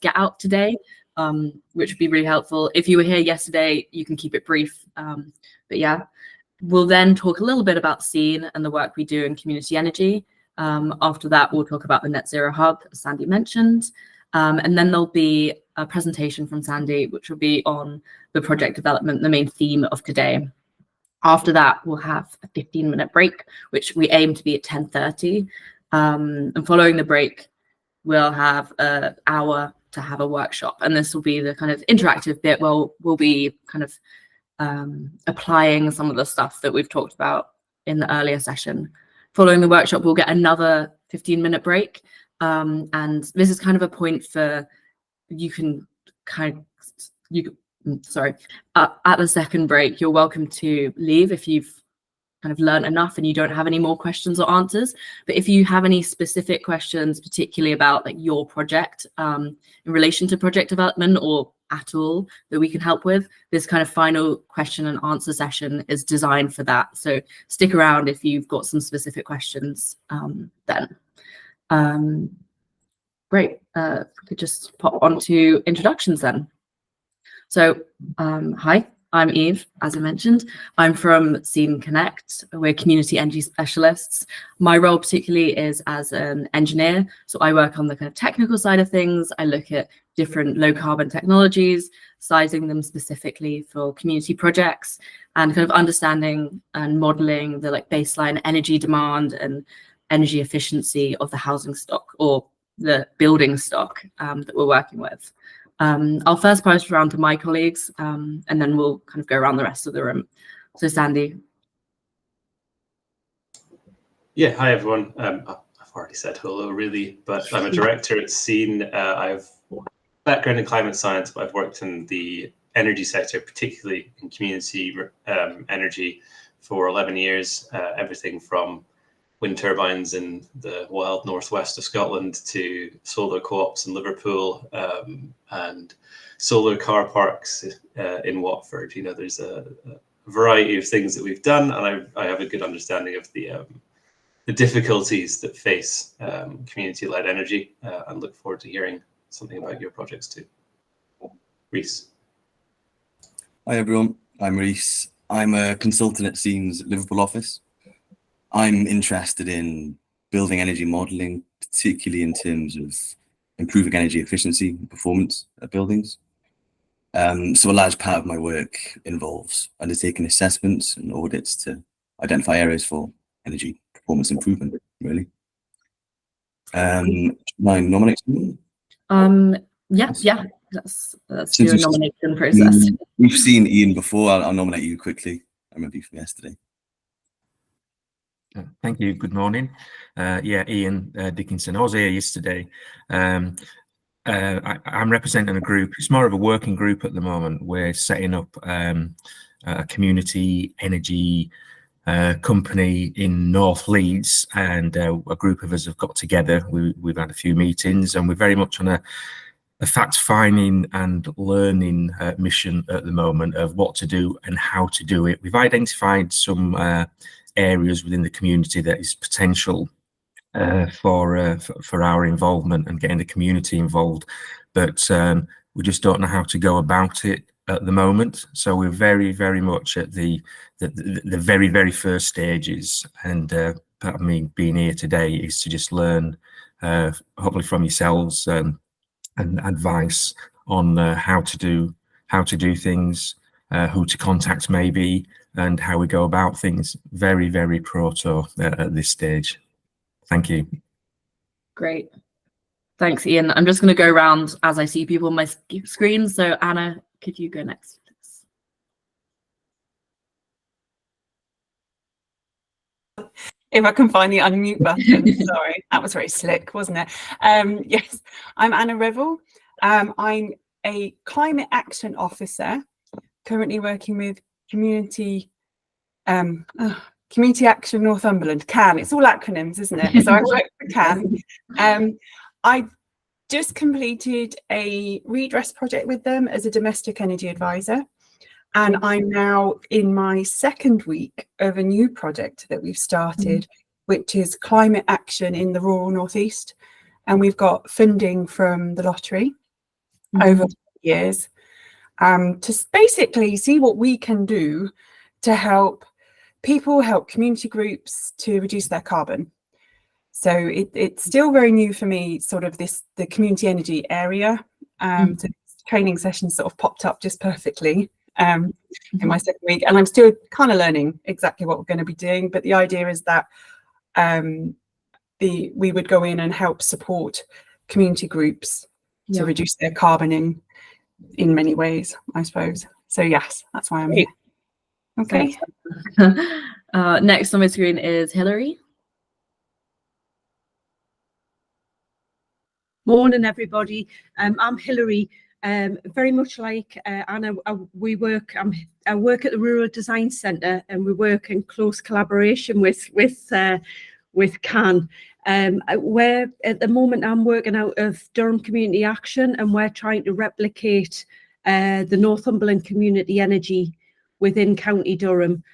get out today, which would be really helpful. If you were here yesterday, you can keep it brief. But yeah, we'll then talk a little bit about SEEN and the work we do in community energy. After that, we'll talk about the Net Zero Hub, as Sandy mentioned. And then there'll be a presentation from Sandy, which will be on the project development, the main theme of today. After that, we'll have a 15-minute break, which we aim to be at 10:30. And following the break, we'll have an hour to have a workshop. And this will be the kind of interactive bit where we'll be kind of applying some of the stuff that we've talked about in the earlier session. Following the workshop, we'll get another 15-minute break. And this is kind of a point for at the second break, you're welcome to leave if you've kind of learned enough and you don't have any more questions or answers. But if you have any specific questions, particularly about like your project in relation to project development or at all that we can help with, this kind of final question and answer session is designed for that. So stick around if you've got some specific questions then. Great. If we could just pop onto introductions then. So hi, I'm Eve, as I mentioned. I'm from SEEN Connect. We're community energy specialists. My role particularly is as an engineer. So I work on the kind of technical side of things. I look at different low carbon technologies, sizing them specifically for community projects, and kind of understanding and modeling the like baseline energy demand and energy efficiency of the housing stock or the building stock that we're working with. I'll first pass around to my colleagues and then we'll kind of go around the rest of the room. So Sandy. Yeah, hi everyone. I've already said hello really, but I'm a director at SEEN. I have background in climate science, but I've worked in the energy sector, particularly in community energy for 11 years, everything from wind turbines in the wild northwest of Scotland to solar co-ops in Liverpool and solar car parks in Watford. You know, there's a variety of things that we've done, and I have a good understanding of the difficulties that face community-led energy, and look forward to hearing something about your projects too. Rhys. Hi everyone, I'm Rhys. I'm a consultant at SEEN's Liverpool office. I'm interested in building energy modelling, particularly in terms of improving energy efficiency and performance of buildings. So a large part of my work involves undertaking assessments and audits to identify areas for energy performance improvement, really. My nomination? Yeah, let's do a nomination process. We've seen Ian before. I'll nominate you quickly. I remember you from yesterday. Thank you. Good morning. Yeah, Ian Dickinson. I was here yesterday. I'm representing a group. It's more of a working group at the moment. We're setting up a community energy company in North Leeds, and a group of us have got together. We've had a few meetings, and we're very much on a fact-finding and learning mission at the moment of what to do and how to do it. We've identified some areas within the community that is potential for our involvement and getting the community involved, but we just don't know how to go about it at the moment. So we're very, very much at the very, very first stages, and part of me being here today is to just learn, hopefully from yourselves, and advice on how to do things, who to contact maybe, and how we go about things. Very, very proto at this stage. Thank you. Great. Thanks, Ian. I'm just going to go around as I see people on my screen. So Anna, could you go next, please? If I can find the unmute button. Sorry, that was very slick, wasn't it? Yes, I'm Anna Revel. I'm a climate action officer, currently working with Community Action Northumberland, CAN. It's all acronyms, isn't it? So I work for CAN. I just completed a redress project with them as a domestic energy advisor. And I'm now in my second week of a new project that we've started, which is climate action in the rural northeast. And we've got funding from the lottery. over years, to basically see what we can do to help people, help community groups to reduce their carbon. So it's still very new for me, sort of the community energy area. So training sessions sort of popped up just perfectly in my second week, and I'm still kind of learning exactly what we're going to be doing. But the idea is that we would go in and help support community groups to reduce their carbon in many ways, I suppose. So yes, that's why I'm here. Okay. Next on my screen is Hilary. Morning, everybody. I'm Hilary. Very much like Anna, I work at the Rural Design Centre, and we work in close collaboration with CAN. Where at the moment I'm working out of Durham Community Action, and we're trying to replicate the Northumberland Community Energy within County Durham.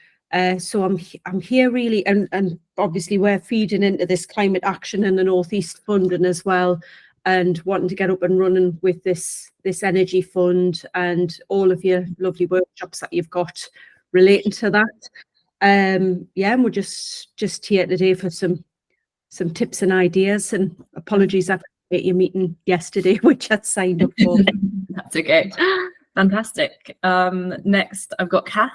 So I'm here really, and obviously we're feeding into this climate action and the North East funding as well, and wanting to get up and running with this energy fund and all of your lovely workshops that you've got relating to that. And we're just here today for some tips and ideas, and apologies I couldn't at your meeting yesterday, which I'd signed up for. That's okay. Fantastic. Next I've got Kath.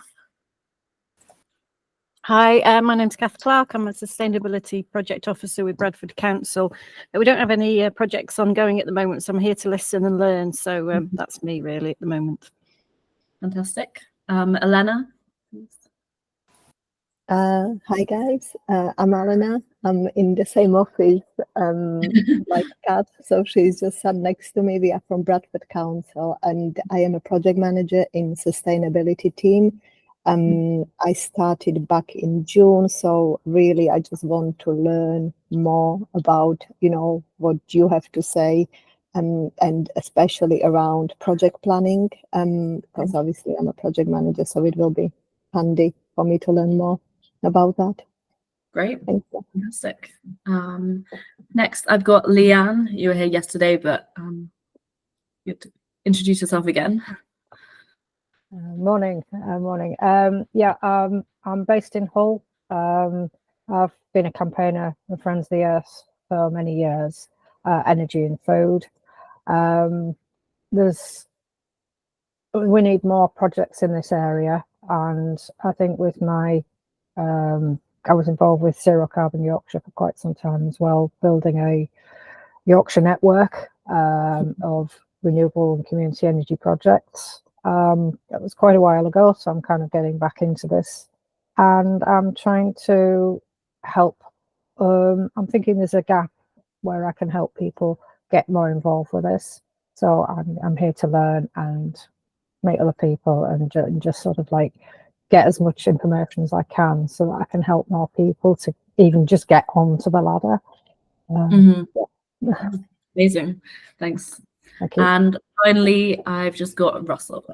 Hi, my name's Kath Clark. I'm a Sustainability Project Officer with Bradford Council. We don't have any projects ongoing at the moment, so I'm here to listen and learn. So that's me really at the moment. Fantastic. Elena. Hi guys, I'm Elena. I'm in the same office like Kat, so she's just sat next to me. We are from Bradford Council, and I am a project manager in sustainability team. I started back in June, so really I just want to learn more about, what you have to say, and especially around project planning, because obviously I'm a project manager, so it will be handy for me to learn more about that. Great. Thank you. Fantastic. Next I've got Leanne. You were here yesterday, but you have to introduce yourself again. Morning. I'm based in Hull. I've been a campaigner with Friends of the Earth for many years, energy and food. We need more projects in this area, and I think with my I was involved with Zero Carbon Yorkshire for quite some time as well, building a Yorkshire network of renewable and community energy projects. That was quite a while ago, so I'm kind of getting back into this, and I'm trying to help. I'm thinking there's a gap where I can help people get more involved with this. So I'm here to learn and meet other people and just sort of like get as much information as I can so that I can help more people to even just get onto the ladder. Amazing. Thanks. Thank you. And finally, I've just got Russell.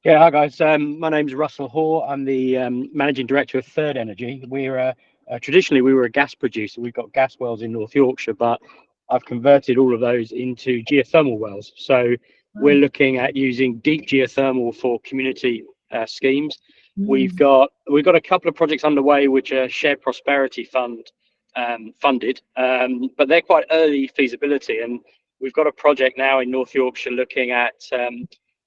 Yeah, hi guys. My name's Russell Hoare. I'm the managing director of Third Energy. We're traditionally we were a gas producer. We've got gas wells in North Yorkshire, but I've converted all of those into geothermal wells. So we're looking at using deep geothermal for community schemes. We've got a couple of projects underway which are Shared Prosperity Fund funded, but they're quite early feasibility. And we've got a project now in North Yorkshire looking at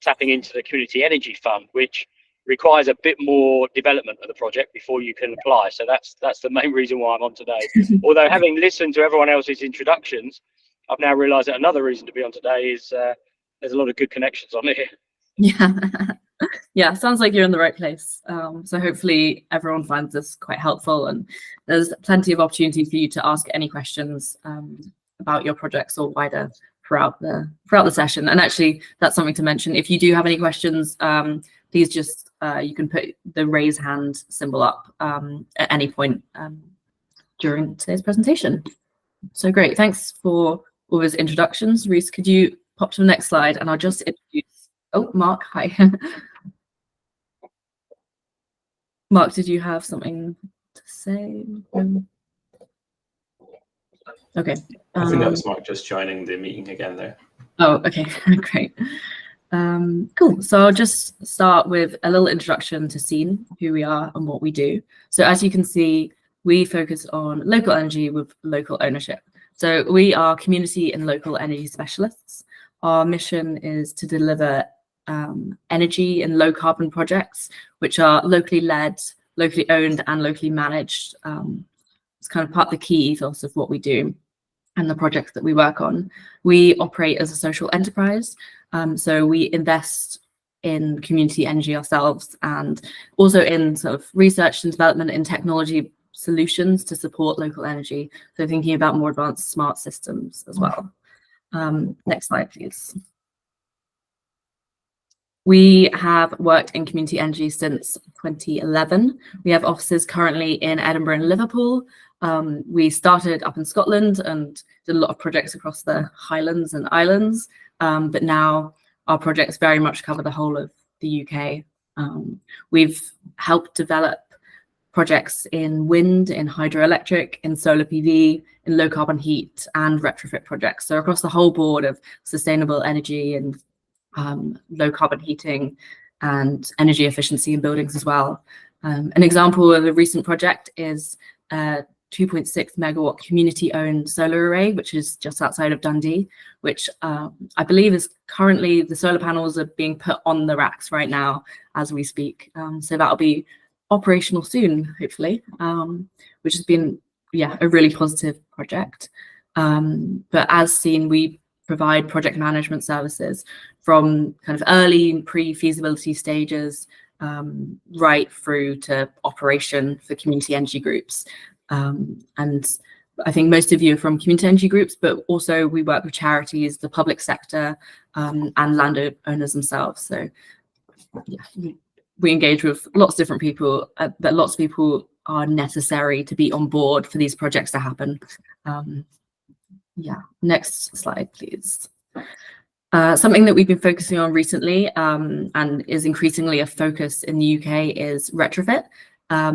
tapping into the Community Energy Fund, which requires a bit more development of the project before you can apply. So that's the main reason why I'm on today. Although having listened to everyone else's introductions, I've now realised that another reason to be on today is there's a lot of good connections on here. Yeah, sounds like you're in the right place. So hopefully everyone finds this quite helpful, and there's plenty of opportunity for you to ask any questions about your projects or wider throughout the session. And actually, that's something to mention. If you do have any questions, please just you can put the raise hand symbol up at any point during today's presentation. So great, thanks for all those introductions. Reese, could you pop to the next slide, and I'll just introduce. Oh, Mark, hi. Mark, did you have something to say? Okay. I think that was Mark just joining the meeting again there. Oh, okay, great. Cool. So I'll just start with a little introduction to Scene, who we are and what we do. So as you can see, we focus on local energy with local ownership. So we are community and local energy specialists. Our mission is to deliver energy and low carbon projects, which are locally led, locally owned and locally managed. It's kind of part of the key ethos of what we do and the projects that we work on. We operate as a social enterprise. So we invest in community energy ourselves and also in sort of research and development in technology solutions to support local energy. So thinking about more advanced smart systems as well. Next slide, please. We have worked in community energy since 2011. We have offices currently in Edinburgh and Liverpool. We started up in Scotland and did a lot of projects across the Highlands and Islands, but now our projects very much cover the whole of the UK. We've helped develop projects in wind, in hydroelectric, in solar PV, in low carbon heat and retrofit projects. So across the whole board of sustainable energy and low carbon heating and energy efficiency in buildings as well. An example of a recent project is a 2.6 megawatt community owned solar array, which is just outside of Dundee, which I believe is currently, the solar panels are being put on the racks right now as we speak. So that'll be operational soon, hopefully, which has been, yeah, a really positive project. But as seen, we provide project management services from kind of early pre-feasibility stages right through to operation for community energy groups. And I think most of you are from community energy groups, but also we work with charities, the public sector, and landowners themselves. So yeah, we engage with lots of different people, but lots of people are necessary to be on board for these projects to happen. Yeah, next slide, please. Something that we've been focusing on recently and is increasingly a focus in the UK is retrofit.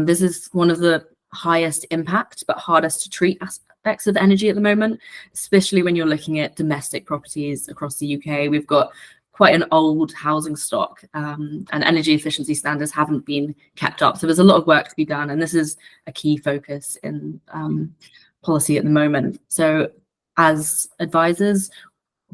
This is one of the highest impact but hardest to treat aspects of energy at the moment, especially when you're looking at domestic properties across the UK. We've got quite an old housing stock and energy efficiency standards haven't been kept up. So there's a lot of work to be done, and this is a key focus in policy at the moment. So as advisors,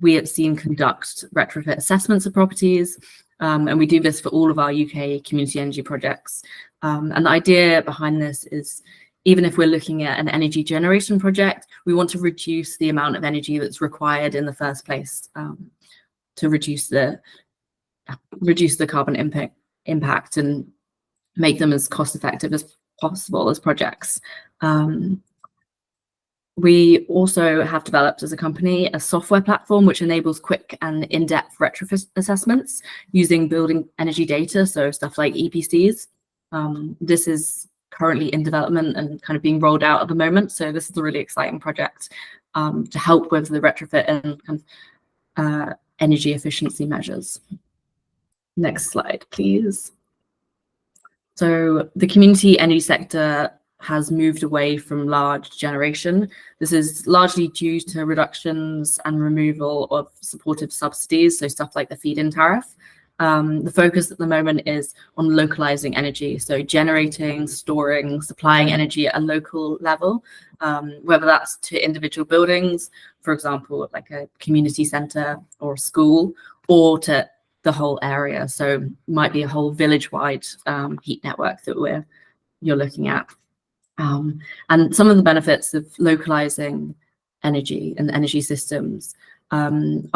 we at Scene conduct retrofit assessments of properties, and we do this for all of our UK community energy projects. And the idea behind this is, even if we're looking at an energy generation project, we want to reduce the amount of energy that's required in the first place to reduce the carbon impact and make them as cost effective as possible as projects. We also have developed as a company a software platform which enables quick and in-depth retrofit assessments using building energy data, so stuff like EPCs. This is currently in development and kind of being rolled out at the moment. So this is a really exciting project to help with the retrofit and kind of, energy efficiency measures. Next slide, please. So the community energy sector has moved away from large generation. This is largely due to reductions and removal of supportive subsidies, so stuff like the feed-in tariff. The focus at the moment is on localizing energy, so generating, storing, supplying energy at a local level, whether that's to individual buildings, for example, like a community centre or a school, or to the whole area. So it might be a whole village-wide heat network that you're looking at. And some of the benefits of localizing energy and energy systems are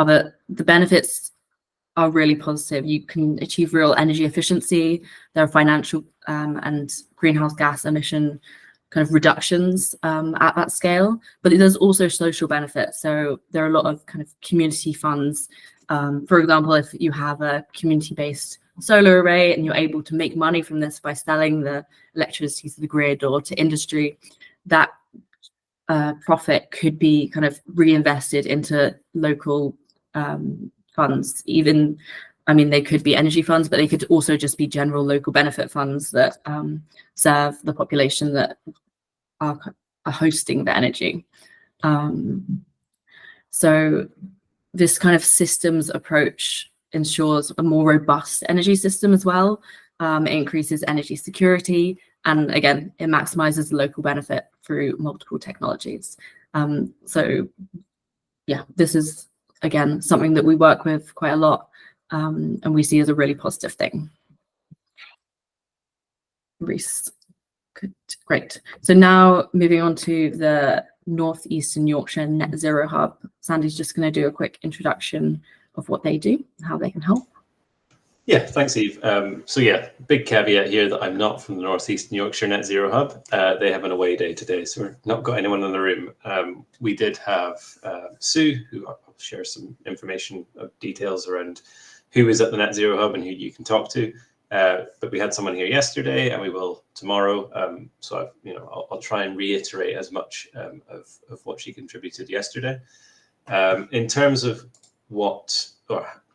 that the benefits are really positive. You can achieve real energy efficiency. There are financial and greenhouse gas emission kind of reductions at that scale, but there's also social benefits. So there are a lot of kind of community funds. For example, if you have a community-based solar array and you're able to make money from this by selling the electricity to the grid or to industry, that profit could be kind of reinvested into local funds. Even, I mean, they could be energy funds, but they could also just be general local benefit funds that serve the population that are hosting the energy. So this kind of systems approach ensures a more robust energy system as well. It increases energy security, and again, it maximizes local benefit through multiple technologies. So yeah, this is, again, something that we work with quite a lot, and we see as a really positive thing. Reese, good, great. So now moving on to the Northeastern Yorkshire Net Zero Hub. Sandy's just going to do a quick introduction of what they do and how they can help. Yeah, thanks, Eve. So yeah, big caveat here that I'm not from the Northeastern Yorkshire Net Zero Hub. They have an away day today, so we've not got anyone in the room. We did have Sue, who I'll share some information of details around who is at the Net Zero Hub and who you can talk to. But we had someone here yesterday, and we will tomorrow. So I'll try and reiterate as much of what she contributed yesterday. In terms of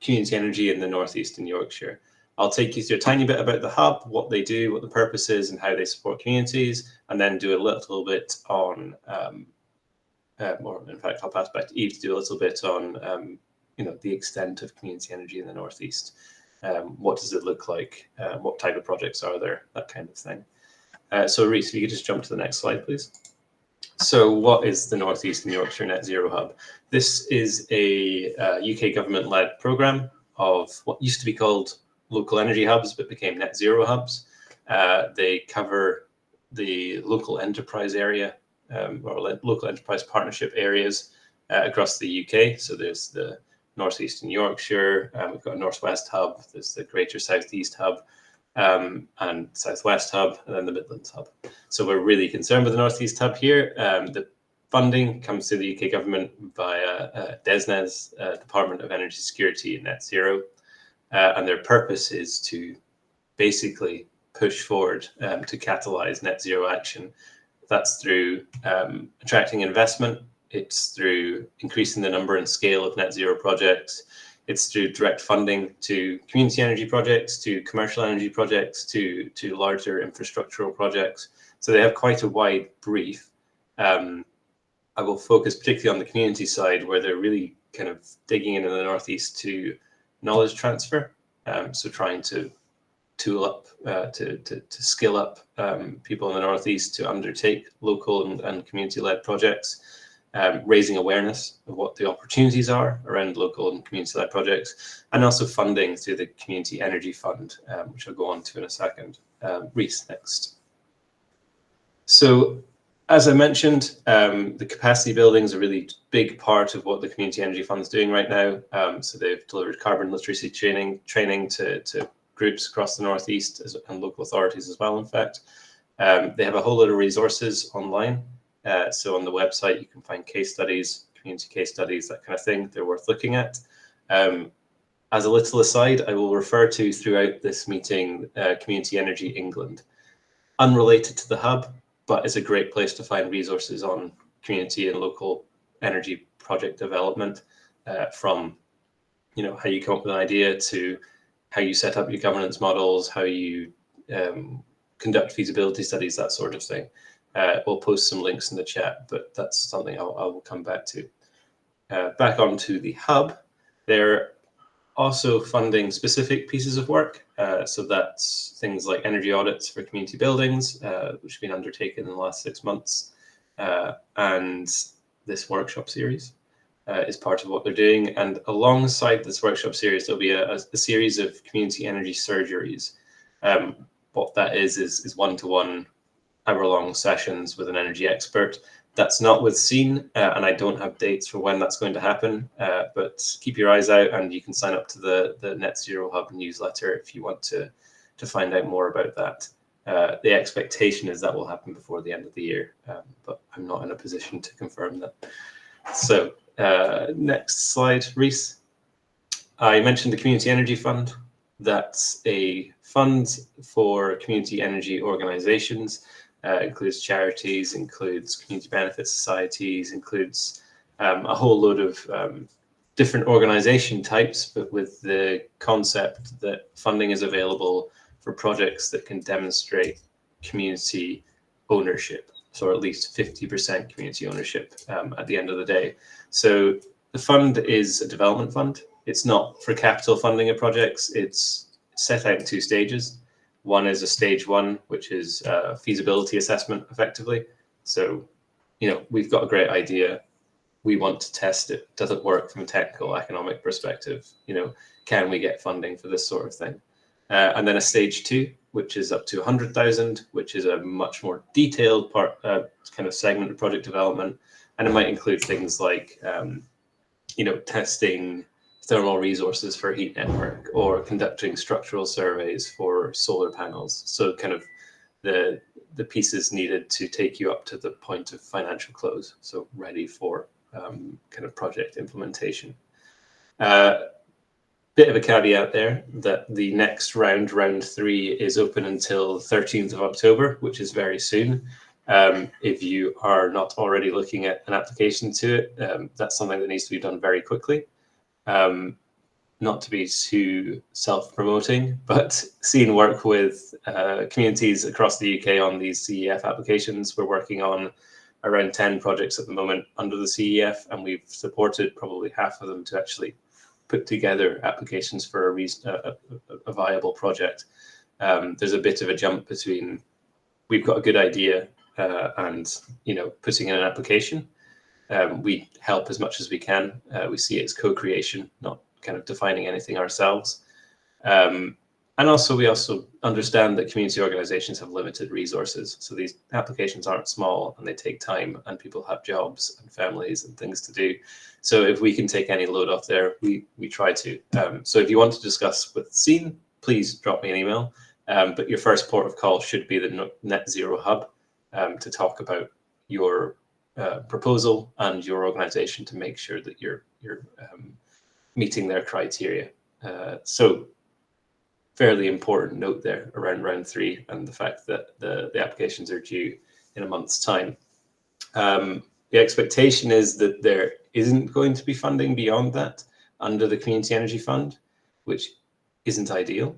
community energy in the Northeastern Yorkshire, I'll take you through a tiny bit about the hub, what they do, what the purpose is, and how they support communities, and then do a little bit on, or in fact, I'll pass back to Eve to do a little bit on, the extent of community energy in the Northeast. What does it look like? What type of projects are there? That kind of thing. So Reese, if you could just jump to the next slide, please. So what is the Northeastern Yorkshire Net Zero Hub? This is a UK government-led programme of what used to be called local energy hubs, but became net zero hubs. They cover the local enterprise area, or local enterprise partnership areas across the UK. So there's the Northeastern Yorkshire, we've got a Northwest hub, there's the Greater Southeast hub, and Southwest hub, and then the Midlands hub. So we're really concerned with the Northeast hub here. The funding comes to the UK government via DESNE's Department of Energy Security and Net Zero, and their purpose is to basically push forward to catalyse net zero action. That's through attracting investment. It's through increasing the number and scale of net zero projects. It's through direct funding to community energy projects, to commercial energy projects, to larger infrastructural projects. So they have quite a wide brief. I will focus particularly on the community side, where they're really kind of digging into the Northeast to knowledge transfer. So trying to tool up, to skill up people in the Northeast to undertake local and community-led projects. Raising awareness of what the opportunities are around local and community-led projects, and also funding through the Community Energy Fund, which I'll go on to in a second. Reese, next. So, as I mentioned, the capacity building is a really big part of what the Community Energy Fund is doing right now. So they've delivered carbon literacy training to groups across the Northeast and local authorities as well, in fact. They have a whole lot of resources online. So on the website, you can find case studies, community case studies, that kind of thing. They're worth looking at. As a little aside, I will refer to throughout this meeting Community Energy England. Unrelated to the hub, but it's a great place to find resources on community and local energy project development, from how you come up with an idea to how you set up your governance models, how you conduct feasibility studies, that sort of thing. We'll post some links in the chat, but that's something I will come back to. Back onto the hub, they're also funding specific pieces of work. So that's things like energy audits for community buildings, which have been undertaken in the last 6 months. And this workshop series is part of what they're doing. And alongside this workshop series, there'll be a series of community energy surgeries. What that is one-to-one hour-long sessions with an energy expert. That's not with SEEN, and I don't have dates for when that's going to happen, but keep your eyes out, and you can sign up to the Net Zero Hub newsletter if you want to find out more about that. The expectation is that will happen before the end of the year, but I'm not in a position to confirm that. So next slide, Reese. I mentioned the Community Energy Fund. That's a fund for community energy organisations. Includes charities, includes community benefit societies, includes a whole load of different organisation types, but with the concept that funding is available for projects that can demonstrate community ownership, so at least 50% community ownership at the end of the day. So the fund is a development fund. It's not for capital funding of projects. It's set out in 2 stages. One is a stage 1, which is feasibility assessment, effectively. So, you know, we've got a great idea. We want to test it. Does it work from a technical, economic perspective? You know, can we get funding for this sort of thing? And then a stage 2, which is up to 100,000, which is a much more detailed part, kind of segment of project development. And it might include things like, you know, testing thermal resources for a heat network or conducting structural surveys for solar panels. So kind of the pieces needed to take you up to the point of financial close. So ready for kind of project implementation. Bit of a caveat there that the next round, round 3, is open until 13th of October, which is very soon. If you are not already looking at an application to it, that's something that needs to be done very quickly. Not to be too self-promoting, but seeing work with communities across the UK on these CEF applications. We're working on around 10 projects at the moment under the CEF, and we've supported probably half of them to actually put together applications for a viable project. There's a bit of a jump between we've got a good idea and, you know, putting in an application. We help as much as we can. We see it as co-creation, not kind of defining anything ourselves. And also, we also understand that community organizations have limited resources. So these applications aren't small and they take time, and people have jobs and families and things to do. So if we can take any load off there, we try to. So if you want to discuss with Scene, please drop me an email. But your first port of call should be the Net Zero Hub to talk about your proposal and your organization to make sure that you're meeting their criteria. So fairly important note there around round 3 and the fact that the applications are due in a month's time. The expectation is that there isn't going to be funding beyond that under the Community Energy Fund, which isn't ideal.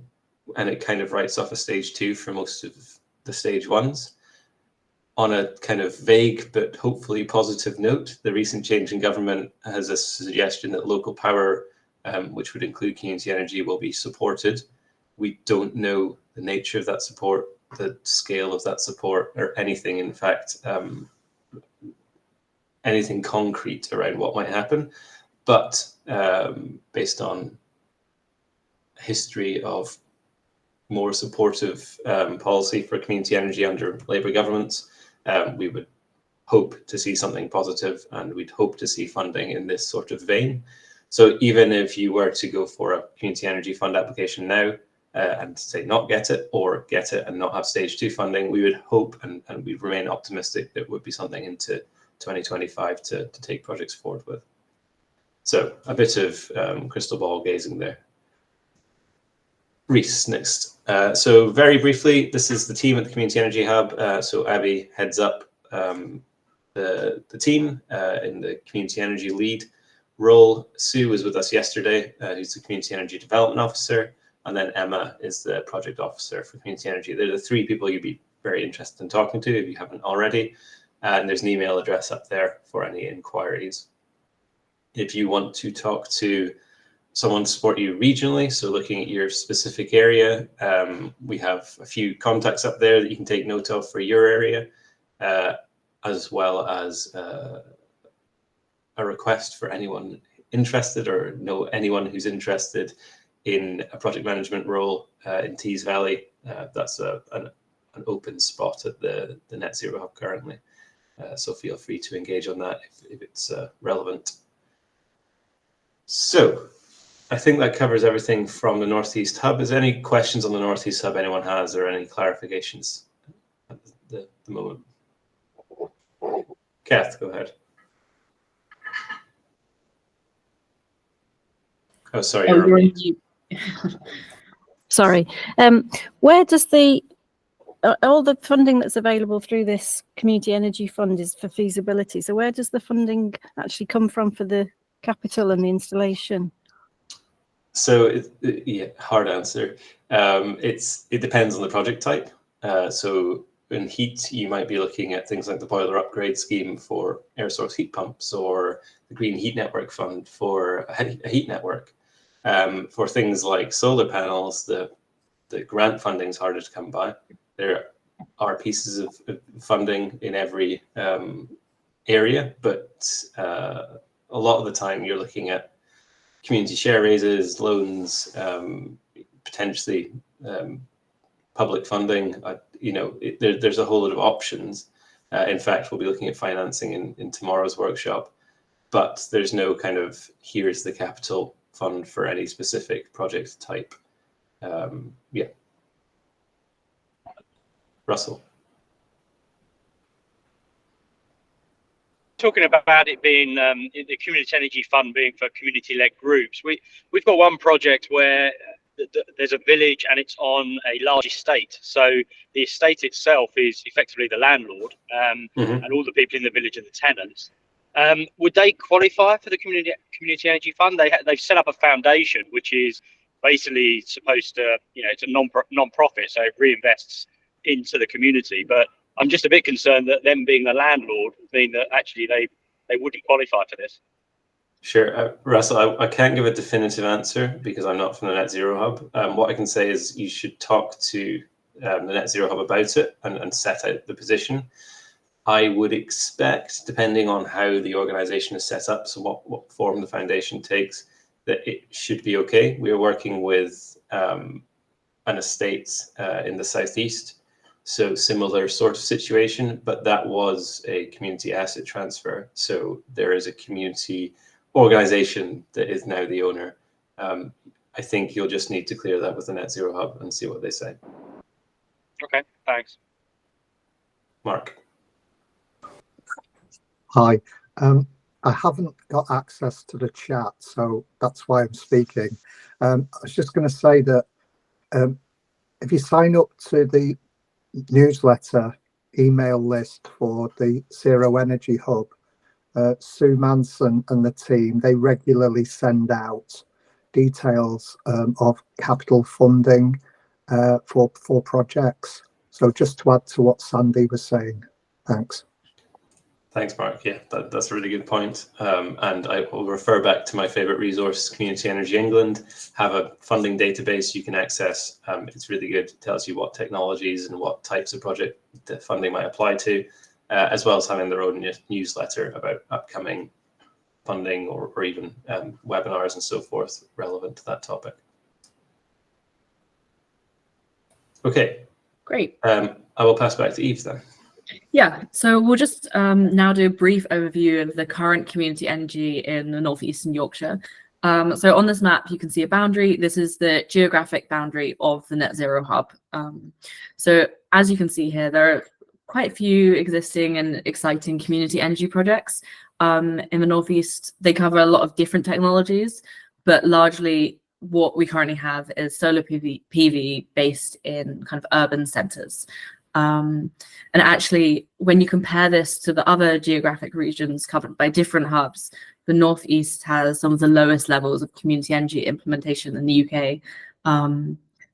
And it kind of writes off a stage 2 for most of the stage 1s. On a kind of vague but hopefully positive note, the recent change in government has a suggestion that local power, which would include community energy, will be supported. We don't know the nature of that support, the scale of that support, or anything, in fact, anything concrete around what might happen. But based on history of more supportive policy for community energy under Labour governments, we would hope to see something positive, and we'd hope to see funding in this sort of vein. So even if you were to go for a community energy fund application now and say not get it, or get it and not have stage 2 funding, we would hope and we remain optimistic that it would be something into 2025 to take projects forward with. So a bit of crystal ball gazing there. Reese, next. So very briefly, this is the team at the Community Energy Hub. So Abby heads up the team in the Community Energy Lead role. Sue was with us yesterday, who's the Community Energy Development Officer, and then Emma is the Project Officer for Community Energy. They're the 3 people you'd be very interested in talking to if you haven't already. And there's an email address up there for any inquiries. If you want to talk to someone to support you regionally, so looking at your specific area, we have a few contacts up there that you can take note of for your area, as well as a request for anyone interested or know anyone who's interested in a project management role in Tees Valley. That's an open spot at the Net Zero Hub currently. So feel free to engage on that if it's relevant. So I think that covers everything from the Northeast Hub. Is there any questions on the Northeast Hub anyone has, or any clarifications at the moment? Kath, go ahead. Oh, sorry. You're on mute. Sorry. Where does all the funding that's available through this Community Energy Fund is for feasibility? So where does the funding actually come from for the capital and the installation? So yeah, hard answer. It depends on the project type. So in heat, you might be looking at things like the boiler upgrade scheme for air source heat pumps, or the Green Heat Network Fund for a heat network. For things like solar panels, the grant funding is harder to come by. There are pieces of funding in every area, but a lot of the time you're looking at community share raises, loans, potentially public funding. There's a whole lot of options. In fact, we'll be looking at financing in tomorrow's workshop, but there's no kind of here's the capital fund for any specific project type. Yeah. Russell. Talking about it being the community energy fund being for community-led groups, we've got one project where there's a village and it's on a large estate. So the estate itself is effectively the landlord, and all the people in the village are the tenants. Would they qualify for the community energy fund? They've set up a foundation which is basically supposed to, it's a non-profit, so it reinvests into the community. But I'm just a bit concerned that them being the landlord mean that actually they wouldn't qualify for this. Sure, Russell, I can't give a definitive answer because I'm not from the Net Zero Hub. What I can say is you should talk to the Net Zero Hub about it and set out the position. I would expect, depending on how the organisation is set up, so what form the foundation takes, that it should be okay. We are working with an estate in the southeast, so similar sort of situation, but that was a community asset transfer. So there is a community organisation that is now the owner. I think you'll just need to clear that with the Net Zero Hub and see what they say. Okay, thanks. Mark. Hi. I haven't got access to the chat, so that's why I'm speaking. I was just going to say that if you sign up to the newsletter email list for the Zero Energy Hub, Sue Manson and the team, they regularly send out details of capital funding for projects. So just to add to what Sandy was saying, thanks. Thanks, Mark. Yeah, that's a really good point. And I will refer back to my favorite resource, Community Energy England, have a funding database you can access. It's really good. It tells you what technologies and what types of project the funding might apply to, as well as having their own newsletter about upcoming funding or even webinars and so forth relevant to that topic. Okay. Great. I will pass back to Eve then. Yeah, so we'll just now do a brief overview of the current community energy in the northeastern Yorkshire. So on this map, you can see a boundary. This is the geographic boundary of the Net Zero Hub. So as you can see here, there are quite a few existing and exciting community energy projects in the northeast. They cover a lot of different technologies, but largely what we currently have is solar PV based in kind of urban centres. And actually, when you compare this to the other geographic regions covered by different hubs, the Northeast has some of the lowest levels of community energy implementation in the UK.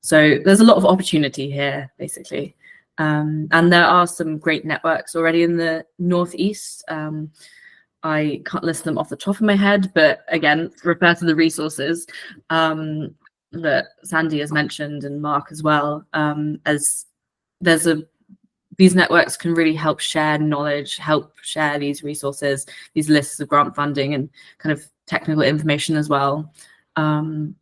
So there's a lot of opportunity here, basically. And there are some great networks already in the Northeast. I can't list them off the top of my head, but again, refer to the resources that Sandy has mentioned and Mark as well, as these networks can really help share knowledge, help share these resources, these lists of grant funding and kind of technical information as well. And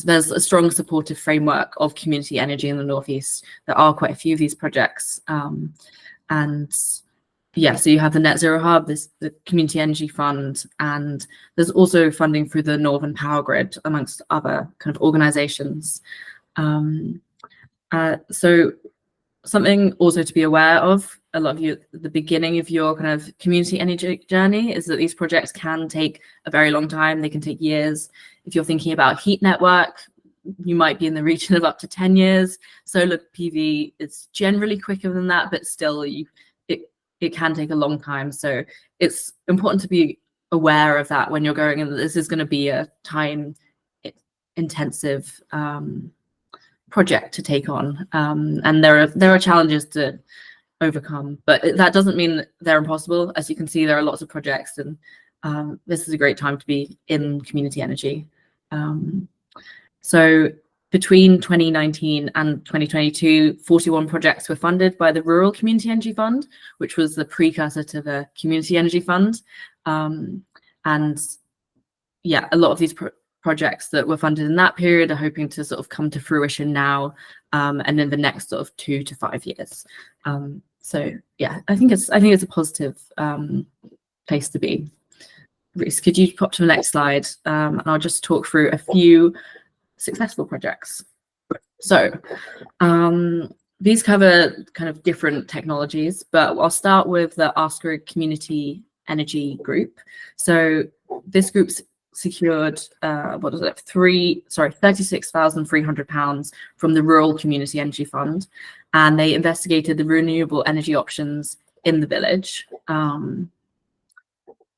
there's a strong supportive framework of community energy in the Northeast. There are quite a few of these projects. And yeah, so you have the Net Zero Hub, there's the Community Energy Fund, and there's also funding through the Northern Power Grid, amongst other kind of organisations. So something also to be aware of, a lot of you at the beginning of your kind of community energy journey, is that these projects can take a very long time. They can take years. If you're thinking about heat network, you might be in the region of up to 10 years. Solar PV is generally quicker than that, but still it can take a long time. So it's important to be aware of that when you're going in. This is going to be a time intensive project to take on, and there are challenges to overcome, but that doesn't mean they're impossible. As you can see, there are lots of projects, and this is a great time to be in community energy. So between 2019 and 2022, 41 projects were funded by the Rural Community Energy Fund, which was the precursor to the Community Energy Fund. And yeah, a lot of these projects that were funded in that period are hoping to sort of come to fruition now, and in the next sort of 2 to 5 years. So yeah, I think it's a positive place to be. Reese, could you pop to the next slide, and I'll just talk through a few successful projects. So these cover kind of different technologies, but I'll start with the Asker Community Energy Group. So this group's secured £36,300 from the Rural Community Energy Fund, and they investigated the renewable energy options in the village,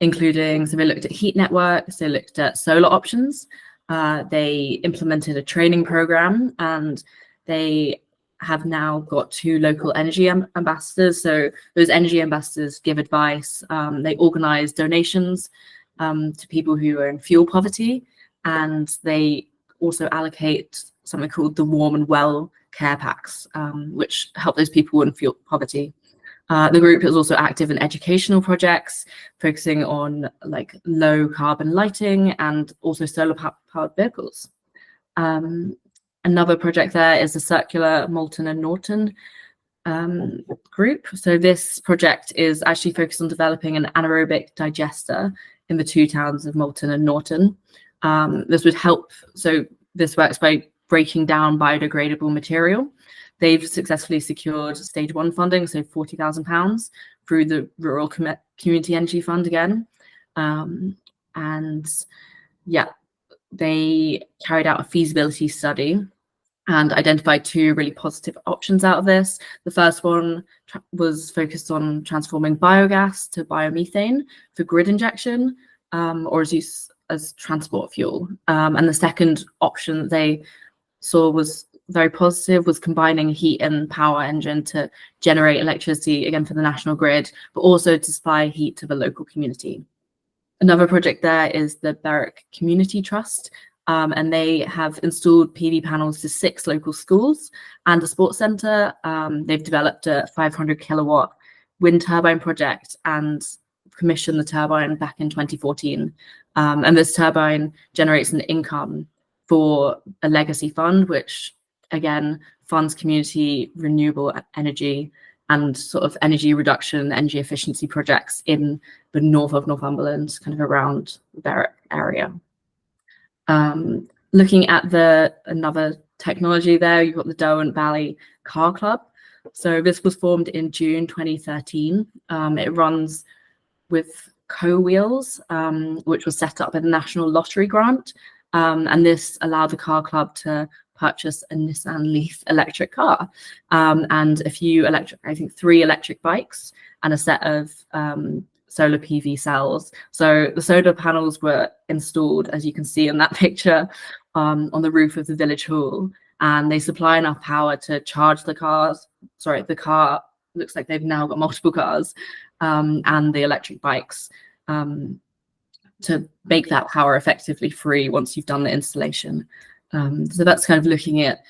including, so they looked at heat networks, they looked at solar options, they implemented a training program, and they have now got 2 local energy ambassadors. So those energy ambassadors give advice, they organize donations to people who are in fuel poverty, and they also allocate something called the Warm and Well care packs, which help those people in fuel poverty. The group is also active in educational projects, focusing on like low carbon lighting and also solar powered vehicles. Another project there is the Circular Moulton and Norton group. So this project is actually focused on developing an anaerobic digester in the 2 towns of Moulton and Norton. This would help, so this works by breaking down biodegradable material. They've successfully secured stage 1 funding, so £40,000 through the Rural Community Energy Fund again. And yeah, they carried out a feasibility study and identified 2 really positive options out of this. The first one was focused on transforming biogas to biomethane for grid injection, or as use as transport fuel. And the second option they saw was very positive, was combining a heat and power engine to generate electricity, again for the national grid, but also to supply heat to the local community. Another project there is the Berwick Community Trust, and they have installed PV panels to 6 local schools and a sports centre. They've developed a 500 kilowatt wind turbine project and commissioned the turbine back in 2014. And this turbine generates an income for a legacy fund, which again funds community renewable energy and sort of energy reduction, energy efficiency projects in the north of Northumberland, kind of around the Berwick area. Looking at another technology there, you've got the Derwent Valley Car Club. So this was formed in June 2013. It runs with co-wheels, which was set up with a national lottery grant. And this allowed the car club to purchase a Nissan Leaf electric car, and a few I think 3 electric bikes and a set of solar PV cells. So the solar panels were installed, as you can see in that picture, on the roof of the village hall, and they supply enough power to charge the cars. Sorry, the car looks like they've now got multiple cars, and the electric bikes, to make that power effectively free once you've done the installation. So that's kind of looking at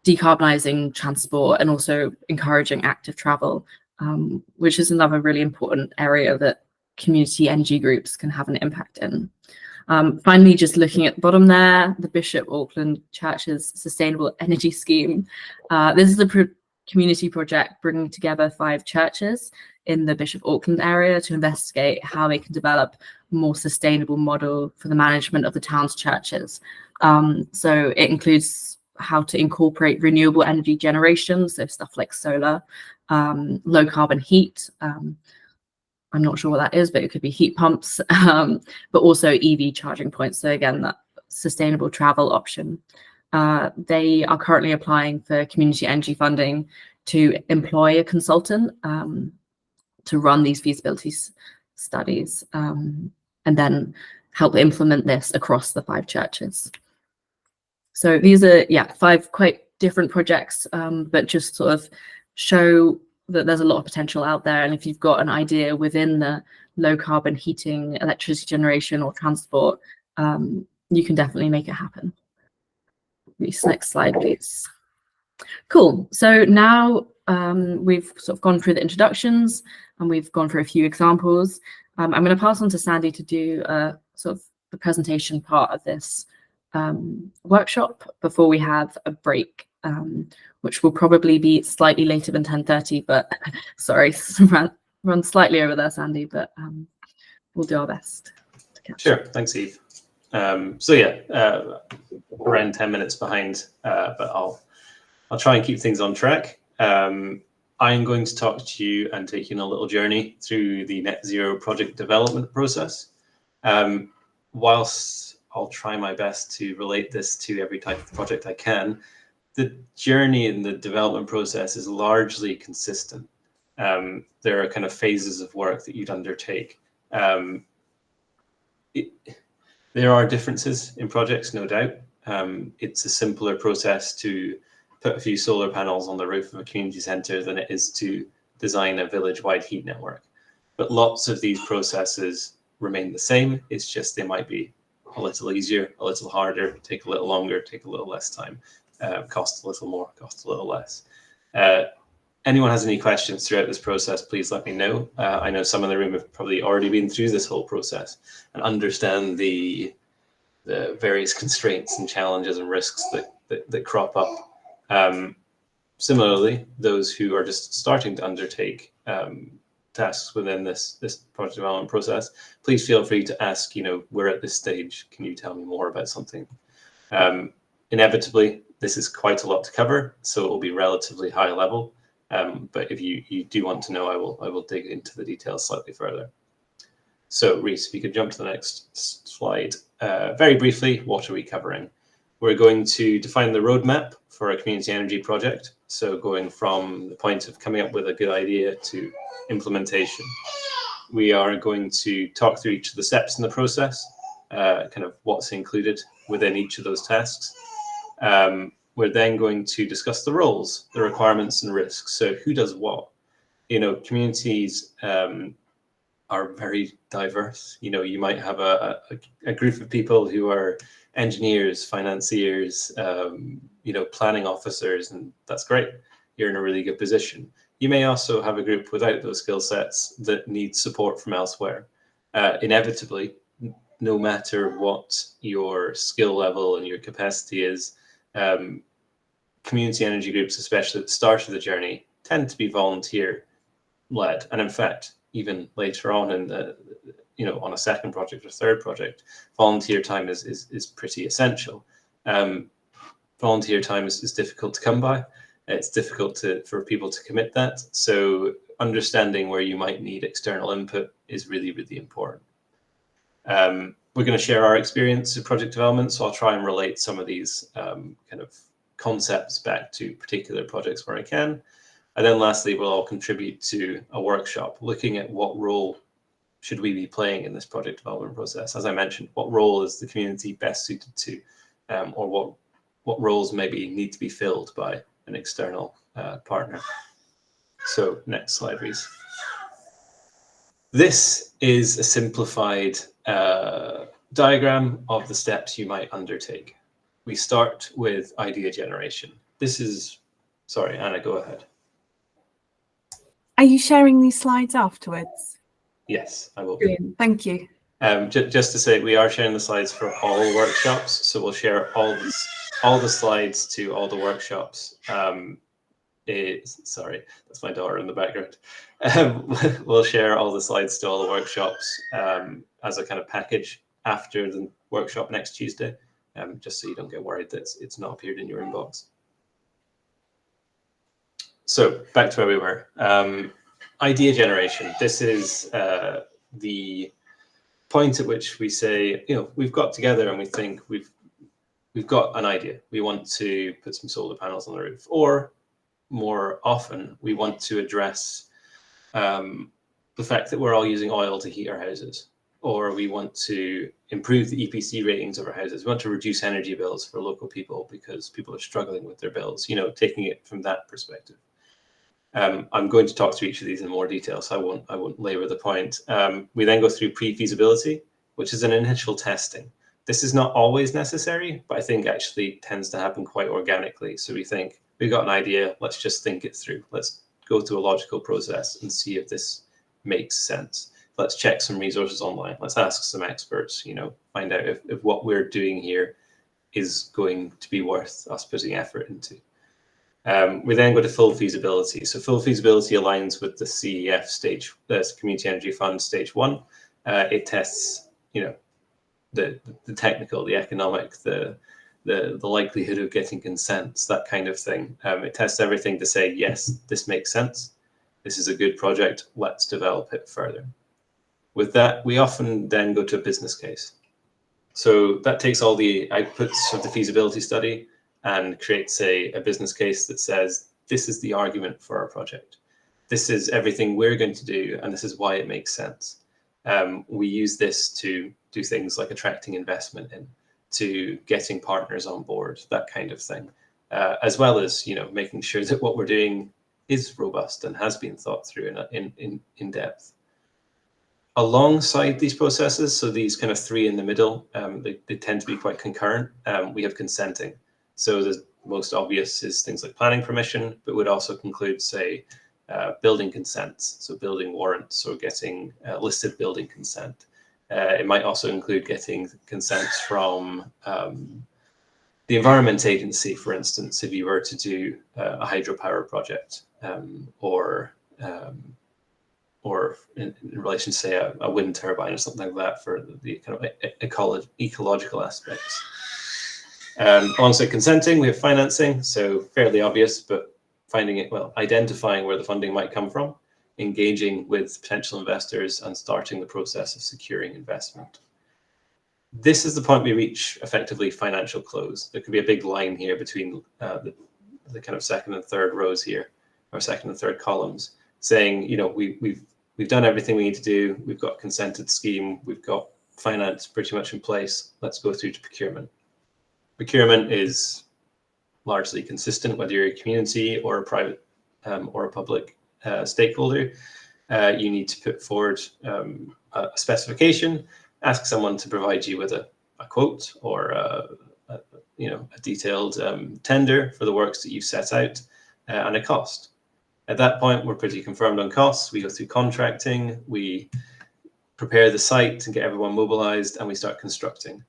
decarbonising transport and also encouraging active travel, which is another really important area that community energy groups can have an impact in. Finally, just looking at the bottom there, the Bishop Auckland Church's Sustainable Energy Scheme. This is a community project bringing together 5 churches in the Bishop Auckland area to investigate how they can develop a more sustainable model for the management of the town's churches. So it includes how to incorporate renewable energy generation, so stuff like solar, low carbon heat. I'm not sure what that is, but it could be heat pumps, but also EV charging points. So again, that sustainable travel option. They are currently applying for community energy funding to employ a consultant to run these feasibility studies, and then help implement this across the 5 churches. So these are 5 quite different projects, but just sort of show that there's a lot of potential out there. And if you've got an idea within the low carbon heating, electricity generation or transport, you can definitely make it happen. Next slide, please. Cool. So now we've sort of gone through the introductions and we've gone through a few examples. I'm going to pass on to Sandy to do sort of the presentation part of this workshop before we have a break, which will probably be slightly later than 10:30, but sorry, run slightly over there, Sandy, but we'll do our best to catch Sure, thanks, Eve. So yeah, around 10 minutes behind, but I'll try and keep things on track. I'm going to talk to you and take you on a little journey through the net zero project development process. Whilst I'll try my best to relate this to every type of project I can, the journey in the development process is largely consistent. There are kind of phases of work that you'd undertake. There are differences in projects, no doubt. It's a simpler process to put a few solar panels on the roof of a community centre than it is to design a village-wide heat network. But lots of these processes remain the same. It's just they might be a little easier, a little harder, take a little longer, take a little less time, cost a little more, cost a little less. Anyone has any questions throughout this process, please let me know. I know some in the room have probably already been through this whole process and understand the various constraints and challenges and risks that crop up. Similarly, those who are just starting to undertake tasks within this project development process, please feel free to ask, we're at this stage, can you tell me more about something? Inevitably, this is quite a lot to cover, so it will be relatively high level. But if you do want to know, I will dig into the details slightly further. So Reese, if you could jump to the next slide. Very briefly, what are we covering? We're going to define the roadmap for a community energy project. So going from the point of coming up with a good idea to implementation. We are going to talk through each of the steps in the process, kind of what's included within each of those tasks. We're then going to discuss the roles, the requirements and risks. So who does what? Communities are very diverse. You might have a group of people who are engineers, financiers, planning officers, and that's great. You're in a really good position. You may also have a group without those skill sets that need support from elsewhere. Inevitably, no matter what your skill level and your capacity is, community energy groups, especially at the start of the journey, tend to be volunteer-led. And in fact, even later on in the, on a second project or third project, volunteer time is pretty essential. Volunteer time is difficult to come by. It's difficult for people to commit that. So understanding where you might need external input is really, really important. We're going to share our experience of project development, so I'll try and relate some of these kind of concepts back to particular projects where I can. And then lastly, we'll all contribute to a workshop looking at what role should we be playing in this project development process. As I mentioned, what role is the community best suited to, or what roles maybe need to be filled by an external partner. So next slide, please. This is a simplified diagram of the steps you might undertake. We start with idea generation. This is, sorry, Anna, go ahead. Are you sharing these slides afterwards? Yes, I will. Brilliant. Thank you. Just to say, we are sharing the slides for all workshops, so we'll share all the slides to all the workshops. Sorry, that's my daughter in the background. We'll share all the slides to all the workshops as a kind of package after the workshop next Tuesday, just so you don't get worried that it's not appeared in your inbox. So back to where we were. Idea generation. This is the point at which we say, we've got together and we think we've got an idea. We want to put some solar panels on the roof, or more often, we want to address the fact that we're all using oil to heat our houses. or we want to improve the EPC ratings of our houses. We want to reduce energy bills for local people because people are struggling with their bills, you know, taking it from that perspective. I'm going to talk through each of these in more detail, so I won't labor the point. We then go through pre-feasibility, which is an initial testing. This is not always necessary, but I think actually tends to happen quite organically. So we think, we've got an idea, let's just think it through. Let's go through a logical process and see if this makes sense. Let's check some resources online. Let's ask some experts, you know, find out if what we're doing here is going to be worth us putting effort into. We then go to full feasibility. So full feasibility aligns with the CEF stage, the Community Energy Fund stage 1. It tests, you know, the technical, the economic, the likelihood of getting consents, that kind of thing. It tests everything to say, yes, this makes sense. This is a good project. Let's develop it further. With that, we often then go to a business case. So that takes all the outputs of the feasibility study and creates a business case that says, this is the argument for our project. This is everything we're going to do, and this is why it makes sense. We use this to do things like attracting investment in, to getting partners on board, that kind of thing, as well as, you know, making sure that what we're doing is robust and has been thought through in depth. Alongside these processes, so these kind of three in the middle, they tend to be quite concurrent. We have consenting. So the most obvious is things like planning permission, but would also include, say, building consents, so building warrants or getting listed building consent. It might also include getting consents from the Environment Agency, for instance, if you were to do a hydropower project, or in relation to, say, a wind turbine or something like that for the kind of ecological aspects. Alongside consenting, we have financing, so fairly obvious, but identifying where the funding might come from, engaging with potential investors, and starting the process of securing investment. This is the point we reach effectively financial close. There could be a big line here between the kind of second and third rows here, or second and third columns, saying, you know, we've done everything we need to do. We've got a consented scheme. We've got finance pretty much in place. Let's go through to procurement. Procurement is largely consistent, whether you're a community or a private or a public stakeholder. You need to put forward a specification, ask someone to provide you with a quote or a detailed tender for the works that you've set out, and a cost. At that point, we're pretty confirmed on costs. We go through contracting, we prepare the site and get everyone mobilized, and we start constructing.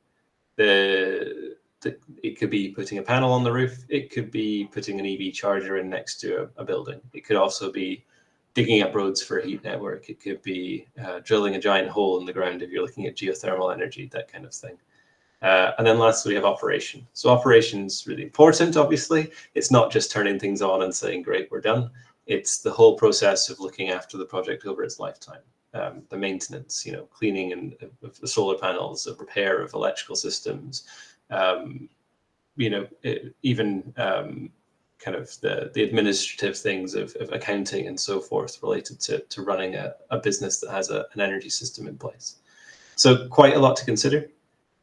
It could be putting a panel on the roof. It could be putting an EV charger in next to a building. It could also be digging up roads for a heat network. It could be drilling a giant hole in the ground if you're looking at geothermal energy, that kind of thing. And then lastly, we have operation. So operation's really important, obviously. It's not just turning things on and saying, great, we're done. It's the whole process of looking after the project over its lifetime. The maintenance, you know, cleaning of the solar panels, the repair of electrical systems, you know, even kind of the administrative things of accounting and so forth related to running a business that has an energy system in place. So quite a lot to consider.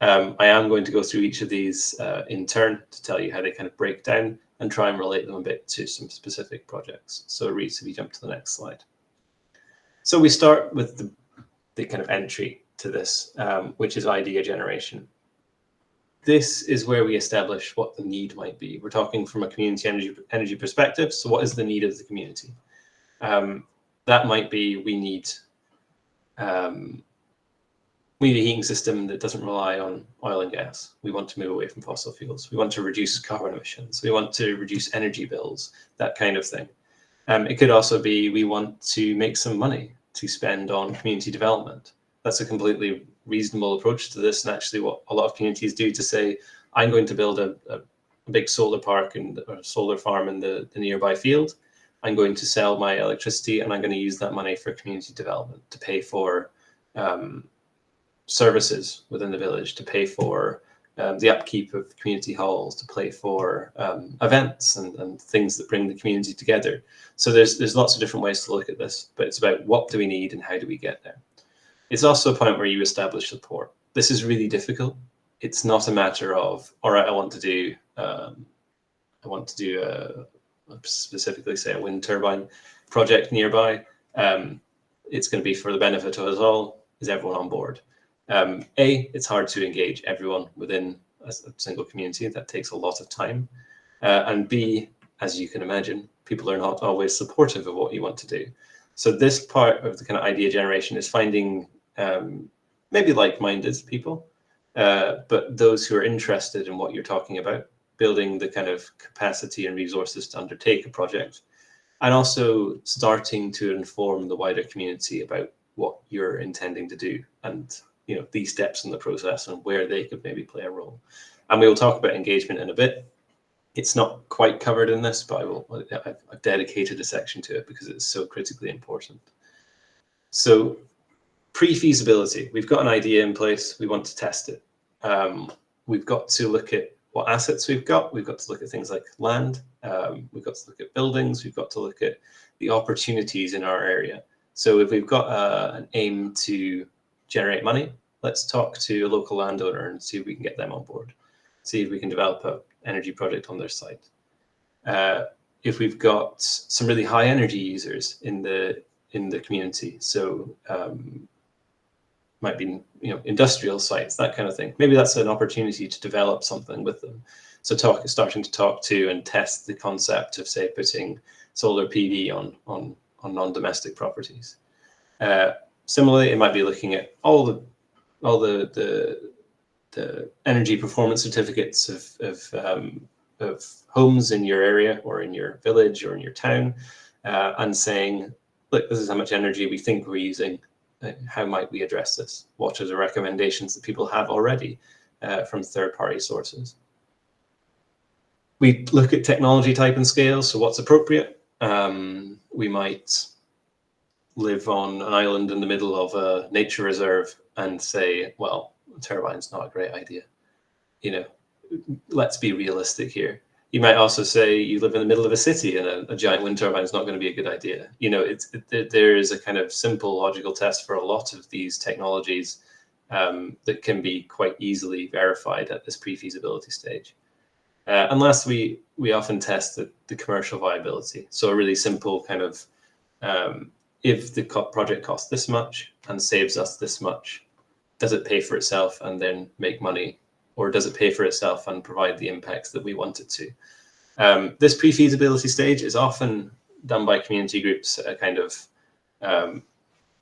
I am going to go through each of these in turn to tell you how they kind of break down and try and relate them a bit to some specific projects. So Reece, if you jump to the next slide. So we start with the kind of entry to this, which is idea generation. This is where we establish what the need might be. We're talking from a community energy perspective. So what is the need of the community? That might be, we need a heating system that doesn't rely on oil and gas. We want to move away from fossil fuels. We want to reduce carbon emissions. We want to reduce energy bills, that kind of thing. It could also be, we want to make some money to spend on community development. That's a completely reasonable approach to this, and actually what a lot of communities do, to say, I'm going to build a big solar park or solar farm in the nearby field. I'm going to sell my electricity, and I'm going to use that money for community development, to pay for services within the village, to pay for the upkeep of community halls, to pay for events and things that bring the community together. So there's lots of different ways to look at this, but it's about what do we need and how do we get there. It's also a point where you establish support. This is really difficult. It's not a matter of, all right, I want to do specifically say a wind turbine project nearby. It's going to be for the benefit of us all. Is everyone on board? It's hard to engage everyone within a single community. That takes a lot of time. And B, as you can imagine, people are not always supportive of what you want to do. So this part of the kind of idea generation is finding maybe like-minded people, but those who are interested in what you're talking about, building the kind of capacity and resources to undertake a project, and also starting to inform the wider community about what you're intending to do and these steps in the process and where they could maybe play a role. And we will talk about engagement in a bit. It's not quite covered in this, but I've dedicated a section to it because it's so critically important. So pre-feasibility, we've got an idea in place, we want to test it. We've got to look at what assets we've got to look at things like land, we've got to look at buildings, we've got to look at the opportunities in our area. So if we've got an aim to generate money, let's talk to a local landowner and see if we can get them on board, see if we can develop an energy project on their site. If we've got some really high energy users in the community, so might be industrial sites, that kind of thing. Maybe that's an opportunity to develop something with them. So starting to talk to and test the concept of, say, putting solar PV on non-domestic properties. Similarly, it might be looking at all the energy performance certificates of homes in your area or in your village or in your town, and saying, look, this is how much energy we think we're using. How might we address this? What are the recommendations that people have already from third-party sources? We look at technology type and scale, so what's appropriate. We might live on an island in the middle of a nature reserve and say, well, a turbine's not a great idea. Let's be realistic here. You might also say you live in the middle of a city and a giant wind turbine is not going to be a good idea. There is a kind of simple logical test for a lot of these technologies that can be quite easily verified at this pre-feasibility stage. And last, we often test the commercial viability. So a really simple kind of, if the project costs this much and saves us this much, does it pay for itself and then make money? Or does it pay for itself and provide the impacts that we want it to? This pre-feasibility stage is often done by community groups at a kind of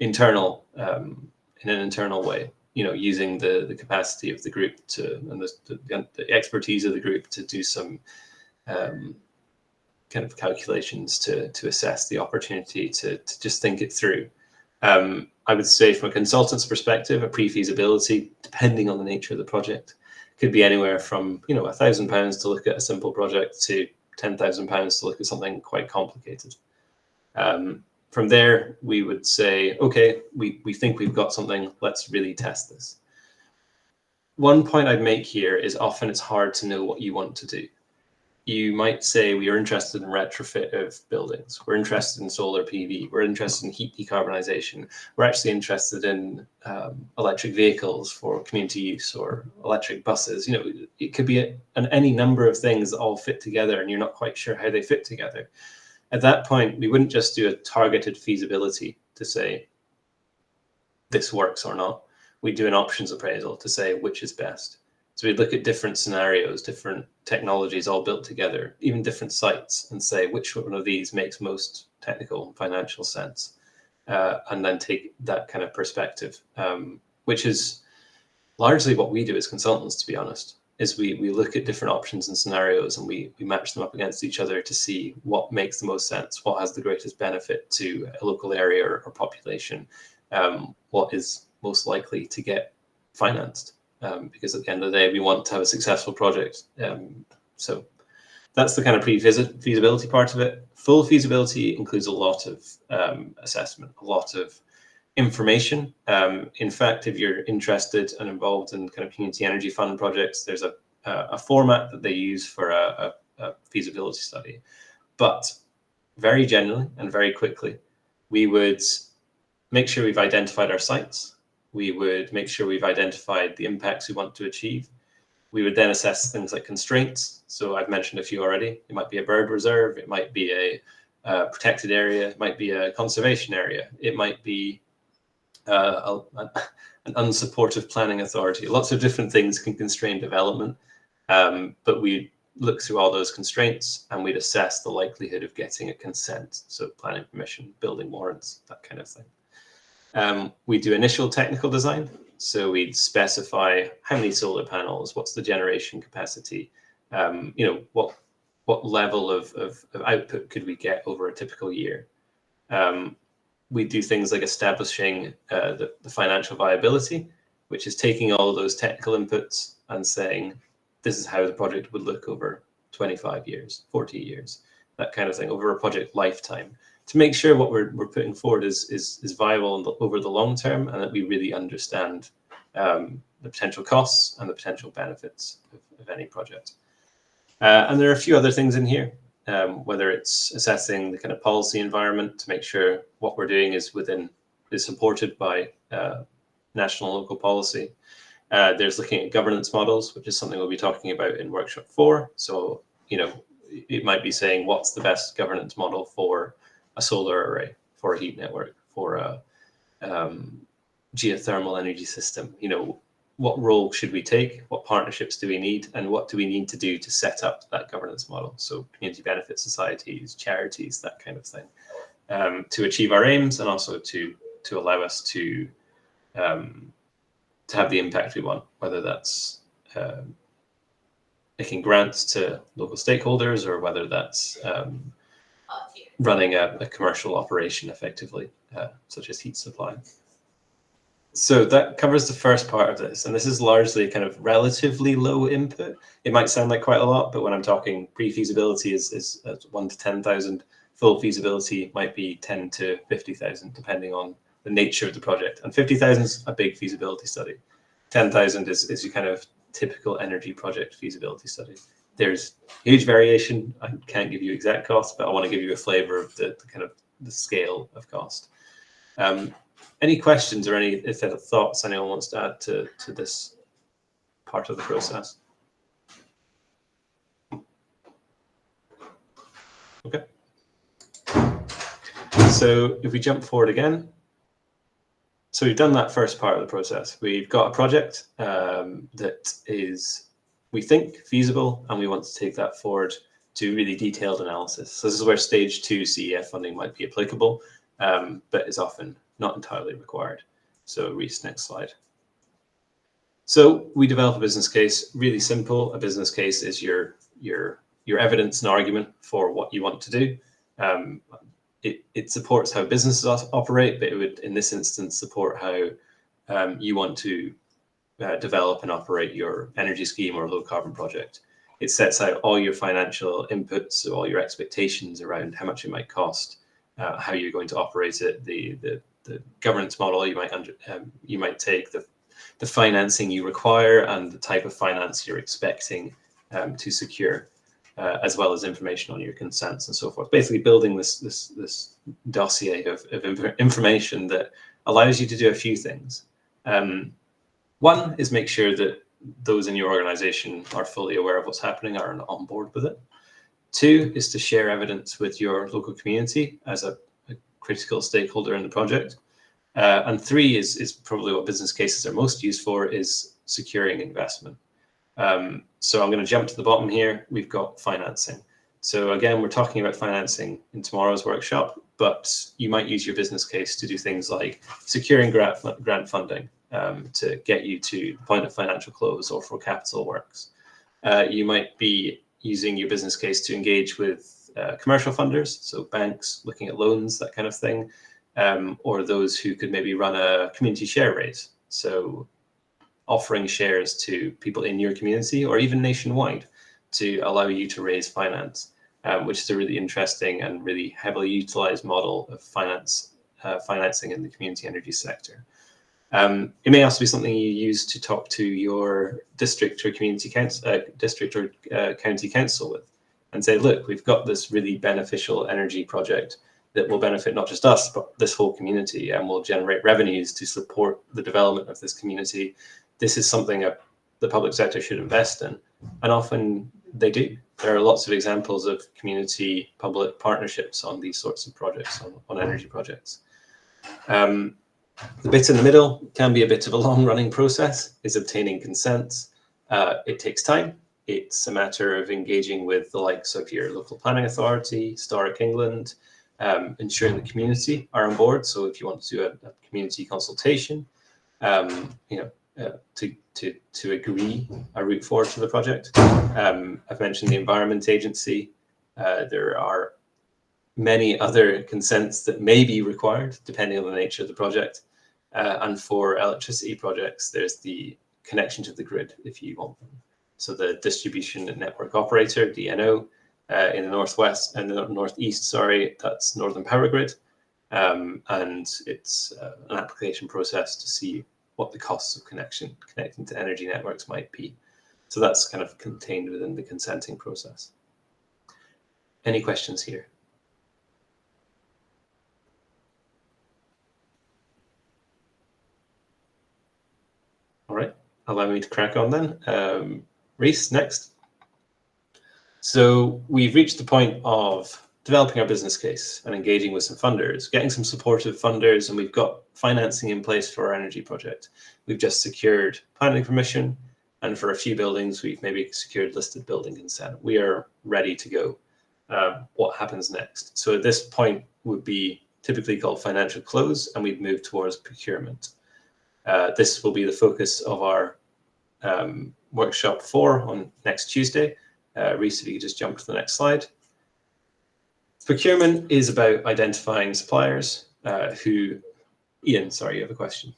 internal, in an internal way, using the capacity of the group and the expertise of the group to do some kind of calculations to assess the opportunity to just think it through. I would say from a consultant's perspective, a pre-feasibility, depending on the nature of the project, could be anywhere from £1,000 to look at a simple project to £10,000 to look at something quite complicated. From there, we would say, okay, we think we've got something, let's really test this. One point I'd make here is often it's hard to know what you want to do. You might say we are interested in retrofit of buildings. We're interested in solar PV. We're interested in heat decarbonisation. We're actually interested in electric vehicles for community use or electric buses. It could be any number of things that all fit together and you're not quite sure how they fit together. At that point, we wouldn't just do a targeted feasibility to say this works or not. We'd do an options appraisal to say which is best. So we'd look at different scenarios, different technologies all built together, even different sites, and say which one of these makes most technical and financial sense, and then take that kind of perspective, which is largely what we do as consultants, to be honest, is we look at different options and scenarios and we match them up against each other to see what makes the most sense, what has the greatest benefit to a local area or population, what is most likely to get financed. Because at the end of the day, we want to have a successful project. So that's the kind of pre-feasibility part of it. Full feasibility includes a lot of assessment, a lot of information. In fact, if you're interested and involved in kind of community energy fund projects, there's a format that they use for a feasibility study. But very generally and very quickly, we would make sure we've identified our sites. We would make sure we've identified the impacts we want to achieve. We would then assess things like constraints. So I've mentioned a few already. It might be a bird reserve. It might be a protected area. It might be a conservation area. It might be an unsupportive planning authority. Lots of different things can constrain development, but we look through all those constraints and we'd assess the likelihood of getting a consent. So planning permission, building warrants, that kind of thing. We do initial technical design. So we'd specify how many solar panels, what's the generation capacity, what level of output could we get over a typical year. We do things like establishing the financial viability, which is taking all of those technical inputs and saying, this is how the project would look over 25 years, 40 years, that kind of thing, over a project lifetime, to make sure what we're putting forward is viable over the long term, and that we really understand the potential costs and the potential benefits of any project. And there are a few other things in here, whether it's assessing the kind of policy environment to make sure what we're doing is supported by national and local policy. There's looking at governance models, which is something we'll be talking about in workshop 4. So, it might be saying what's the best governance model for a solar array, for a heat network, for a geothermal energy system. What role should we take? What partnerships do we need? And what do we need to do to set up that governance model? So community benefit societies, charities, that kind of thing, to achieve our aims, and also to allow us to have the impact we want, whether that's making grants to local stakeholders, or whether that's running a commercial operation effectively, such as heat supply. So that covers the first part of this, and this is largely kind of relatively low input. It might sound like quite a lot, but when I'm talking pre-feasibility is 1 to 10,000, full feasibility might be 10 to 50,000, depending on the nature of the project. And 50,000 is a big feasibility study. 10,000 is your kind of typical energy project feasibility study. There's huge variation. I can't give you exact costs, but I want to give you a flavor of the kind of the scale of cost. Any questions or any thoughts anyone wants to add to this part of the process? Okay. So if we jump forward again, so we've done that first part of the process. We've got a project that is, we think, feasible, and we want to take that forward to really detailed analysis. So this is where stage 2 CEF funding might be applicable, but is often not entirely required. So Reese, next slide. So we develop a business case, really simple. A business case is your evidence and argument for what you want to do. It supports how businesses operate, but it would, in this instance, support how you want to develop and operate your energy scheme or low carbon project. It sets out all your financial inputs, so all your expectations around how much it might cost, how you're going to operate it, the governance model you might take, the financing you require, and the type of finance you're expecting to secure, as well as information on your consents and so forth. Basically, building this dossier of information that allows you to do a few things. One is make sure that those in your organization are fully aware of what's happening, are on board with it. 2 is to share evidence with your local community as a critical stakeholder in the project. And 3 is probably what business cases are most used for, is securing investment. So I'm going to jump to the bottom here. We've got financing. So again, we're talking about financing in tomorrow's workshop, but you might use your business case to do things like securing grant funding to get you to the point of financial close, or for capital works. You might be using your business case to engage with commercial funders, so banks looking at loans, that kind of thing, or those who could maybe run a community share raise, so offering shares to people in your community or even nationwide to allow you to raise finance, which is a really interesting and really heavily utilized model of financing in the community energy sector. It may also be something you use to talk to your district or community council, county council with, and say, look, we've got this really beneficial energy project. that will benefit not just us, but this whole community, and will generate revenues to support the development of this community, this is something the public sector should invest in. And often they do. There are lots of examples of community-public partnerships on these sorts of projects, on energy projects. The bit in the middle can be a bit of a long-running process, is obtaining consents. It takes time. It's a matter of engaging with the likes of your local planning authority, Historic England, ensuring the community are on board. So if you want to do a community consultation, to agree a route forward to the project. I've mentioned the Environment Agency. There are many other consents that may be required depending on the nature of the project. And for electricity projects, there's the connection to the grid if you want them. So the distribution network operator, DNO, in the northwest and the northeast, sorry, that's Northern Power Grid. And it's an application process to see what the costs of connecting to energy networks might be. So that's kind of contained within the consenting process. Any questions here? All right, allow me to crack on then. Reese, next. So we've reached the point of developing our business case and engaging with some funders, getting some supportive funders, and we've got financing in place for our energy project. We've just secured planning permission, and for a few buildings, we've maybe secured listed building consent. We are ready to go. What happens next? So at this point would be typically called financial close, and we'd move towards procurement. This will be the focus of our workshop 4 on next Tuesday. Reese, if you could just jump to the next slide. Procurement is about identifying suppliers who, Ian, sorry, you have a question.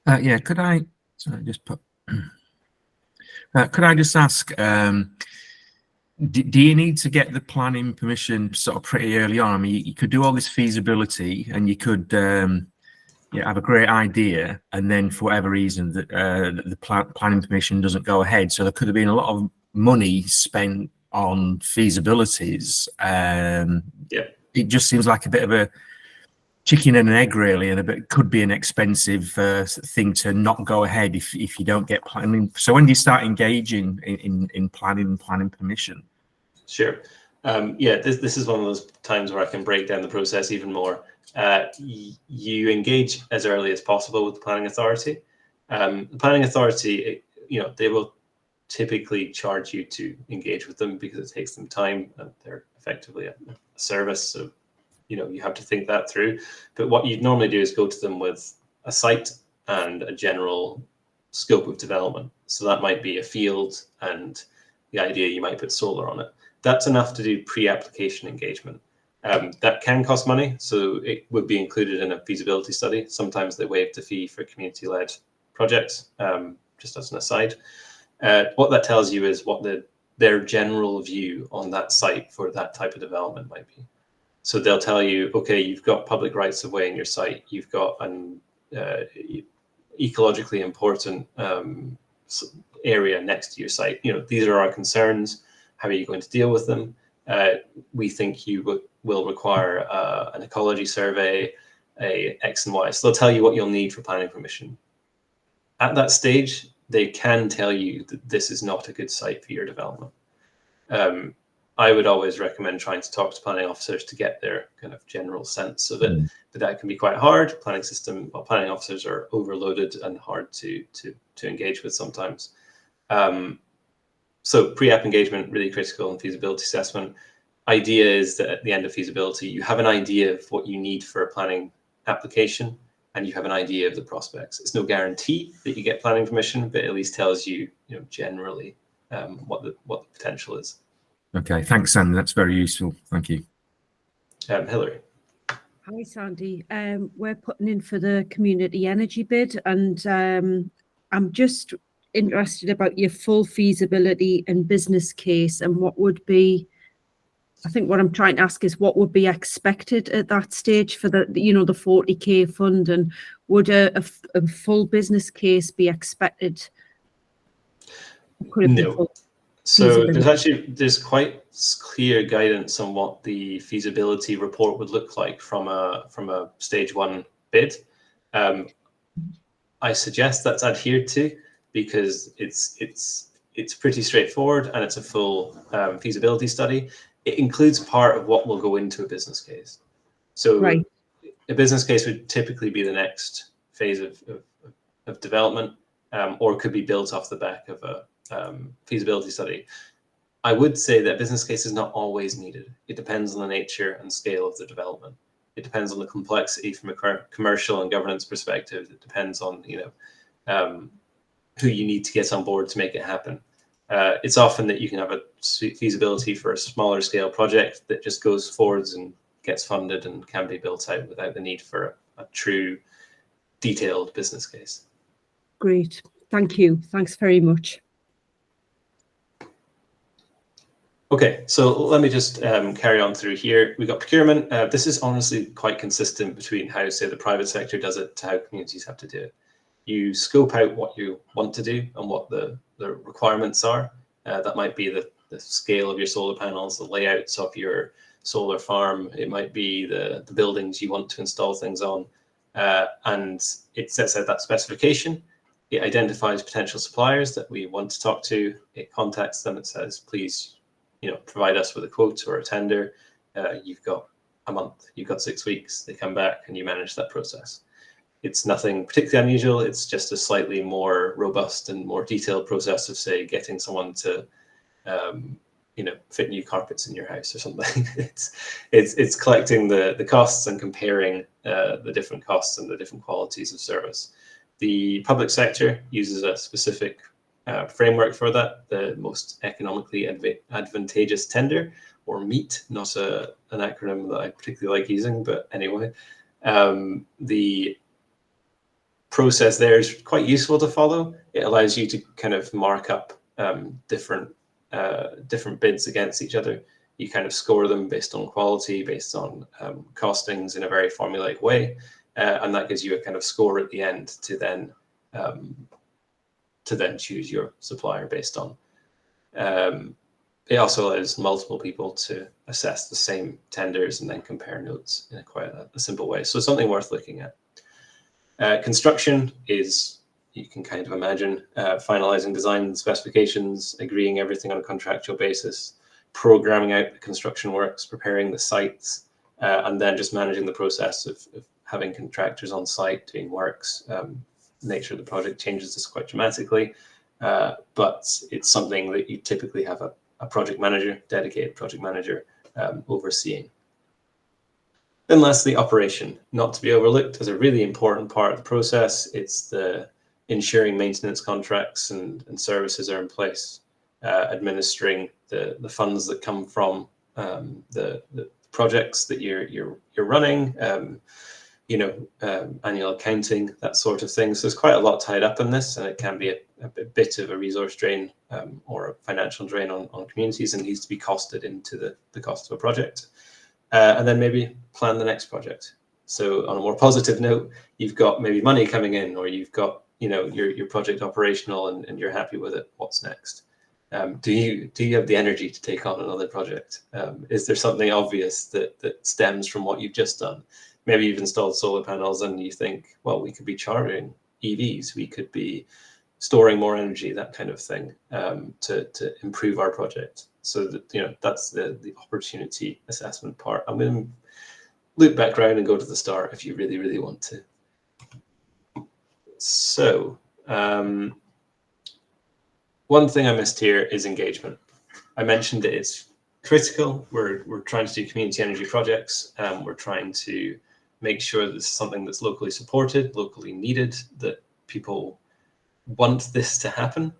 Yeah, could I just put, could I just ask, do you need to get the planning permission sort of pretty early on? I mean, you could do all this feasibility and you could have a great idea, and then for whatever reason that the planning permission doesn't go ahead. So there could have been a lot of money spent on feasibilities. It just seems like a bit of a chicken and an egg, really, and could be an expensive thing to not go ahead if you don't get planning. So when do you start engaging in planning and planning permission? Sure. This is one of those times where I can break down the process even more. You engage as early as possible with the planning authority. The planning authority, they will typically charge you to engage with them because it takes them time, and they're effectively a service. So, you have to think that through. But what you'd normally do is go to them with a site and a general scope of development. So that might be a field, and the idea you might put solar on it. That's enough to do pre-application engagement. That can cost money, so it would be included in a feasibility study. Sometimes they waive the fee for community-led projects, just as an aside. What that tells you is what their general view on that site for that type of development might be. So they'll tell you, okay, you've got public rights of way in your site, you've got an ecologically important area next to your site. These are our concerns. How are you going to deal with them? We think you will require an ecology survey, a X and Y. So they'll tell you what you'll need for planning permission. At that stage, they can tell you that this is not a good site for your development. I would always recommend trying to talk to planning officers to get their kind of general sense of it, but that can be quite hard. Planning officers are overloaded and hard to engage with sometimes. So pre-app engagement, really critical in feasibility assessment. Idea is that at the end of feasibility, you have an idea of what you need for a planning application, and you have an idea of the prospects. It's no guarantee that you get planning permission, but it at least tells you, generally what the potential is. Okay, thanks, Sandy. That's very useful. Thank you. Hilary. Hi, Sandy. We're putting in for the community energy bid, and I'm just interested about your full feasibility and business case, and what would be, I think what I'm trying to ask is what would be expected at that stage for the 40k fund, and would a full business case be expected? No. So there's quite clear guidance on what the feasibility report would look like from a stage 1 bid. I suggest that's adhered to, because it's pretty straightforward and it's a full feasibility study. It includes part of what will go into a business case. So a business case would typically be the next phase of development, or could be built off the back of a feasibility study. I would say that business case is not always needed. It depends on the nature and scale of the development. It depends on the complexity from a commercial and governance perspective. It depends on who you need to get on board to make it happen. It's often that you can have a feasibility for a smaller scale project that just goes forwards and gets funded and can be built out without the need for a true detailed business case. Great, thank you. Thanks very much. Okay, so let me just carry on through here. We've got procurement. This is honestly quite consistent between how, say, the private sector does it to how communities have to do it. You scope out what you want to do and what the requirements are. That might be the scale of your solar panels, the layouts of your solar farm. It might be the buildings you want to install things on. And it sets out that specification. It identifies potential suppliers that we want to talk to. It contacts them. It says, please, provide us with a quote or a tender. You've got a month, you've got 6 weeks. They come back and you manage that process. It's nothing particularly unusual. It's just a slightly more robust and more detailed process of, say, getting someone to, fit new carpets in your house or something. It's collecting the costs and comparing the different costs and the different qualities of service. The public sector uses a specific framework for that, the most economically advantageous tender, or MEET, not an acronym that I particularly like using, but anyway. The process there is quite useful to follow. It allows you to kind of mark up different bids against each other. You kind of score them based on quality, based on costings in a very formulaic way, and that gives you a kind of score at the end to then choose your supplier based on. It also allows multiple people to assess the same tenders and then compare notes in quite a simple way. So something worth looking at. Construction is, you can kind of imagine, finalizing design specifications, agreeing everything on a contractual basis, programming out the construction works, preparing the sites, and then just managing the process of having contractors on site doing works. Nature of the project changes this quite dramatically, but it's something that you typically have a project manager, dedicated project manager, overseeing. Then lastly, operation, not to be overlooked as a really important part of the process. It's the ensuring maintenance contracts and services are in place, administering the funds that come from the projects that you're running, annual accounting, that sort of thing. So there's quite a lot tied up in this, and it can be a bit of a resource drain or a financial drain on communities, and needs to be costed into the cost of a project. And then maybe plan the next project. So on a more positive note, you've got maybe money coming in, or you've got your project operational and you're happy with it. What's next? Do you have the energy to take on another project? Is there something obvious that stems from what you've just done? Maybe you've installed solar panels and you think, well, we could be charging EVs, we could be storing more energy, that kind of thing, to improve our project. So that that's the opportunity assessment part. I'm going to loop back around and go to the start if you really, really want to. So one thing I missed here is engagement. I mentioned that it's critical. We're trying to do community energy projects. We're trying to make sure that this is something that's locally supported, locally needed, that people want this to happen,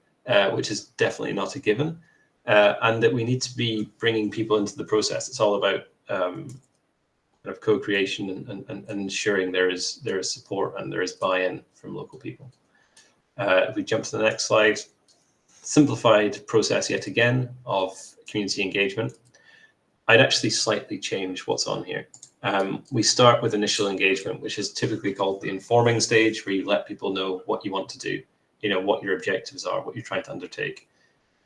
which is definitely not a given, and that we need to be bringing people into the process. It's all about kind of co-creation and ensuring there is support and there is buy-in from local people. If we jump to the next slide, simplified process yet again of community engagement. I'd actually slightly change what's on here. We start with initial engagement, which is typically called the informing stage, where you let people know what you want to do, what your objectives are, what you're trying to undertake.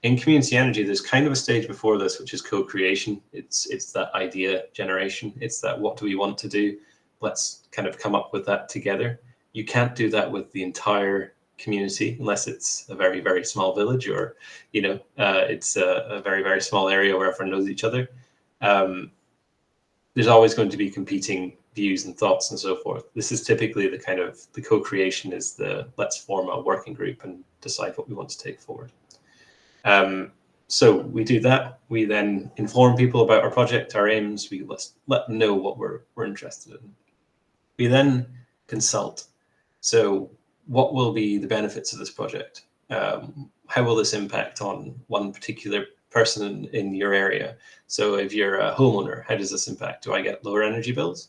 In community energy, there's kind of a stage before this, which is co-creation. It's that idea generation. It's that, what do we want to do? Let's kind of come up with that together. You can't do that with the entire community unless it's a very, very small village, or, you know, it's a very, very small area where everyone knows each other. There's always going to be competing views and thoughts and so forth. This is typically the kind of, the co-creation is the, let's form a working group and decide what we want to take forward. So we do that. We then inform people about our project, our aims. We let them know what we're interested in. We then consult. So what will be the benefits of this project? How will this impact on one particular person in your area? So if you're a homeowner, how does this impact? Do I get lower energy bills?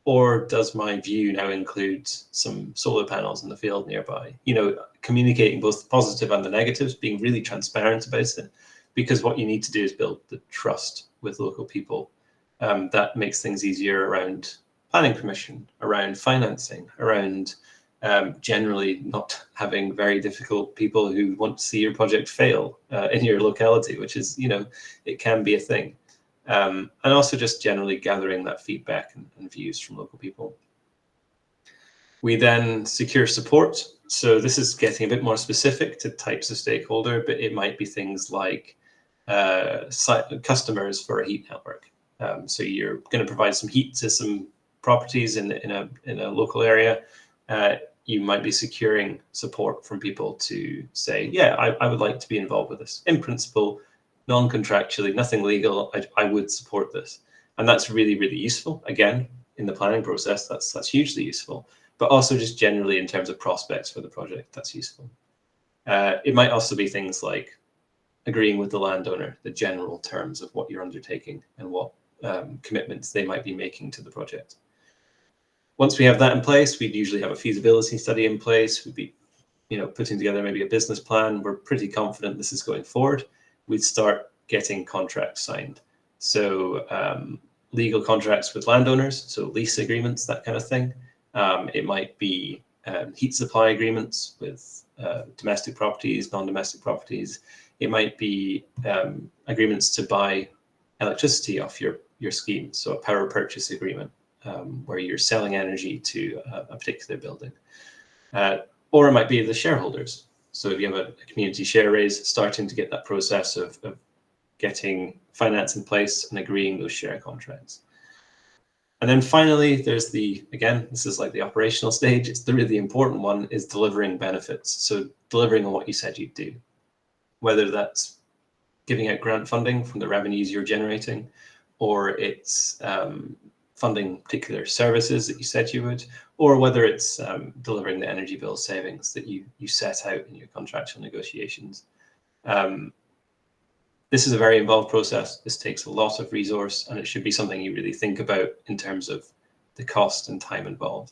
Or does my view now include some solar panels in the field nearby? You know, communicating both the positive and the negatives, being really transparent about it, because what you need to do is build the trust with local people. That makes things easier around planning permission, around financing, around generally not having very difficult people who want to see your project fail in your locality, which is, you know, it can be a thing. And also just generally gathering that feedback and views from local people. We then secure support. So this is getting a bit more specific to types of stakeholder, but it might be things like customers for a heat network. So you're going to provide some heat to some properties in a local area. You might be securing support from people to say, yeah, I would like to be involved with this. In principle, non-contractually, nothing legal, I would support this. And that's really, really useful. Again, in the planning process, that's hugely useful, but also just generally in terms of prospects for the project, that's useful. It might also be things like agreeing with the landowner, the general terms of what you're undertaking and what commitments they might be making to the project. Once we have that in place, we'd usually have a feasibility study in place. We'd be, you know, putting together maybe a business plan. We're pretty confident this is going forward. We'd start getting contracts signed. So legal contracts with landowners, so lease agreements, that kind of thing. It might be heat supply agreements with domestic properties, non-domestic properties. It might be agreements to buy electricity off your scheme, so a power purchase agreement where you're selling energy to a particular building. Or it might be the shareholders. So if you have a community share raise, starting to get that process of getting finance in place and agreeing those share contracts. And then finally, there's again, this is like the operational stage. It's the really important one, is delivering benefits. So delivering on what you said you'd do, whether that's giving out grant funding from the revenues you're generating, or it's funding particular services that you said you would, or whether it's delivering the energy bill savings that you set out in your contractual negotiations. This is a very involved process. This takes a lot of resource, and it should be something you really think about in terms of the cost and time involved.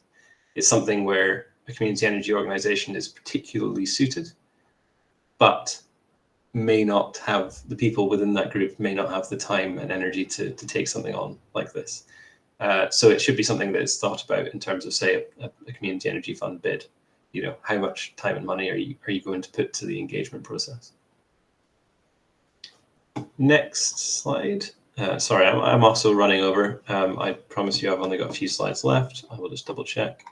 It's something where a community energy organization is particularly suited, but may not have, the people within that group may not have the time and energy to take something on like this. So it should be something that is thought about in terms of, say, a community energy fund bid. You know, how much time and money are you going to put to the engagement process? Next slide. Sorry, I'm also running over. I promise you I've only got a few slides left. I will just double check.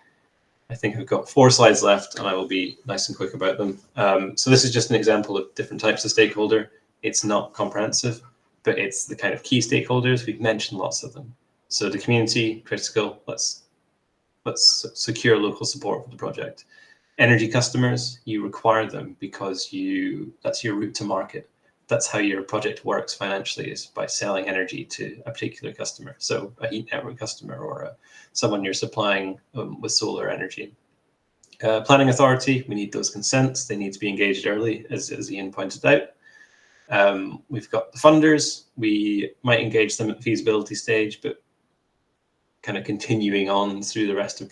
I think I've got 4 slides left, and I will be nice and quick about them. So this is just an example of different types of stakeholder. It's not comprehensive, but it's the kind of key stakeholders. We've mentioned lots of them. So the community, critical. Let's secure local support for the project. Energy customers, you require them because that's your route to market. That's how your project works financially, is by selling energy to a particular customer. So a heat network customer, or someone you're supplying with solar energy. Planning authority, we need those consents. They need to be engaged early, as Ian pointed out. We've got the funders. We might engage them at the feasibility stage, but kind of continuing on through the rest of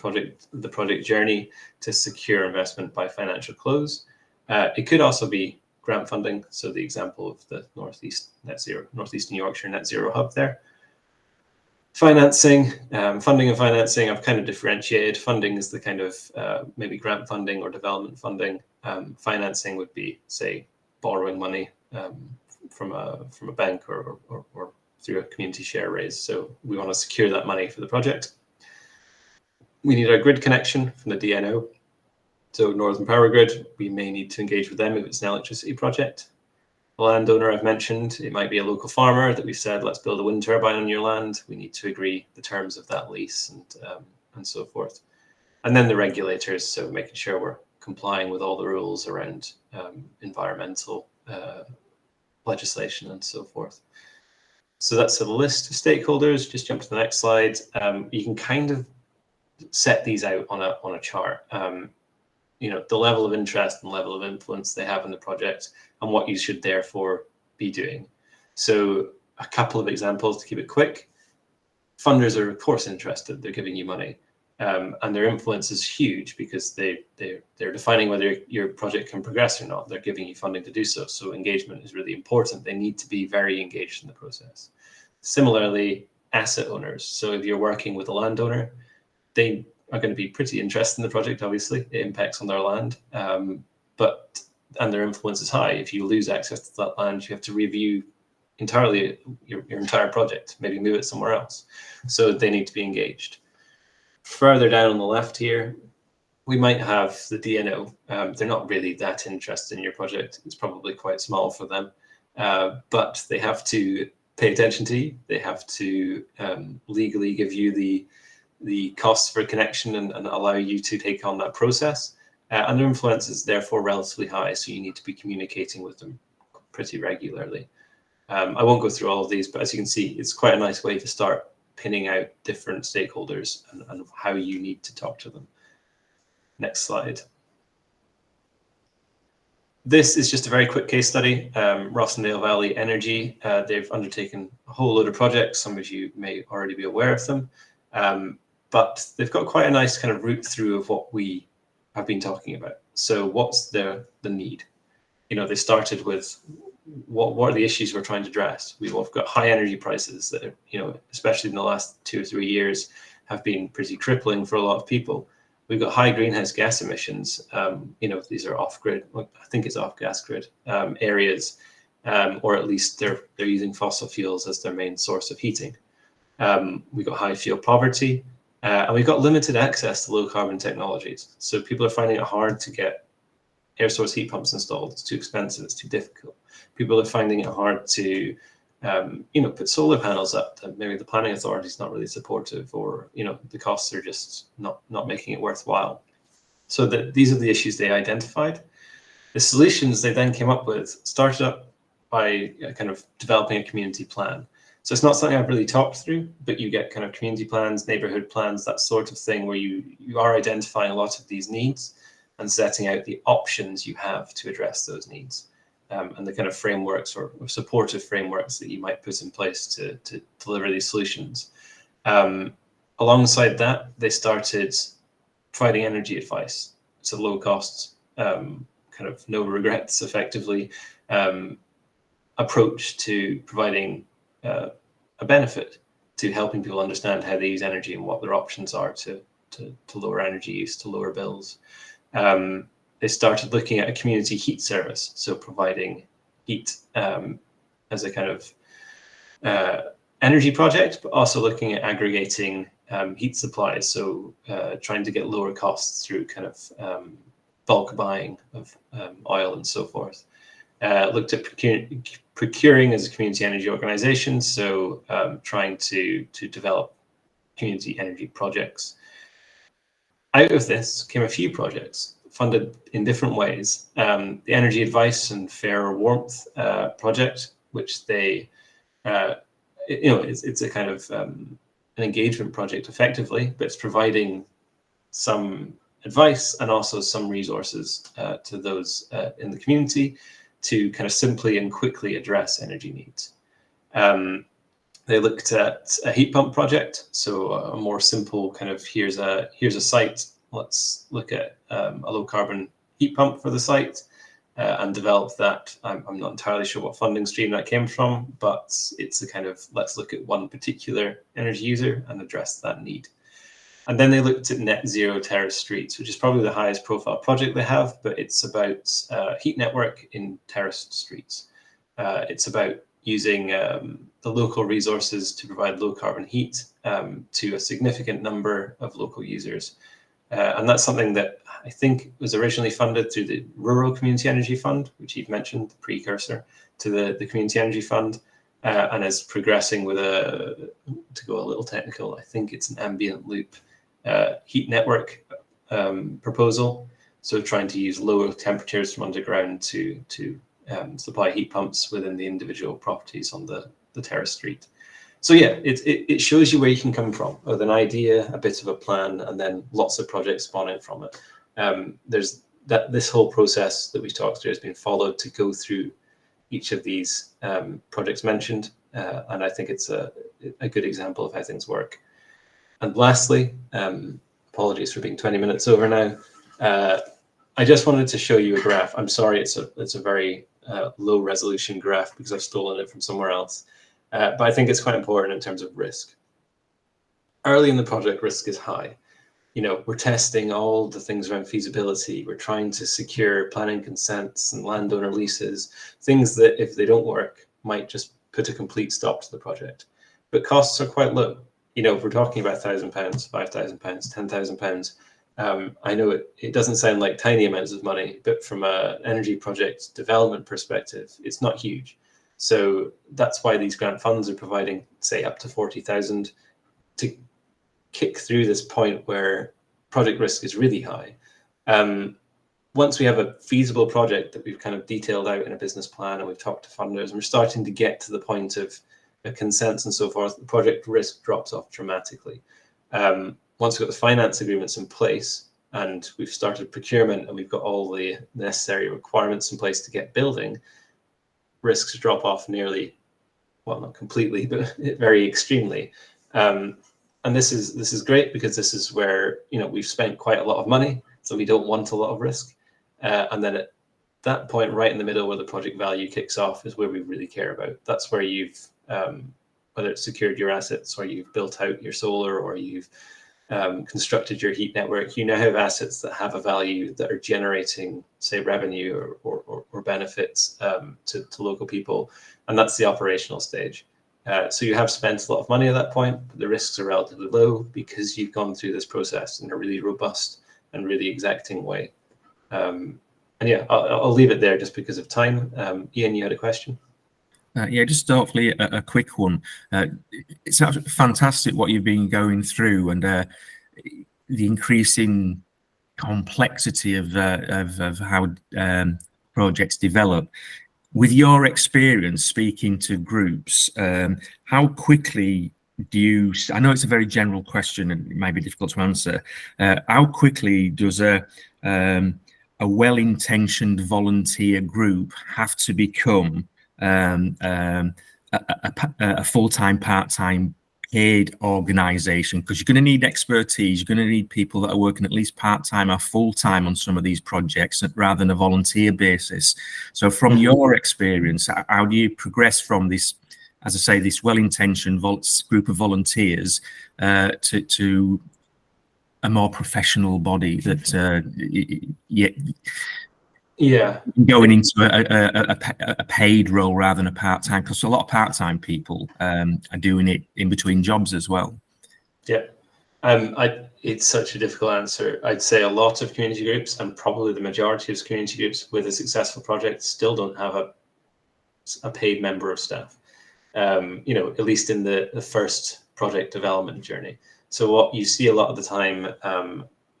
the project journey to secure investment by financial close. It could also be grant funding. So the example of the Northeastern Yorkshire Net Zero Hub there. Financing, funding and financing, I've kind of differentiated. Funding is the kind of maybe grant funding or development funding. Financing would be, say, borrowing money from a bank or through a community share raise. So we want to secure that money for the project. We need our grid connection from the DNO. So Northern Power Grid, we may need to engage with them if it's an electricity project. The landowner I've mentioned, it might be a local farmer that we said, let's build a wind turbine on your land. We need to agree the terms of that lease and so forth. And then the regulators, so making sure we're complying with all the rules around environmental legislation and so forth. So that's a list of stakeholders. Just jump to the next slide. You can kind of set these out on a chart. The level of interest and level of influence they have in the project and what you should therefore be doing. So a couple of examples to keep it quick. Funders are of course interested, they're giving you money. And their influence is huge because they're defining whether your project can progress or not. They're giving you funding to do so. So engagement is really important. They need to be very engaged in the process. Similarly, asset owners. So if you're working with a landowner, they are going to be pretty interested in the project, obviously. It impacts on their land, and their influence is high. If you lose access to that land, you have to review entirely your entire project, maybe move it somewhere else. So they need to be engaged. Further down on the left here, we might have the DNO. They're not really that interested in your project. It's probably quite small for them, but they have to pay attention to you. They have to legally give you the costs for connection and allow you to take on that process. And their influence is therefore relatively high, so you need to be communicating with them pretty regularly. I won't go through all of these, but as you can see, it's quite a nice way to start pinning out different stakeholders and how you need to talk to them. Next slide. This is just a very quick case study. Rossendale Valley Energy, they've undertaken a whole load of projects. Some of you may already be aware of them, but they've got quite a nice kind of route through of what we have been talking about. So what's the need? They started with what are the issues we're trying to address? We've got high energy prices that, especially in the last 2 or 3 years, have been pretty crippling for a lot of people. We've got high greenhouse gas emissions. These are off-grid. I think it's off-gas grid areas, or at least they're using fossil fuels as their main source of heating. We've got high fuel poverty, and we've got limited access to low carbon technologies. So people are finding it hard to get air source heat pumps installed. It's too expensive. It's too difficult. People are finding it hard to, put solar panels up. That maybe the planning authority is not really supportive, or the costs are just not making it worthwhile. So these are the issues they identified. The solutions they then came up with started up by kind of developing a community plan. So it's not something I've really talked through, but you get kind of community plans, neighborhood plans, that sort of thing, where you are identifying a lot of these needs and setting out the options you have to address those needs, and the kind of frameworks or supportive frameworks that you might put in place to deliver these solutions. Alongside that, they started providing energy advice. It's a low cost, kind of no regrets, effectively, approach to providing a benefit to helping people understand how they use energy and what their options are to lower energy use, to lower bills. They started looking at a community heat service, so providing heat as a kind of energy project, but also looking at aggregating heat supplies, so trying to get lower costs through kind of bulk buying of oil and so forth. Looked at procuring as a community energy organization, so trying to develop community energy projects. Out of this came a few projects funded in different ways. The Energy Advice and Fairer Warmth project, which they, it's a kind of an engagement project effectively, but it's providing some advice and also some resources to those in the community to kind of simply and quickly address energy needs. They looked at a heat pump project, so a more simple kind of here's a site. Let's look at a low carbon heat pump for the site and develop that. I'm not entirely sure what funding stream that came from, but it's a kind of let's look at one particular energy user and address that need. And then they looked at net zero terrace streets, which is probably the highest profile project they have, but it's about heat network in terraced streets. It's about using the local resources to provide low carbon heat to a significant number of local users. And that's something that I think was originally funded through the Rural Community Energy Fund, which you've mentioned, the precursor to the Community Energy Fund, and is progressing with to go a little technical, I think it's an ambient loop heat network proposal. So trying to use low temperatures from underground to supply heat pumps within the individual properties on the terrace street. So yeah, it shows you where you can come from with an idea, a bit of a plan, and then lots of projects spawning from it. This whole process that we've talked through has been followed to go through each of these projects mentioned, and I think it's a good example of how things work. And lastly, apologies for being 20 minutes over now. I just wanted to show you a graph. I'm sorry, it's a very low resolution graph because I've stolen it from somewhere else. But I think it's quite important in terms of risk. Early in the project, risk is high. You know, we're testing all the things around feasibility. We're trying to secure planning consents and landowner leases, things that if they don't work, might just put a complete stop to the project. But costs are quite low. You know, if we're talking about £1,000, £5,000, £10,000, I know it doesn't sound like tiny amounts of money, but from an energy project development perspective, it's not huge. So that's why these grant funds are providing, say, up to 40,000 to kick through this point where project risk is really high. Once we have a feasible project that we've kind of detailed out in a business plan and we've talked to funders and we're starting to get to the point of consents and so forth, the project risk drops off dramatically. Once we've got the finance agreements in place and we've started procurement and we've got all the necessary requirements in place to get building, risks drop off nearly, well, not completely, but very extremely. And this is great because this is where, you know, we've spent quite a lot of money, so we don't want a lot of risk. And then at that point, right in the middle where the project value kicks off is where we really care about. That's where you've, whether it's secured your assets or you've built out your solar or you've constructed your heat network, you now have assets that have a value that are generating, say, revenue or benefits to local people. And that's the operational stage. So you have spent a lot of money at that point, but the risks are relatively low because you've gone through this process in a really robust and really exacting way. And yeah, I'll leave it there just because of time. Ian, you had a question? Yeah, just hopefully a quick one. It's absolutely fantastic what you've been going through and the increasing complexity of how projects develop. With your experience speaking to groups, how quickly do you, I know it's a very general question and it might be difficult to answer, how quickly does a well-intentioned volunteer group have to become a full-time, part-time paid organization? Because you're going to need expertise, you're going to need people that are working at least part-time or full-time on some of these projects rather than a volunteer basis. So from your experience, how do you progress from this, as I say, this well-intentioned group of volunteers to a more professional body that going into a paid role rather than a part-time, because a lot of part-time people are doing it in between jobs as well. Yeah, it's such a difficult answer. I'd say a lot of community groups, and probably the majority of community groups with a successful project, still don't have a paid member of staff. You know, at least in the first project development journey. So what you see a lot of the time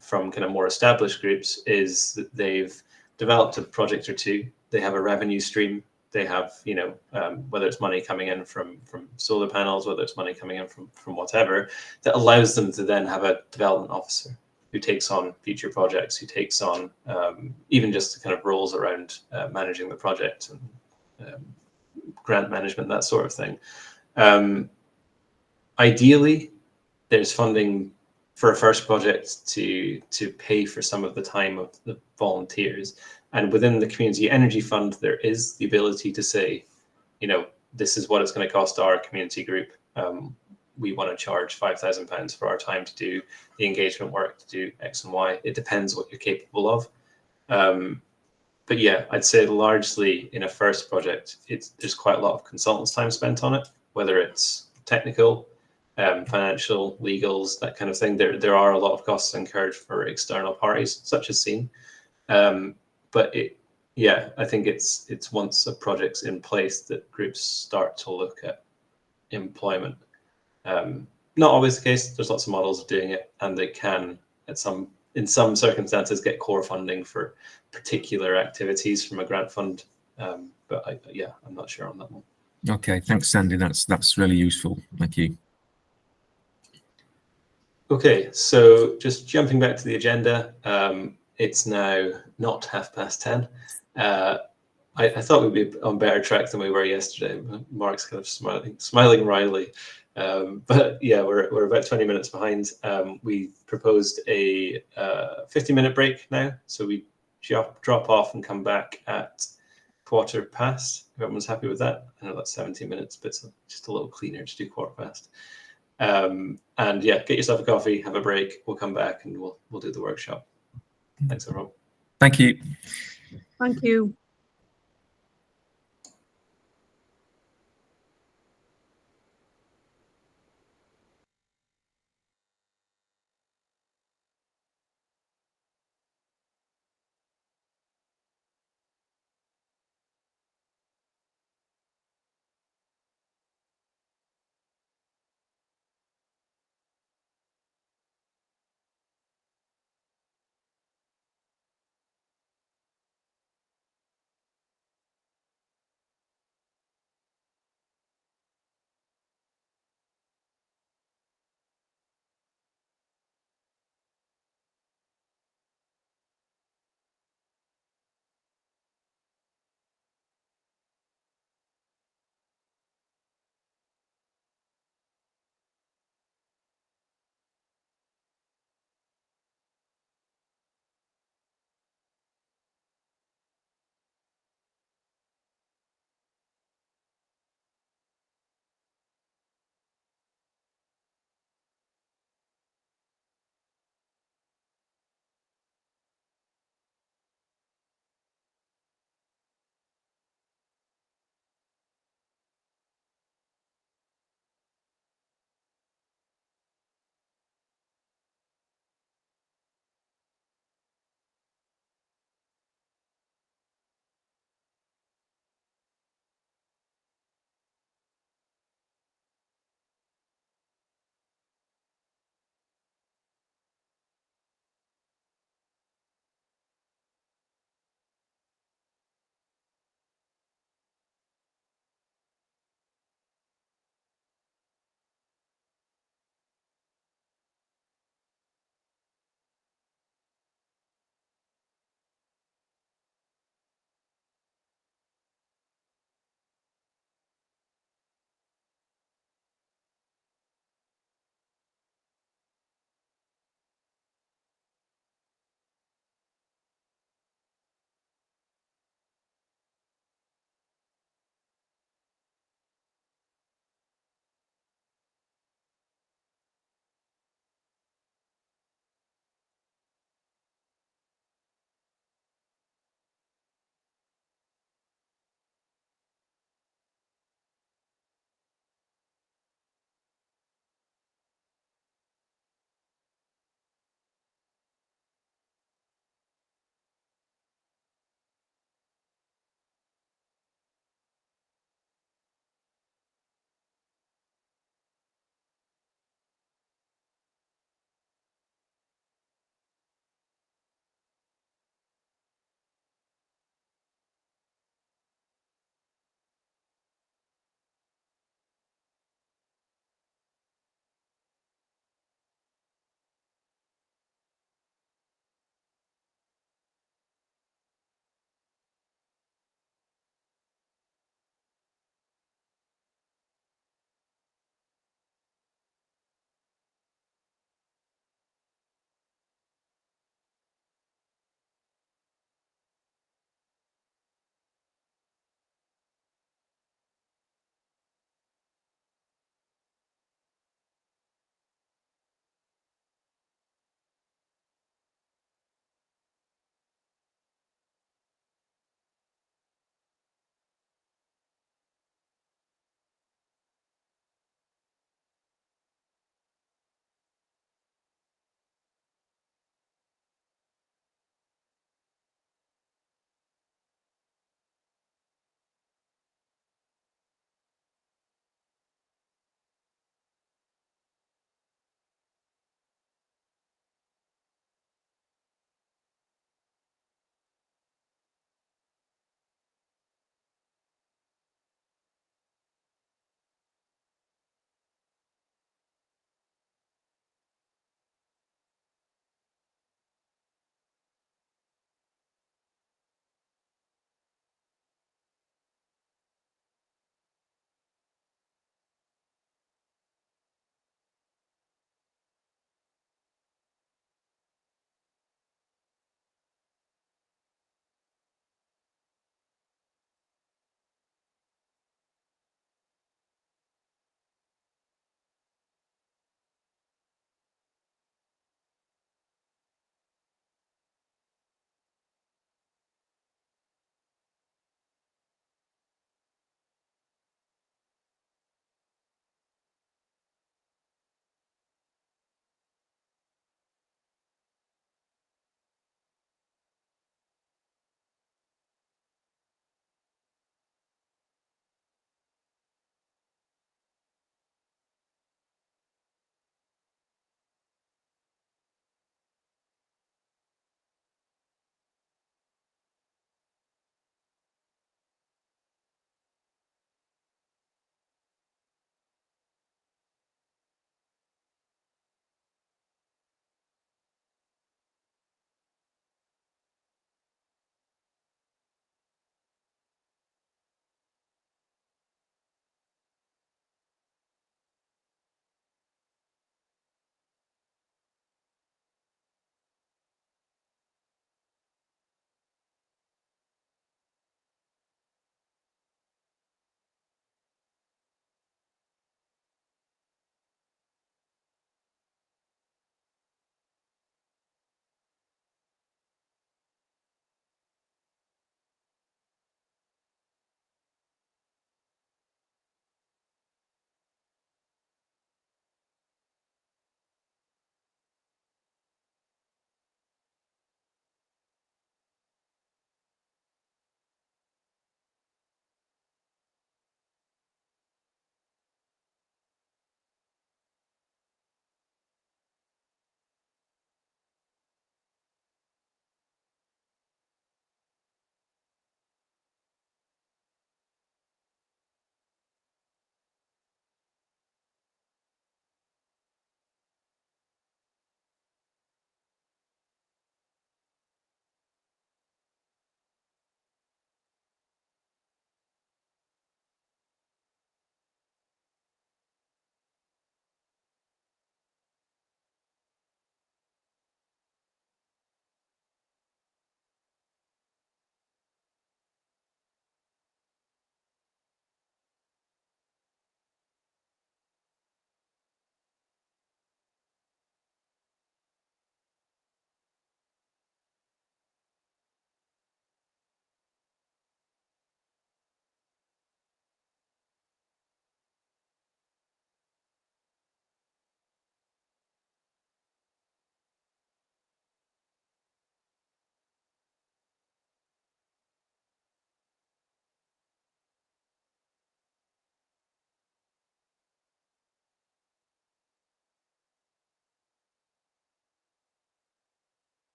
from kind of more established groups is that they've developed a project or two, they have a revenue stream, they have, you know, whether it's money coming in from solar panels, whether it's money coming in from whatever, that allows them to then have a development officer who takes on future projects, who takes on even just the kind of roles around managing the project and grant management, that sort of thing. Ideally, there's funding for a first project to pay for some of the time of the volunteers. And within the Community Energy Fund, there is the ability to say, you know, this is what it's going to cost our community group. We want to charge £5,000 for our time to do the engagement work, to do X and Y. It depends what you're capable of. but yeah, I'd say largely in a first project, there's quite a lot of consultants' time spent on it, whether it's technical, financial, legals, that kind of thing. There are a lot of costs incurred for external parties, such as Scene. But yeah, I think it's once a project's in place that groups start to look at employment. Not always the case. There's lots of models of doing it, and they can, in some circumstances, get core funding for particular activities from a grant fund. But yeah, I'm not sure on that one. Okay, thanks, Sandy. That's really useful. Thank you. Okay, so just jumping back to the agenda, it's now not 10:30. I thought we'd be on better track than we were yesterday. Mark's kind of smiling wryly. But yeah, we're about 20 minutes behind. We proposed a 50-minute break now, so we drop off and come back at 1:15. If everyone's happy with that. I know that's 17 minutes, but it's just a little cleaner to do 1:15. And yeah, get yourself a coffee, have a break. We'll come back and we'll do the workshop. Thanks, everyone. Thank you. Thank you.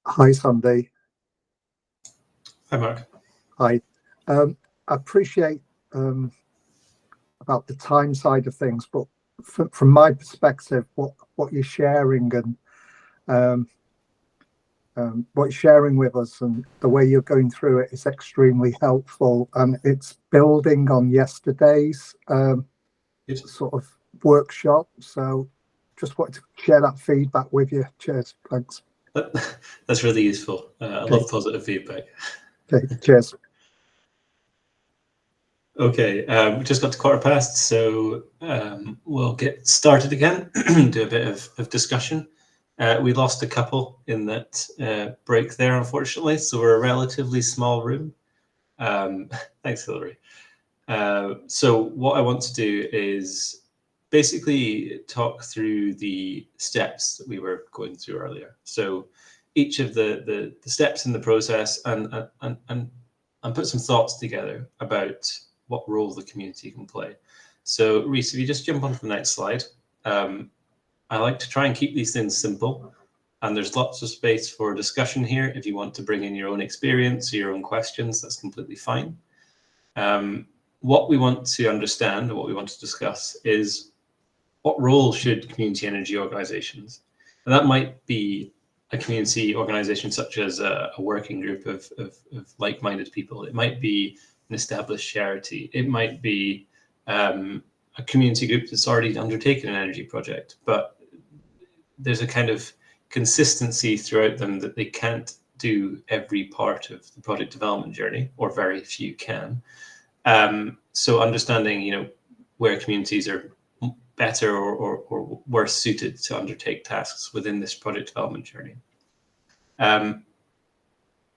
Hi, Sandy. Hi, Mark. Hi. I appreciate about the time side of things, but from my perspective, what you're sharing and what you're sharing with us and the way you're going through it is extremely helpful, and it's building on yesterday's sort of workshop. So just wanted to share that feedback with you. Cheers. Thanks. That's really useful. I love positive feedback. Okay, cheers. Okay, we just got to 1:15, so we'll get started again, do a bit of discussion. We lost a couple in that break there, unfortunately, so we're a relatively small room. Thanks, Hilary. So what I want to do is basically talk through the steps that we were going through earlier. So each of the steps in the process and put some thoughts together about what role the community can play. So Reese, if you just jump onto the next slide. I like to try and keep these things simple, and there's lots of space for discussion here. If you want to bring in your own experience or your own questions, that's completely fine. What we want to understand, or what we want to discuss, is what role should community energy organizations, and that might be a community organization such as a working group of like-minded people. It might be an established charity. It might be a community group that's already undertaken an energy project, but there's a kind of consistency throughout them that they can't do every part of the project development journey, or very few can. So understanding, where communities are better or worse suited to undertake tasks within this project development journey.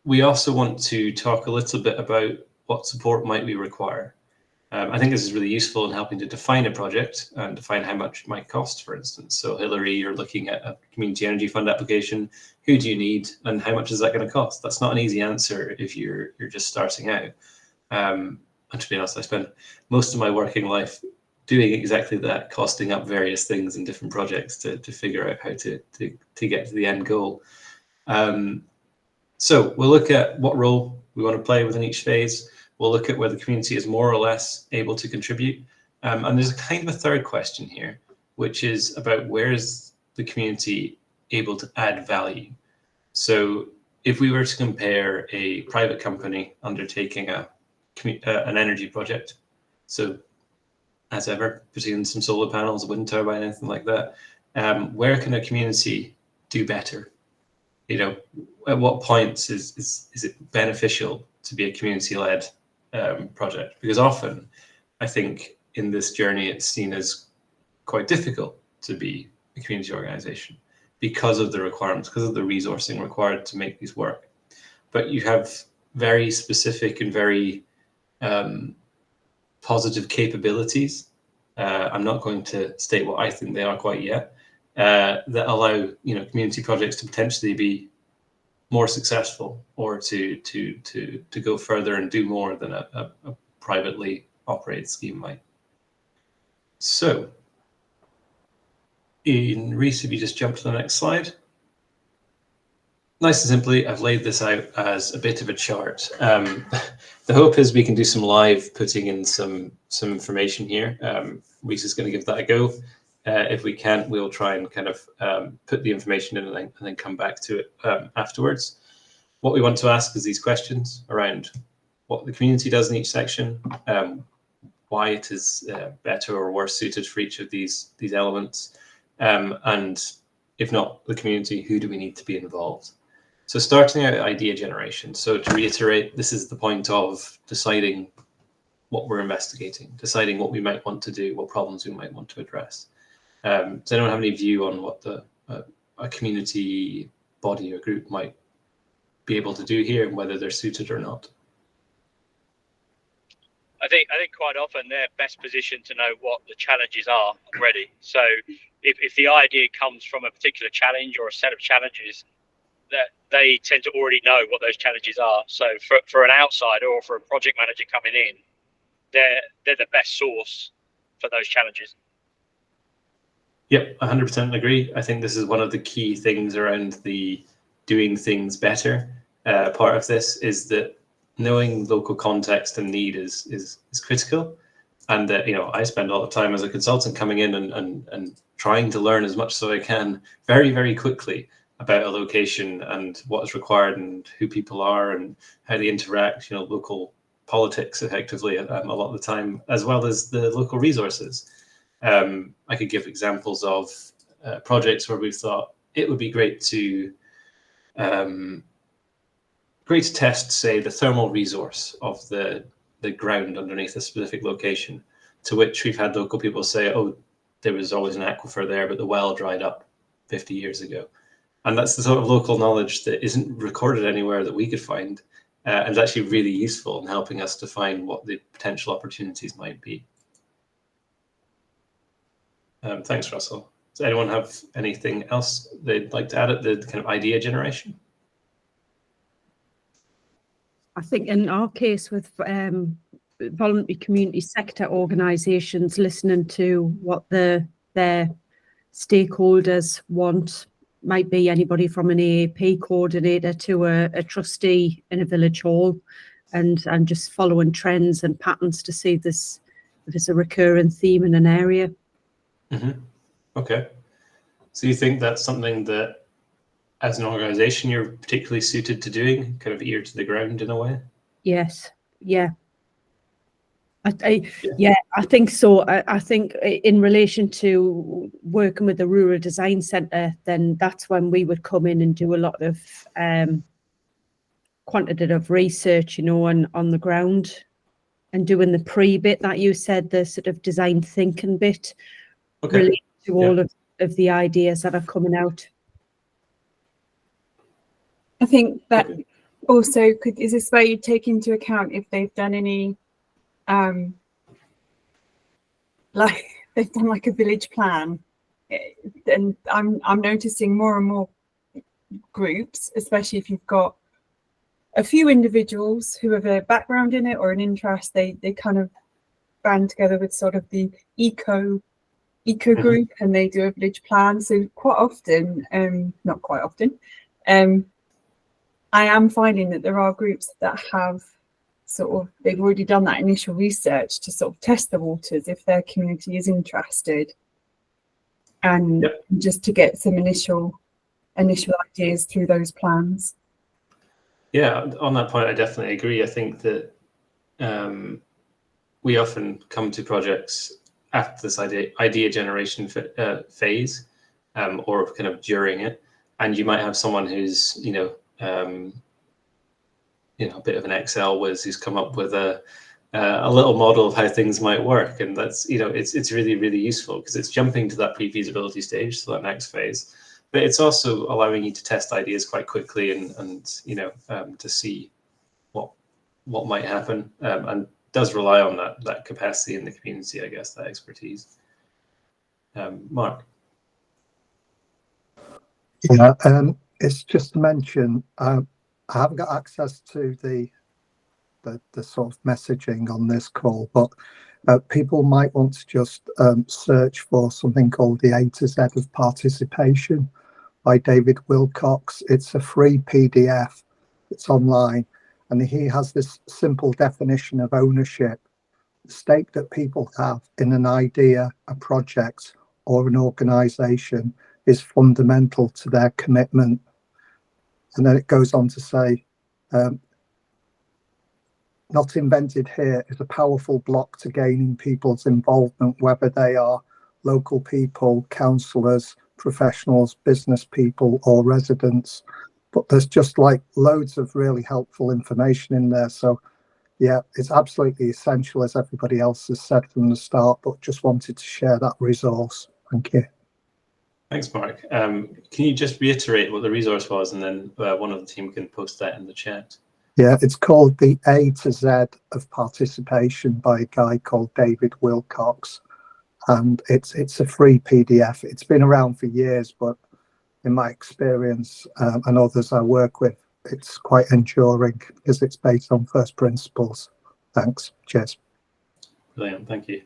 We also want to talk a little bit about what support might we require. I think this is really useful in helping to define a project and define how much it might cost, for instance. So Hilary, you're looking at a community energy fund application. Who do you need and how much is that going to cost? That's not an easy answer if you're just starting out. And to be honest, I spent most of my working life doing exactly that, costing up various things in different projects to figure out how to get to the end goal. So we'll look at what role we want to play within each phase. We'll look at whether the community is more or less able to contribute. And there's a kind of a third question here, which is about where is the community able to add value? So if we were to compare a private company undertaking an energy project, so as ever, putting in some solar panels, a wind turbine, anything like that, where can a community do better? At what points is it beneficial to be a community-led project? Because often, I think in this journey, it's seen as quite difficult to be a community organization because of the requirements, because of the resourcing required to make these work. But you have very specific and very positive capabilities. I'm not going to state what I think they are quite yet, that allow community projects to potentially be more successful, or to go further and do more than a privately operated scheme might. So, Reese, if you just jump to the next slide. Nice and simply, I've laid this out as a bit of a chart. The hope is we can do some live putting in some information here. Reese is going to give that a go. If we can't, we'll try and kind of put the information in and then come back to it afterwards. What we want to ask is these questions around what the community does in each section, why it is better or worse suited for each of these elements, and if not the community, who do we need to be involved? So starting out idea generation. So to reiterate, this is the point of deciding what we're investigating, deciding what we might want to do, what problems we might want to address. Does anyone have any view on what a community body or group might be able to do here, and whether they're suited or not? I think quite often they're best positioned to know what the challenges are already. So if the idea comes from a particular challenge or a set of challenges, that they tend to already know what those challenges are. So for an outsider or for a project manager coming in, they're the best source for those challenges. Yep, 100% agree. I think this is one of the key things around the doing things better part of this is that knowing local context and need is critical. And that, I spend a lot of time as a consultant coming in and trying to learn as much as I can very, very quickly about a location and what is required and who people are and how they interact, local politics effectively a lot of the time, as well as the local resources. I could give examples of projects where we've thought it would be great to test, say, the thermal resource of the ground underneath a specific location, to which we've had local people say, oh, there was always an aquifer there, but the well dried up 50 years ago. And that's the sort of local knowledge that isn't recorded anywhere that we could find, and is actually really useful in helping us define what the potential opportunities might be. Thanks, Russell. Does anyone have anything else they'd like to add at the kind of idea generation? I think in our case with voluntary community sector organisations, listening to what their stakeholders want, might be anybody from an AAP coordinator to a trustee in a village hall, and just following trends and patterns to see if there's a recurring theme in an area. Mm-hmm. Okay. So you think that's something that, as an organisation, you're particularly suited to doing, kind of ear to the ground in a way? Yes. Yeah. I think so. I think in relation to working with the Rural Design Centre, then that's when we would come in and do a lot of quantitative research, on the ground, and doing the pre-bit that you said, the sort of design thinking bit, related to all of the ideas that are coming out. I think that also is this where you take into account if they've done any like they've done like a village plan, and I'm noticing more and more groups, especially if you've got a few individuals who have a background in it or an interest, they kind of band together with sort of the eco group, and they do a village plan. So quite often, not quite often, I am finding that there are groups that have they've already done that initial research to sort of test the waters if their community is interested, and just to get some initial ideas through those plans. Yeah, on that point, I definitely agree. I think that we often come to projects after this idea generation phase, or kind of during it, and you might have someone who's a bit of an Excel whiz who's come up with a little model of how things might work, and that's it's really, really useful because it's jumping to that pre-feasibility stage, so that next phase. But it's also allowing you to test ideas quite quickly and to see what might happen, and does rely on that capacity in the community, I guess, that expertise. Mark. Yeah, it's just to mention, I haven't got access to the sort of messaging on this call, but people might want to just search for something called the A to Z of Participation by David Wilcox. It's a free PDF. It's online, and he has this simple definition of ownership: the stake that people have in an idea, a project, or an organisation is fundamental to their commitment. And then it goes on to say, not invented here is a powerful block to gaining people's involvement, whether they are local people, councillors, professionals, business people, or residents. But there's just like loads of really helpful information in there. So yeah, it's absolutely essential, as everybody else has said from the start, but just wanted to share that resource. Thank you. Thanks, Mark. Can you just reiterate what the resource was, and then one of the team can post that in the chat? Yeah, it's called the A to Z of Participation by a guy called David Wilcox, and it's a free PDF. It's been around for years, but in my experience and others I work with, it's quite enduring because it's based on first principles. Thanks. Cheers. Brilliant. Thank you.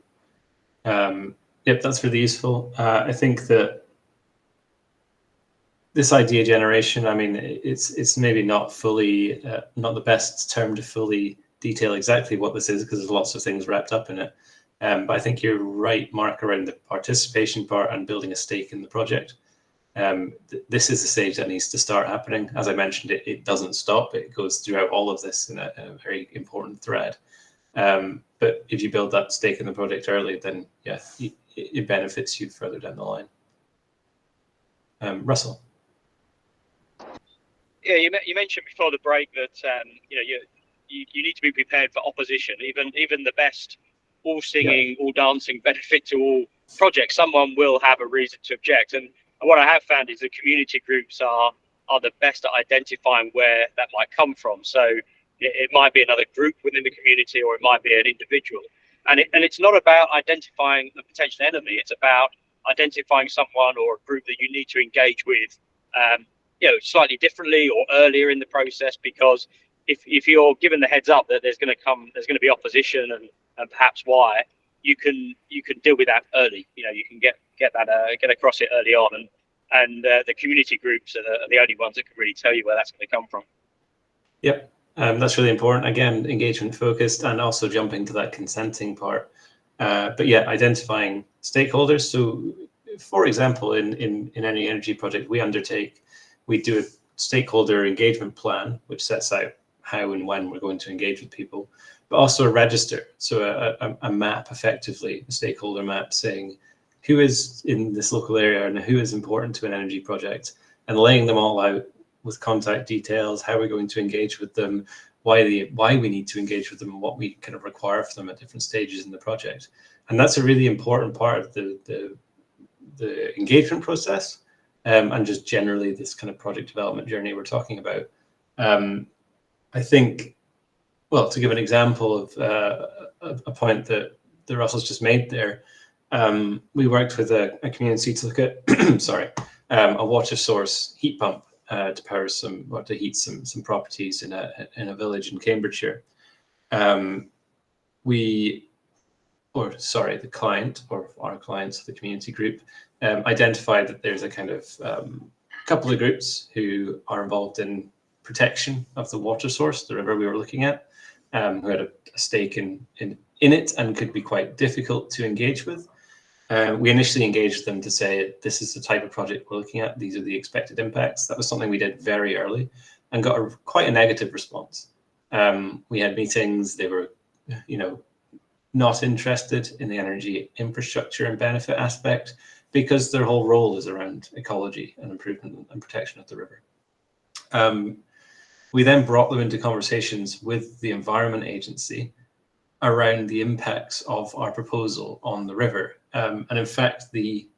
Yep, that's really useful. I think that this idea generation, I mean, it's maybe not fully, not the best term to fully detail exactly what this is, because there's lots of things wrapped up in it. But I think you're right, Mark, around the participation part and building a stake in the project. This is the stage that needs to start happening. As I mentioned, it doesn't stop. It goes throughout all of this in a very important thread. But if you build that stake in the project early, then yeah, it benefits you further down the line. Russell. Yeah, you mentioned before the break that you need to be prepared for opposition. Even the best, all singing, all dancing, benefit to all projects, someone will have a reason to object. And what I have found is the community groups are the best at identifying where that might come from. So it might be another group within the community, or it might be an individual. And it's not about identifying a potential enemy. It's about identifying someone or a group that you need to engage with, slightly differently or earlier in the process. Because if you're given the heads up that there's going to be opposition and perhaps why, you can deal with that early. You can get across it early on, and the community groups are the only ones that can really tell you where that's going to come from. Yep. That's really important. Again, engagement focused, and also jumping to that consenting part. But yeah, identifying stakeholders. So, for example, in any energy project we do a stakeholder engagement plan, which sets out how and when we're going to engage with people, but also a register. So a map, effectively, a stakeholder map saying who is in this local area and who is important to an energy project, and laying them all out with contact details, how we're going to engage with them, why we need to engage with them, and what we kind of require for them at different stages in the project. And that's a really important part of the engagement process, and just generally this kind of project development journey we're talking about. I think, well, to give an example of a point that Russell's just made there, we worked with a community to look at, a water source heat pump to power to heat some properties in a village in Cambridgeshire. The client, or our clients, the community group, identified that there's a kind of couple of groups who are involved in protection of the water source, the river we were looking at, who had a stake in it and could be quite difficult to engage with. We initially engaged them to say, this is the type of project we're looking at, these are the expected impacts. That was something we did very early and got quite a negative response. We had meetings, they were, not interested in the energy infrastructure and benefit aspect, because their whole role is around ecology and improvement and protection of the river. We then brought them into conversations with the Environment Agency around the impacts of our proposal on the river. And in fact, the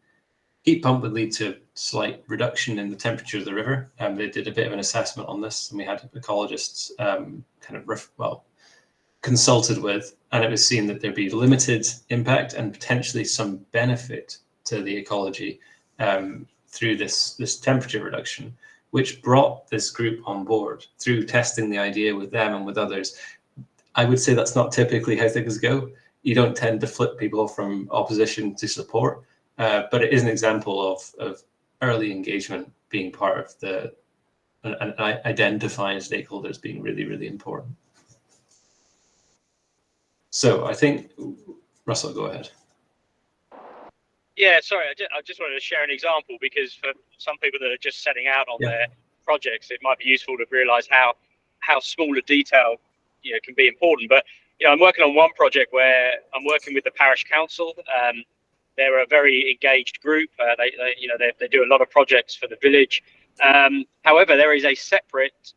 heat pump would lead to slight reduction in the temperature of the river. They did a bit of an assessment on this, and we had ecologists consulted with, and it was seen that there'd be limited impact and potentially some benefit to the ecology through this temperature reduction, which brought this group on board through testing the idea with them and with others. I would say that's not typically how things go. You don't tend to flip people from opposition to support, but it is an example of early engagement being part of and identifying stakeholders being really, really important. So I think, Russell, go ahead. Yeah, sorry, I just wanted to share an example, because for some people that are just setting out on their projects, it might be useful to realise how small a detail can be important. But I'm working on one project where I'm working with the parish council. They're a very engaged group. They do a lot of projects for the village. However, there is a separate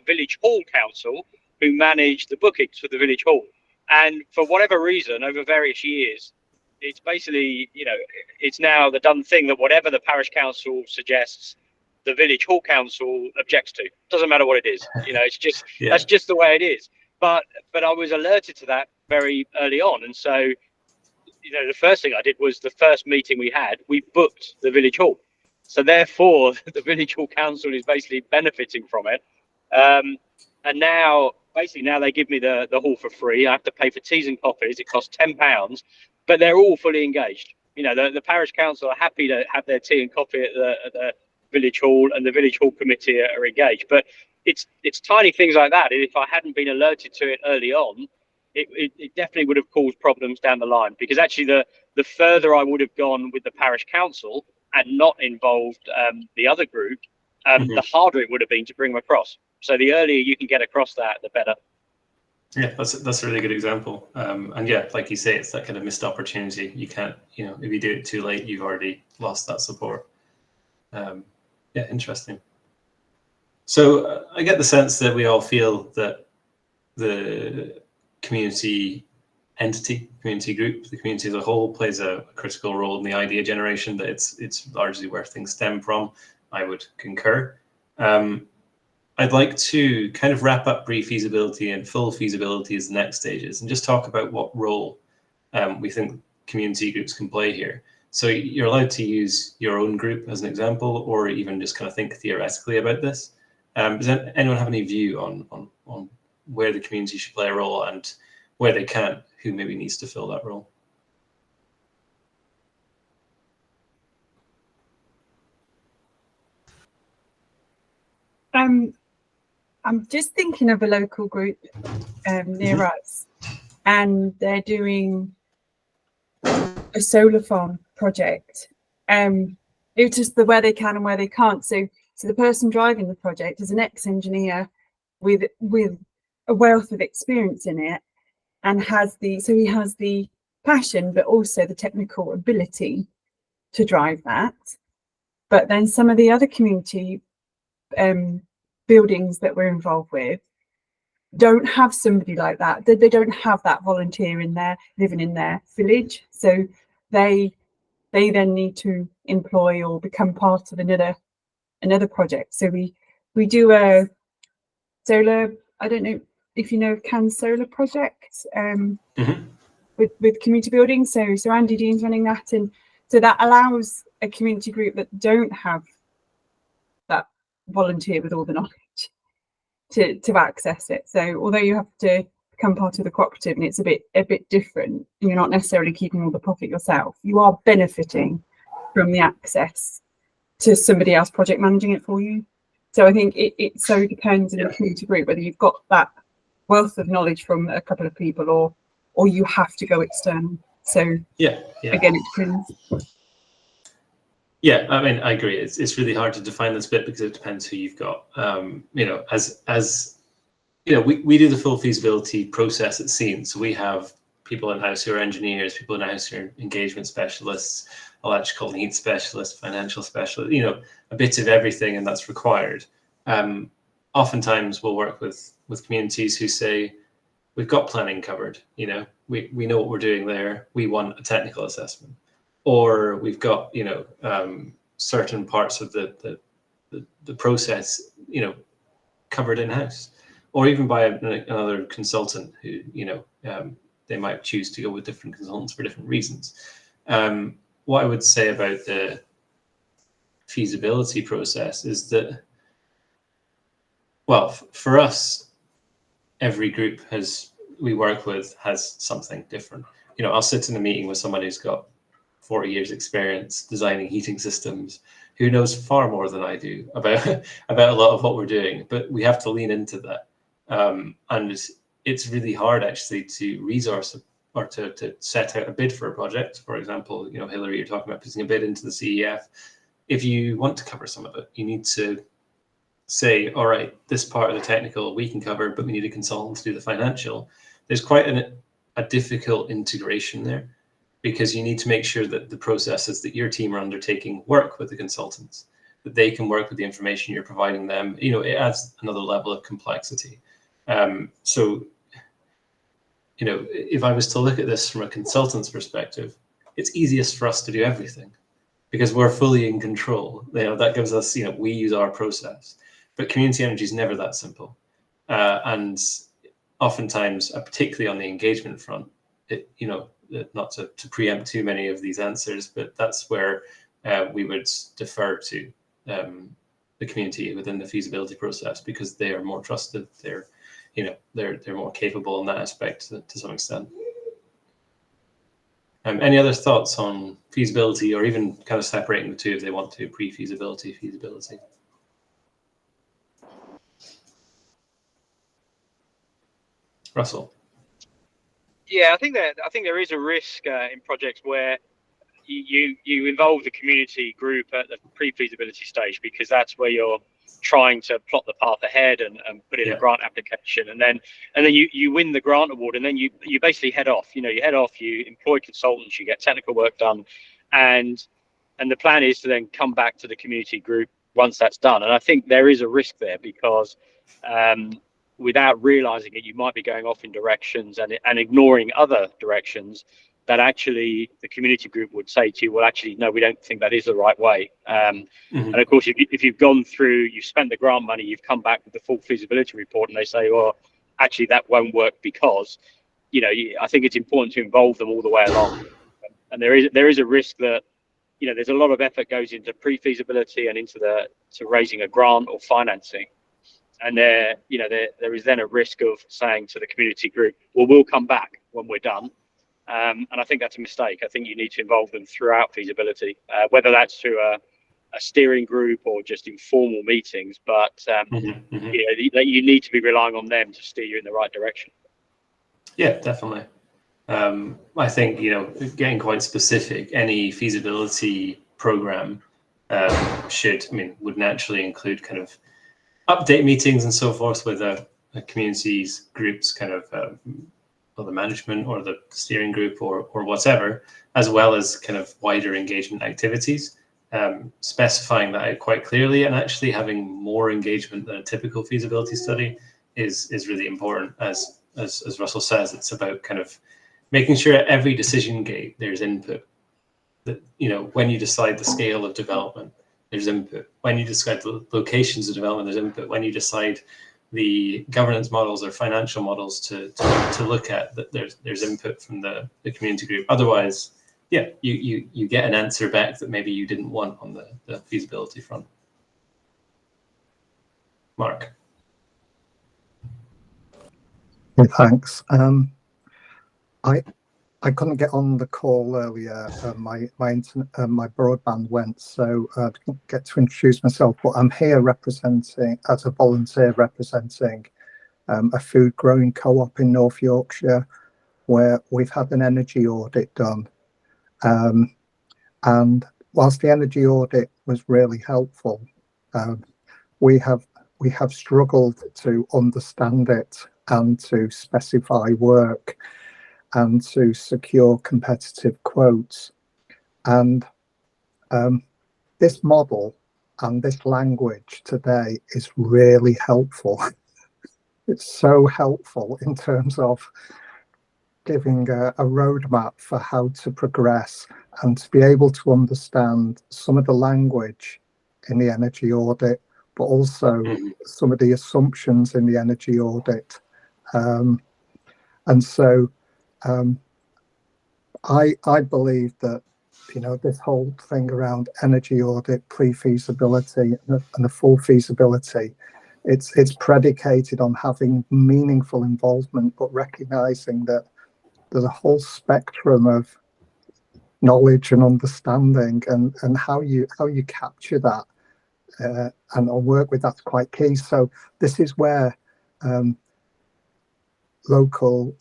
village hall council who manage the bookings for the village hall. And for whatever reason, over various years, it's basically, it's now the done thing that whatever the parish council suggests, the village hall council objects to. Doesn't matter what it is. It's just that's just the way it is. But I was alerted to that very early on, and so the first thing I did was, the first meeting we had, we booked the village hall. So therefore, the village hall council is basically benefiting from it. And now they give me the hall for free. I have to pay for teas and coffees. It costs £10, but they're all fully engaged. The parish council are happy to have their tea and coffee at village hall and the village hall committee are engaged. But it's tiny things like that. And if I hadn't been alerted to it early on, it definitely would have caused problems down the line, because actually the further I would have gone with the parish council and not involved the other group, the harder it would have been to bring them across. So the earlier you can get across that, the better. Yeah, that's a really good example. And yeah, like you say, it's that kind of missed opportunity. You can't, if you do it too late, you've already lost that support. Yeah, interesting. So I get the sense that we all feel that the community entity, community group, the community as a whole plays a critical role in the idea generation, that it's largely where things stem from. I would concur. I'd like to kind of wrap up pre-feasibility and full feasibility as the next stages, and just talk about what role we think community groups can play here. So you're allowed to use your own group as an example, or even just kind of think theoretically about this. Does anyone have any view on where the community should play a role, and where they can't, who maybe needs to fill that role? I'm just thinking of a local group near us, and they're doing a solar farm project. It's just where they can and where they can't. So the person driving the project is an ex-engineer with a wealth of experience in it, and he has the passion, but also the technical ability to drive that. But then some of the other community buildings that we're involved with don't have somebody like that. They don't have that volunteer in there living in their village, so they then need to employ or become part of another project. So we do a solar, I don't know if you know of Cannes Solar Project, with community buildings. So Andy Dean's running that, and so that allows a community group that don't have that volunteer with all the knowledge to access it. So although you have to become part of the cooperative and it's a bit different, and you're not necessarily keeping all the profit yourself, you are benefiting from the access to somebody else project managing it for you. So I think it so depends in the community group whether you've got that wealth of knowledge from a couple of people, or you have to go external. So again, it depends. Yeah, I mean, I agree. It's really hard to define this bit because it depends who you've got. We do the full feasibility process at Scene. So we have people in-house who are engineers, people in-house who are engagement specialists, electrical need specialists, financial specialists, a bit of everything, and that's required. Oftentimes we'll work with communities who say, we've got planning covered, we know what we're doing there, we want a technical assessment. Or we've got, certain parts of the process, covered in-house, or even by another consultant who, they might choose to go with different consultants for different reasons. What I would say about the feasibility process is that, well, for us, every group we work with has something different. I'll sit in a meeting with someone who's got 40 years experience designing heating systems, who knows far more than I do about a lot of what we're doing, but we have to lean into that. And it's really hard actually to resource or to set out a bid for a project. For example, Hilary, you're talking about putting a bid into the CEF. If you want to cover some of it, you need to say, all right, this part of the technical we can cover, but we need a consultant to do the financial. There's quite a difficult integration there, because you need to make sure that the processes that your team are undertaking work with the consultants, that they can work with the information you're providing them. It adds another level of complexity. So, if I was to look at this from a consultant's perspective, it's easiest for us to do everything because we're fully in control. That gives us, we use our process. But community energy is never that simple. And oftentimes, particularly on the engagement front, not to preempt too many of these answers, but that's where we would defer to the community within the feasibility process, because they are more trusted. They're more capable in that aspect to some extent. Any other thoughts on feasibility, or even kind of separating the two if they want to, pre-feasibility, feasibility? Russell? Yeah, I think there is a risk in projects where you involve the community group at the pre-feasibility stage, because that's where you're trying to plot the path ahead and put in a grant application, and then you win the grant award, and then you basically head off. You employ consultants, you get technical work done, and the plan is to then come back to the community group once that's done. And I think there is a risk there, because without realizing it, you might be going off in directions and ignoring other directions that actually the community group would say to you, well, actually, no, we don't think that is the right way. And of course, if you've gone through, you've spent the grant money, you've come back with the full feasibility report, and they say, well, actually, that won't work because, I think it's important to involve them all the way along. And there is a risk that, there's a lot of effort goes into pre-feasibility and to raising a grant or financing. And there is then a risk of saying to the community group, well, we'll come back when we're done. And I think that's a mistake. I think you need to involve them throughout feasibility, whether that's through a steering group or just informal meetings. But you need to be relying on them to steer you in the right direction. Yeah, definitely. I think getting quite specific, any feasibility program would naturally include kind of update meetings and so forth with a community's groups, kind of. Or the management or the steering group or whatever, as well as kind of wider engagement activities, specifying that out quite clearly, and actually having more engagement than a typical feasibility study is really important. As Russell says, it's about kind of making sure at every decision gate there's input. That when you decide the scale of development, there's input. When you decide the locations of development, there's input. When you decide the governance models or financial models to look at, that there's input from the community group. Otherwise, you get an answer back that maybe you didn't want on the feasibility front. Mark. Thanks. I couldn't get on the call earlier. My broadband went, so I didn't get to introduce myself. But I'm here representing, as a volunteer, representing a food growing co-op in North Yorkshire, where we've had an energy audit done. And whilst the energy audit was really helpful, we have struggled to understand it and to specify work and to secure competitive quotes. And this model and this language today is really helpful. It's so helpful in terms of giving a roadmap for how to progress and to be able to understand some of the language in the energy audit, but also some of the assumptions in the energy audit. And so I believe that this whole thing around energy audit, pre-feasibility and the full feasibility, it's predicated on having meaningful involvement, but recognizing that there's a whole spectrum of knowledge and understanding, and how you capture that and work with that's quite key. So this is where local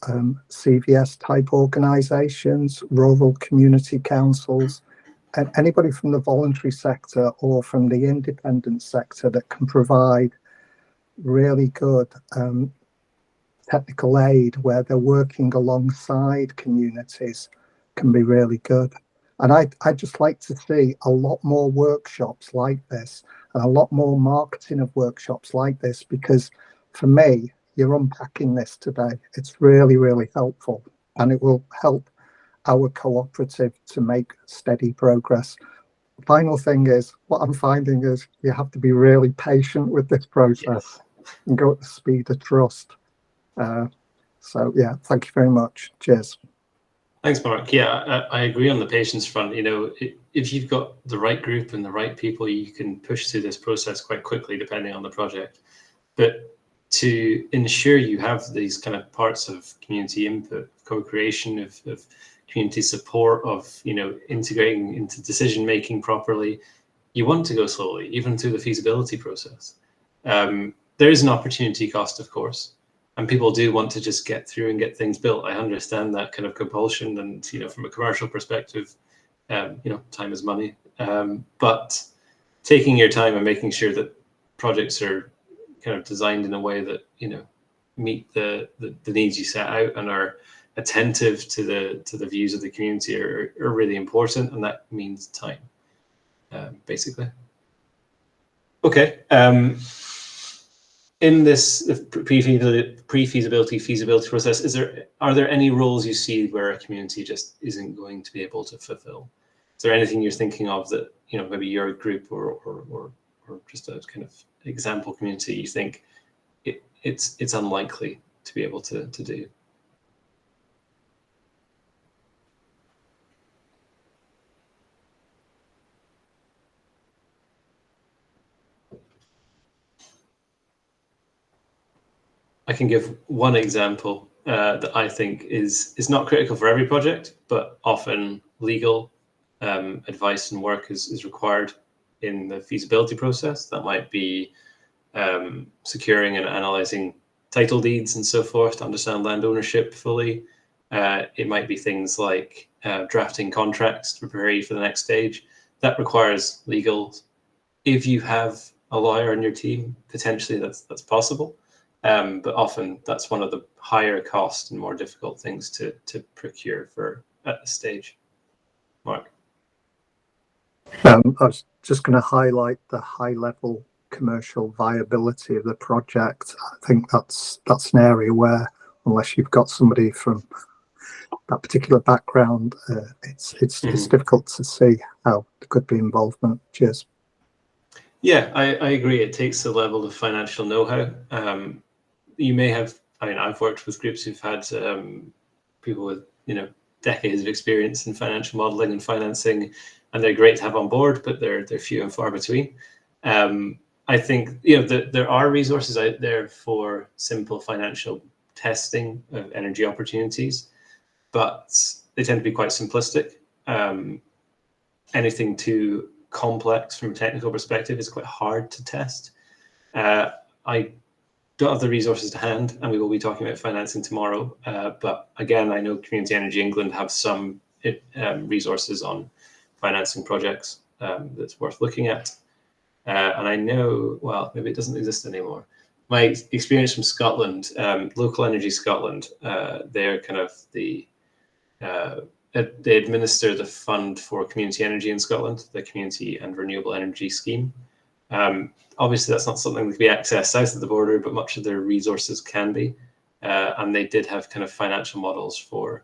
CVS type organisations, rural community councils, and anybody from the voluntary sector or from the independent sector that can provide really good technical aid where they're working alongside communities can be really good. And I'd just like to see a lot more workshops like this and a lot more marketing of workshops like this, because for me, you're unpacking this today. It's really, really helpful, and it will help our cooperative to make steady progress. Final thing is, what I'm finding is you have to be really patient with this process and go at the speed of trust. So yeah, thank you very much. Cheers. Thanks, Mark. Yeah, I agree on the patience front. If you've got the right group and the right people, you can push through this process quite quickly, depending on the project. But to ensure you have these kind of parts of community input, co-creation, of community support, of integrating into decision making properly, you want to go slowly, even through the feasibility process. There is an opportunity cost, of course, and people do want to just get through and get things built. I understand that kind of compulsion, and from a commercial perspective, time is money. But taking your time and making sure that projects are kind of designed in a way that meet the needs you set out and are attentive to the views of the community are really important, and that means time, basically. Okay. In this pre-feasibility feasibility process, are there any roles you see where a community just isn't going to be able to fulfill? Is there anything you're thinking of that maybe your group or just a kind of example community you think it's unlikely to be able to do? I can give one example that I think is not critical for every project, but often legal advice and work is required in the feasibility process. That might be securing and analysing title deeds and so forth to understand land ownership fully. It might be things like drafting contracts to prepare you for the next stage. That requires legal. If you have a lawyer on your team, potentially that's possible. But often that's one of the higher cost and more difficult things to procure for at this stage. Mark? I was just going to highlight the high-level commercial viability of the project. I think that's an area where, unless you've got somebody from that particular background, it's difficult to see how there could be involvement. Cheers. Yeah, I agree. It takes a level of financial know-how. You may have, I've worked with groups who've had people with, decades of experience in financial modeling and financing, and they're great to have on board, but they're few and far between. I think, there are resources out there for simple financial testing of energy opportunities, but they tend to be quite simplistic. Anything too complex from a technical perspective is quite hard to test. I don't have the resources to hand, and we will be talking about financing tomorrow. But again, I know Community Energy England have some resources on financing projects that's worth looking at. And I know, well, maybe it doesn't exist anymore. My experience from Scotland, Local Energy Scotland, they're kind of they administer the fund for community energy in Scotland, the Community and Renewable Energy Scheme. Obviously, that's not something that can be accessed south of the border, but much of their resources can be. And they did have kind of financial models for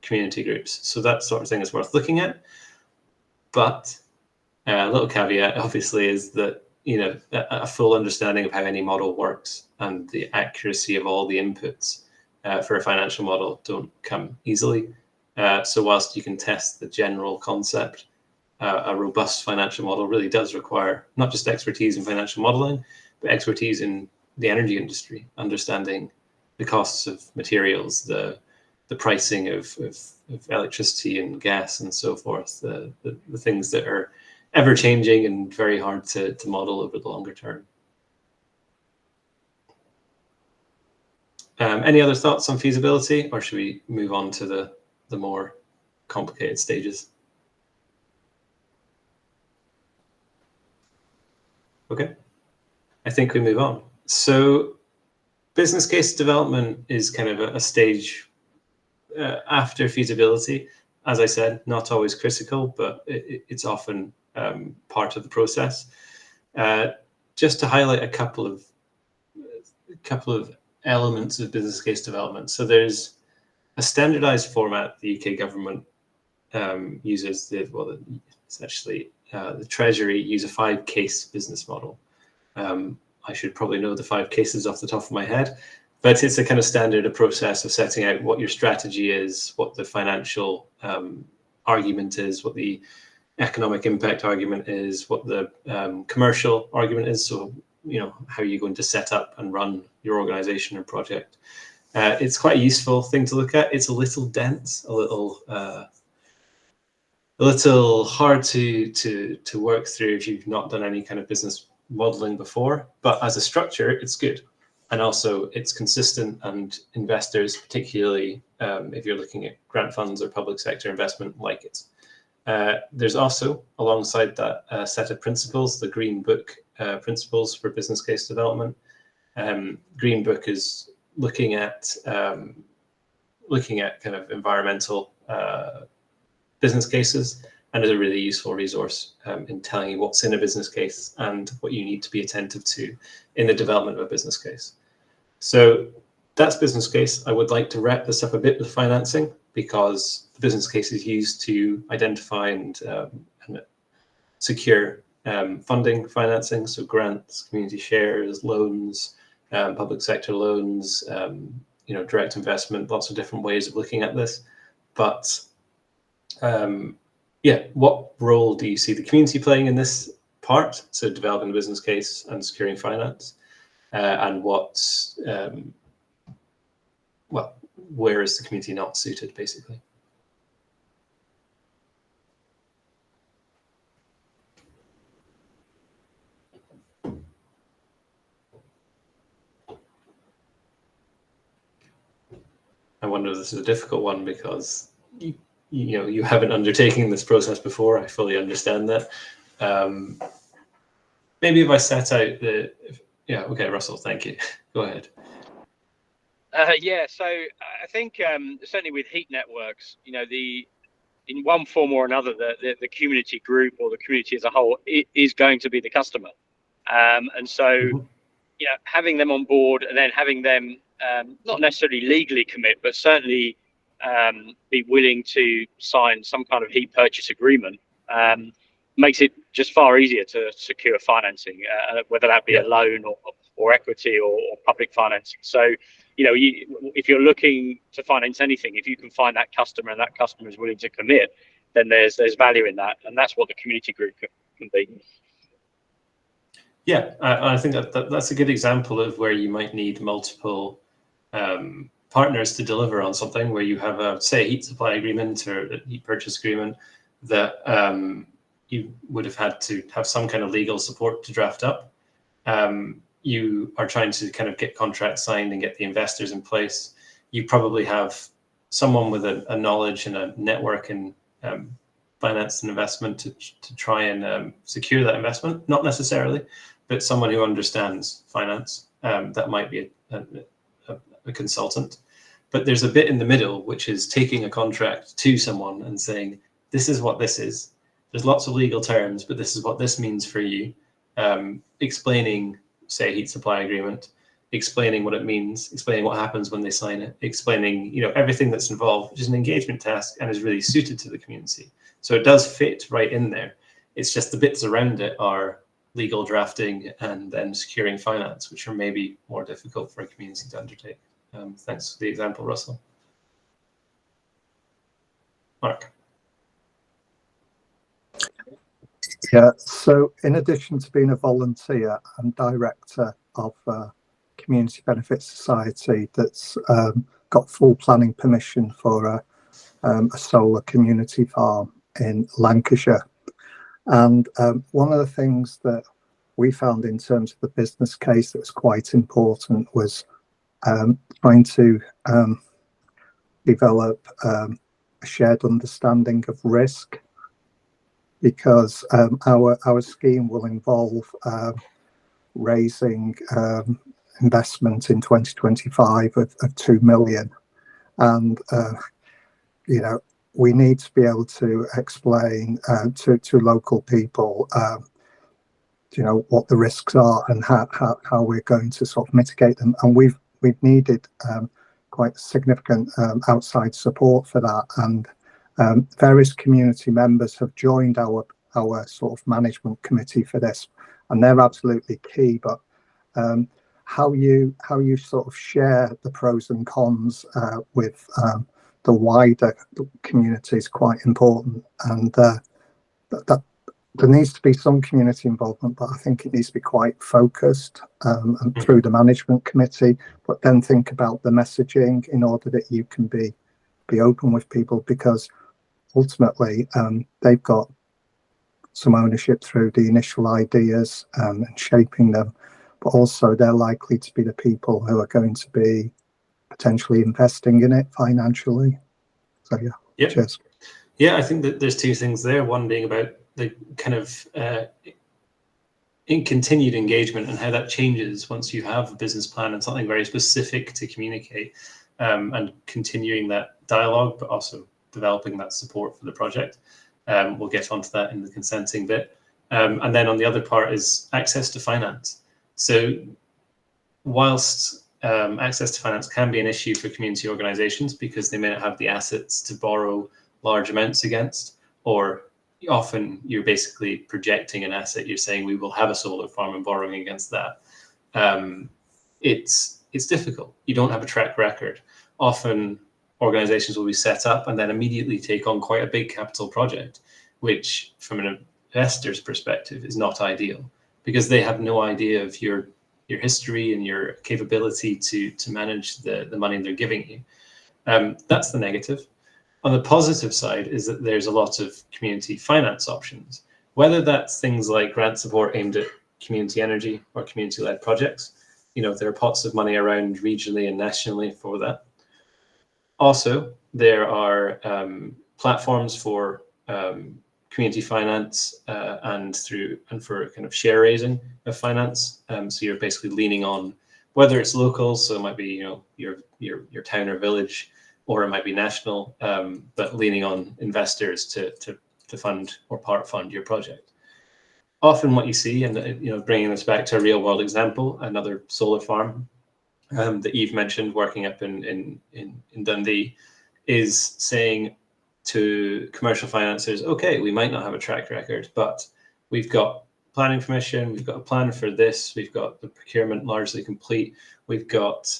community groups. So that sort of thing is worth looking at. But a little caveat, obviously, is that a full understanding of how any model works and the accuracy of all the inputs for a financial model don't come easily. So whilst you can test the general concept, a robust financial model really does require not just expertise in financial modeling, but expertise in the energy industry, understanding the costs of materials, the pricing of electricity and gas and so forth, the things that are ever changing and very hard to model over the longer term. Any other thoughts on feasibility, or should we move on to the more complicated stages? Okay, I think we move on. So business case development is kind of a stage after feasibility. As I said, not always critical, but it's often part of the process. Just to highlight a couple of elements of business case development. So there's a standardized format the UK government uses. Essentially, the Treasury use a 5-case business model. I should probably know the 5 cases off the top of my head, but it's a kind of standard process of setting out what your strategy is, what the financial argument is, what the economic impact argument is, what the commercial argument is. So, how are you going to set up and run your organization and project? It's quite a useful thing to look at. It's a little dense, a little hard to work through if you've not done any kind of business modeling before, but as a structure, it's good. And also it's consistent, and investors, particularly if you're looking at grant funds or public sector investment, like it. There's also, alongside that, a set of principles, the Green Book principles for business case development. Green Book is looking at kind of environmental business cases, and is a really useful resource in telling you what's in a business case and what you need to be attentive to in the development of a business case. So that's business case. I would like to wrap this up a bit with financing, because the business case is used to identify and secure funding, financing, so grants, community shares, loans, public sector loans, direct investment, lots of different ways of looking at this. But what role do you see the community playing in this part? So developing the business case and securing finance, and what's where is the community not suited, basically? I wonder if this is a difficult one, because you haven't undertaken this process before. I fully understand that. Maybe if I set out okay, Russell, thank you. Go ahead. So I think certainly with heat networks, in one form or another, the community group or the community as a whole is going to be the customer, and so having them on board, and then having them not necessarily legally commit, but certainly be willing to sign some kind of heat purchase agreement, makes it just far easier to secure financing, whether that be a loan or equity or public financing. So, if you're looking to finance anything, if you can find that customer and that customer is willing to commit, then there's value in that, and that's what the community group can be. Yeah, I think that's a good example of where you might need multiple partners to deliver on something, where you have a, say, heat supply agreement or a heat purchase agreement that you would have had to have some kind of legal support to draft up. You are trying to kind of get contracts signed and get the investors in place. You probably have someone with a knowledge and a network in finance and investment to try and secure that investment. Not necessarily, but someone who understands finance. That might be a consultant. But there's a bit in the middle, which is taking a contract to someone and saying, this is what this is. There's lots of legal terms, but this is what this means for you. Explaining, say, a heat supply agreement, explaining what it means, explaining what happens when they sign it, explaining everything that's involved, which is an engagement task and is really suited to the community. So it does fit right in there. It's just the bits around it are legal drafting and then securing finance, which are maybe more difficult for a community to undertake. Thanks for the example, Russell. Mark. Yeah, so in addition to being a volunteer, I'm director of a community benefit society that's got full planning permission for a solar community farm in Lancashire. And one of the things that we found in terms of the business case that was quite important was trying to develop a shared understanding of risk, because our scheme will involve raising investment in 2025 of 2 million, and we need to be able to explain to local people what the risks are and how we're going to sort of mitigate them. And we've needed quite significant outside support for that, and various community members have joined our sort of management committee for this, and they're absolutely key. But how you sort of share the pros and cons with the wider community is quite important, and there needs to be some community involvement, but I think it needs to be quite focused and through the management committee. But then think about the messaging in order that you can be open with people, because ultimately they've got some ownership through the initial ideas and shaping them, but also they're likely to be the people who are going to be potentially investing in it financially. So yeah, cheers. Yeah, I think that there's two things there. One being about the kind of in continued engagement and how that changes once you have a business plan and something very specific to communicate, and continuing that dialogue, but also developing that support for the project. We'll get onto that in the consenting bit. And then on the other part is access to finance. So whilst access to finance can be an issue for community organizations because they may not have the assets to borrow large amounts against, or often you're basically projecting an asset. You're saying we will have a solar farm and borrowing against that. It's difficult. You don't have a track record. Often organizations will be set up and then immediately take on quite a big capital project, which from an investor's perspective is not ideal because they have no idea of your history and your capability to manage the money they're giving you. That's the negative. On the positive side is that there's a lot of community finance options, whether that's things like grant support aimed at community energy or community-led projects. You know, there are pots of money around regionally and nationally for that. Also, there are platforms for community finance and for kind of share raising of finance. So you're basically leaning on whether it's local, so it might be your town or village, or it might be national, but leaning on investors to fund or part fund your project. Often what you see, and bringing this back to a real world example, another solar farm that Eve mentioned working up in Dundee, is saying to commercial financiers, okay, we might not have a track record, but we've got planning permission, we've got a plan for this, we've got the procurement largely complete, we've got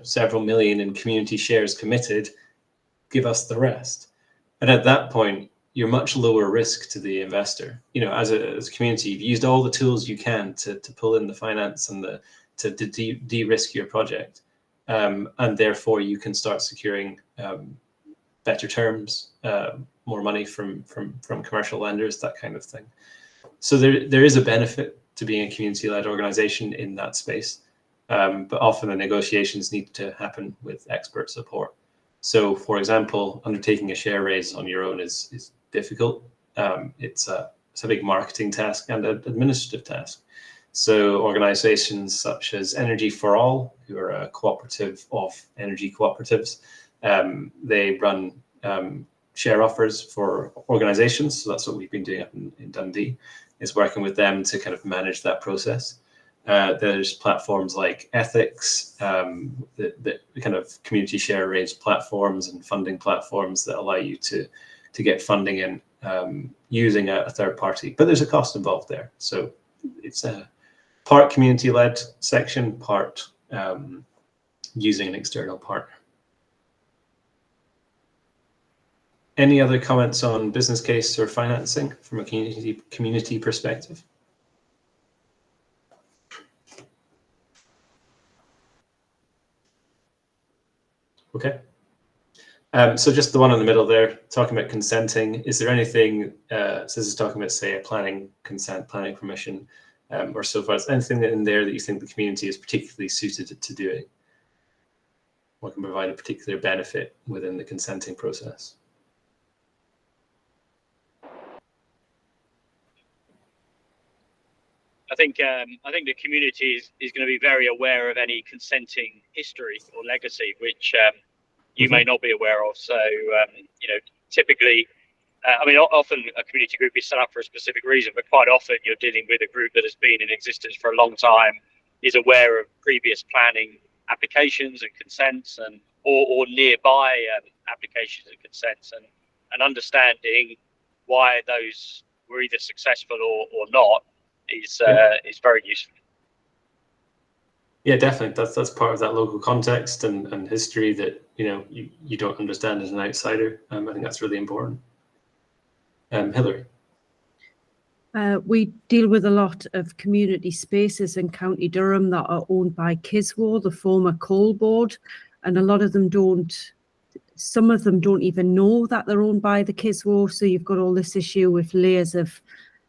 several million in community shares committed, give us the rest. And at that point, you're much lower risk to the investor. As a community, you've used all the tools you can to pull in the finance and to de-risk your project. And therefore you can start securing better terms, more money from commercial lenders, that kind of thing. So there is a benefit to being a community-led organization in that space. But often the negotiations need to happen with expert support. So, for example, undertaking a share raise on your own is difficult. It's a big marketing task and an administrative task. So organizations such as Energy for All, who are a cooperative of energy cooperatives, they run share offers for organizations. So that's what we've been doing up in Dundee, is working with them to kind of manage that process. There's platforms like Ethics, the kind of community share raise platforms and funding platforms that allow you to get funding in using a third party, but there's a cost involved there. So it's a part community-led section, part using an external partner. Any other comments on business case or financing from a community perspective? Okay. So just the one in the middle there, talking about consenting. Is there anything, so this is talking about, say, a planning consent, planning permission, or so forth. Anything in there that you think the community is particularly suited to doing, or can provide a particular benefit within the consenting process? I think the community is going to be very aware of any consenting history or legacy, which you may not be aware of. So, typically, often a community group is set up for a specific reason, but quite often you're dealing with a group that has been in existence for a long time, is aware of previous planning applications and consents or nearby applications and consents, and understanding why those were either successful or not is very useful. Yeah, definitely. That's part of that local context and history that you don't understand as an outsider. I think that's really important. Hilary. We deal with a lot of community spaces in County Durham that are owned by Kiswo, the former coal board, and a lot of them don't. Some of them don't even know that they're owned by the Kiswo. So you've got all this issue with layers of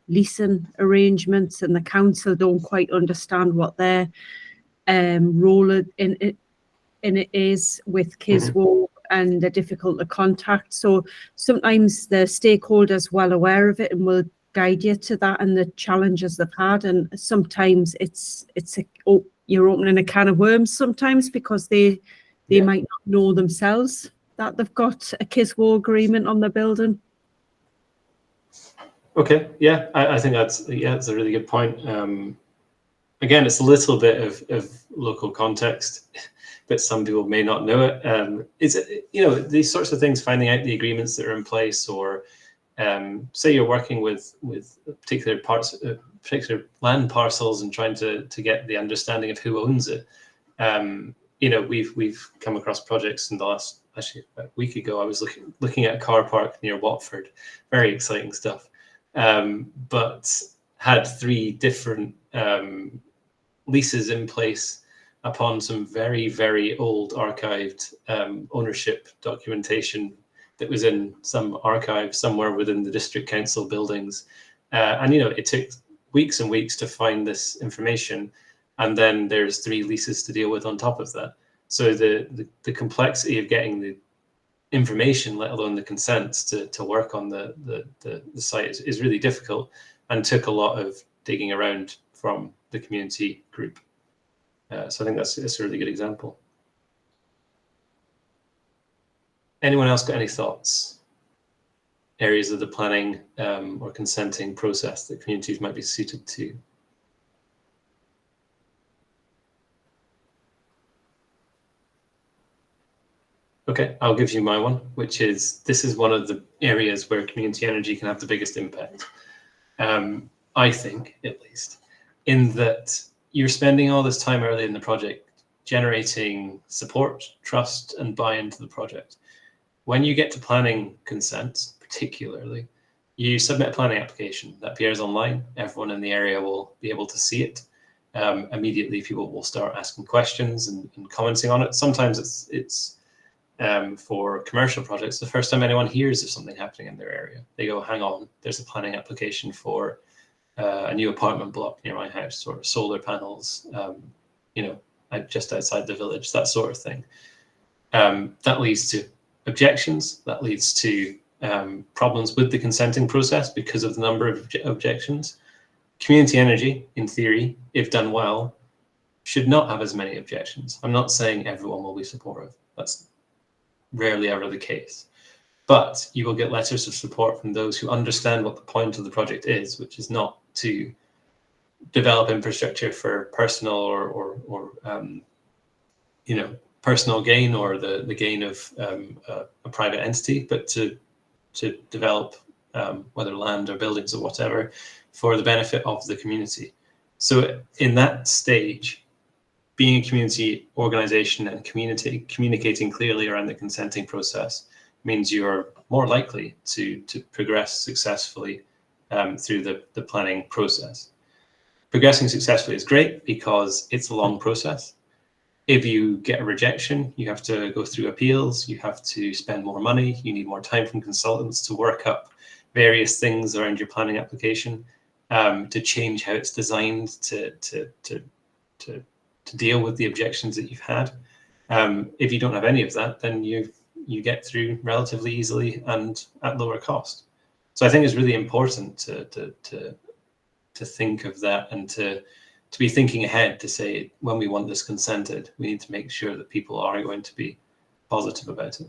leasing arrangements, and the council don't quite understand what their role in it is with Kiswo, and they're difficult to contact. So sometimes the stakeholders well aware of it and will guide you to that and the challenges they've had. And sometimes you're opening a can of worms sometimes, because they might not know themselves that they've got a Kiswo agreement on their building. Okay, yeah, I think that's a really good point. Again, it's a little bit of local context, but some people may not know it. These sorts of things, finding out the agreements that are in place, or say you're working with particular land parcels and trying to get the understanding of who owns it. We've come across projects in the last, actually about a week ago, I was looking at a car park near Watford, very exciting stuff, but had 3 different leases in place upon some very, very old archived ownership documentation that was in some archive somewhere within the district council buildings. And it took weeks and weeks to find this information. And then there's 3 leases to deal with on top of that. So the complexity of getting the information, let alone the consents to work on the site is really difficult, and took a lot of digging around from the community group. So I think that's a really good example. Anyone else got any thoughts? Areas of the planning or consenting process that communities might be suited to? Okay, I'll give you my one, which is, this is one of the areas where community energy can have the biggest impact. I think, at least, in that you're spending all this time early in the project generating support, trust, and buy-in to the project. When you get to planning consents, particularly, you submit a planning application that appears online. Everyone in the area will be able to see it. Immediately, people will start asking questions and commenting on it. Sometimes it's for commercial projects, the first time anyone hears of something happening in their area. They go, hang on, there's a planning application for a new apartment block near my house, or solar panels, just outside the village, that sort of thing. That leads to objections, that leads to problems with the consenting process because of the number of objections. Community energy, in theory, if done well, should not have as many objections. I'm not saying everyone will be supportive. That's rarely ever the case. But you will get letters of support from those who understand what the point of the project is, which is not to develop infrastructure for personal or personal gain, or the gain of a private entity, but to develop whether land or buildings or whatever for the benefit of the community. So in that stage, being a community organization and communicating clearly around the consenting process means you are more likely to progress successfully through the planning process. Progressing successfully is great because it's a long process. If you get a rejection, you have to go through appeals, you have to spend more money, you need more time from consultants to work up various things around your planning application, to change how it's designed to deal with the objections that you've had. If you don't have any of that, then you get through relatively easily and at lower cost. So I think it's really important to think of that, and to be thinking ahead, to say, when we want this consented, we need to make sure that people are going to be positive about it.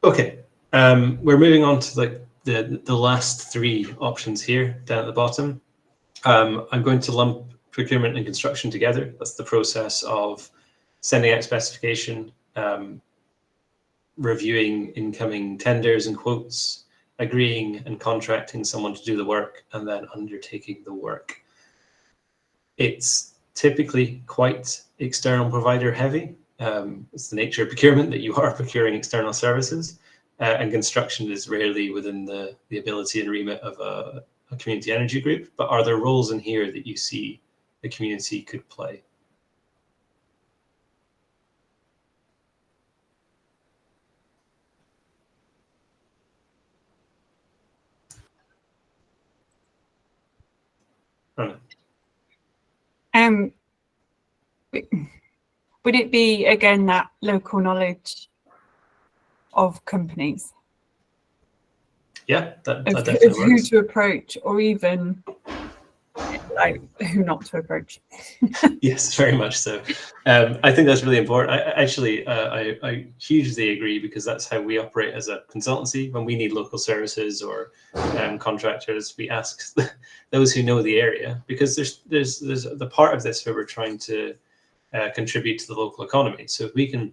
Okay, we're moving on to the last 3 options here down at the bottom. I'm going to lump procurement and construction together. That's the process of sending out specification, reviewing incoming tenders and quotes, agreeing and contracting someone to do the work, and then undertaking the work. It's typically quite external provider heavy. It's the nature of procurement that you are procuring external services, and construction is rarely within the ability and remit of a community energy group. But are there roles in here that you see the community could play? Would it be again that local knowledge of companies? Yeah, that of definitely who works. to approach, or even like who not to approach. Yes, very much so. I think that's really important. I hugely agree, because that's how we operate as a consultancy. When we need local services or contractors, we ask those who know the area, because there's the part of this where we're trying to contribute to the local economy. So if we can,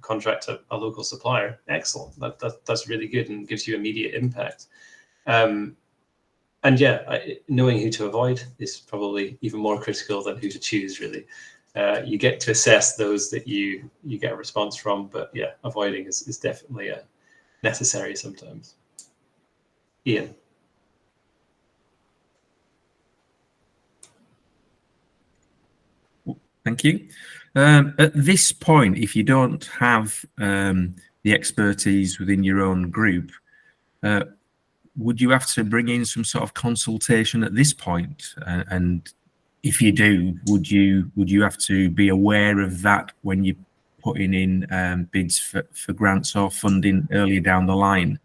contract a local supplier, excellent. That's really good and gives you immediate impact. And yeah, knowing who to avoid is probably even more critical than who to choose, really. You get to assess those that you get a response from, but yeah, avoiding is definitely necessary sometimes. Ian. Thank you. At this point, if you don't have the expertise within your own group, would you have to bring in some sort of consultation at this point? And if you do, would you have to be aware of that when you're putting in bids for grants or funding earlier down the line?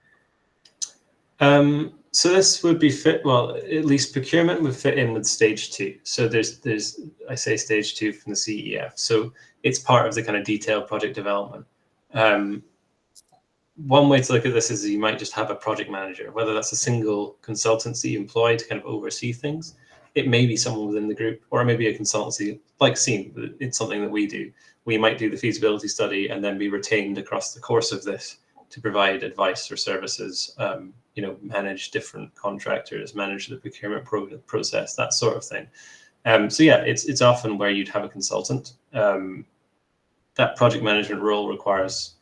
So this would be at least procurement would fit in with stage 2. So there's I say stage 2 from the CEF. So it's part of the kind of detailed project development. One way to look at this is you might just have a project manager, whether that's a single consultancy employed to kind of oversee things. It may be someone within the group, or maybe a consultancy like SEEN. It's something that we do. We might do the feasibility study and then be retained across the course of this to provide advice or services, manage different contractors, manage the procurement process, that sort of thing. So yeah, it's often where you'd have a consultant. That project management role requires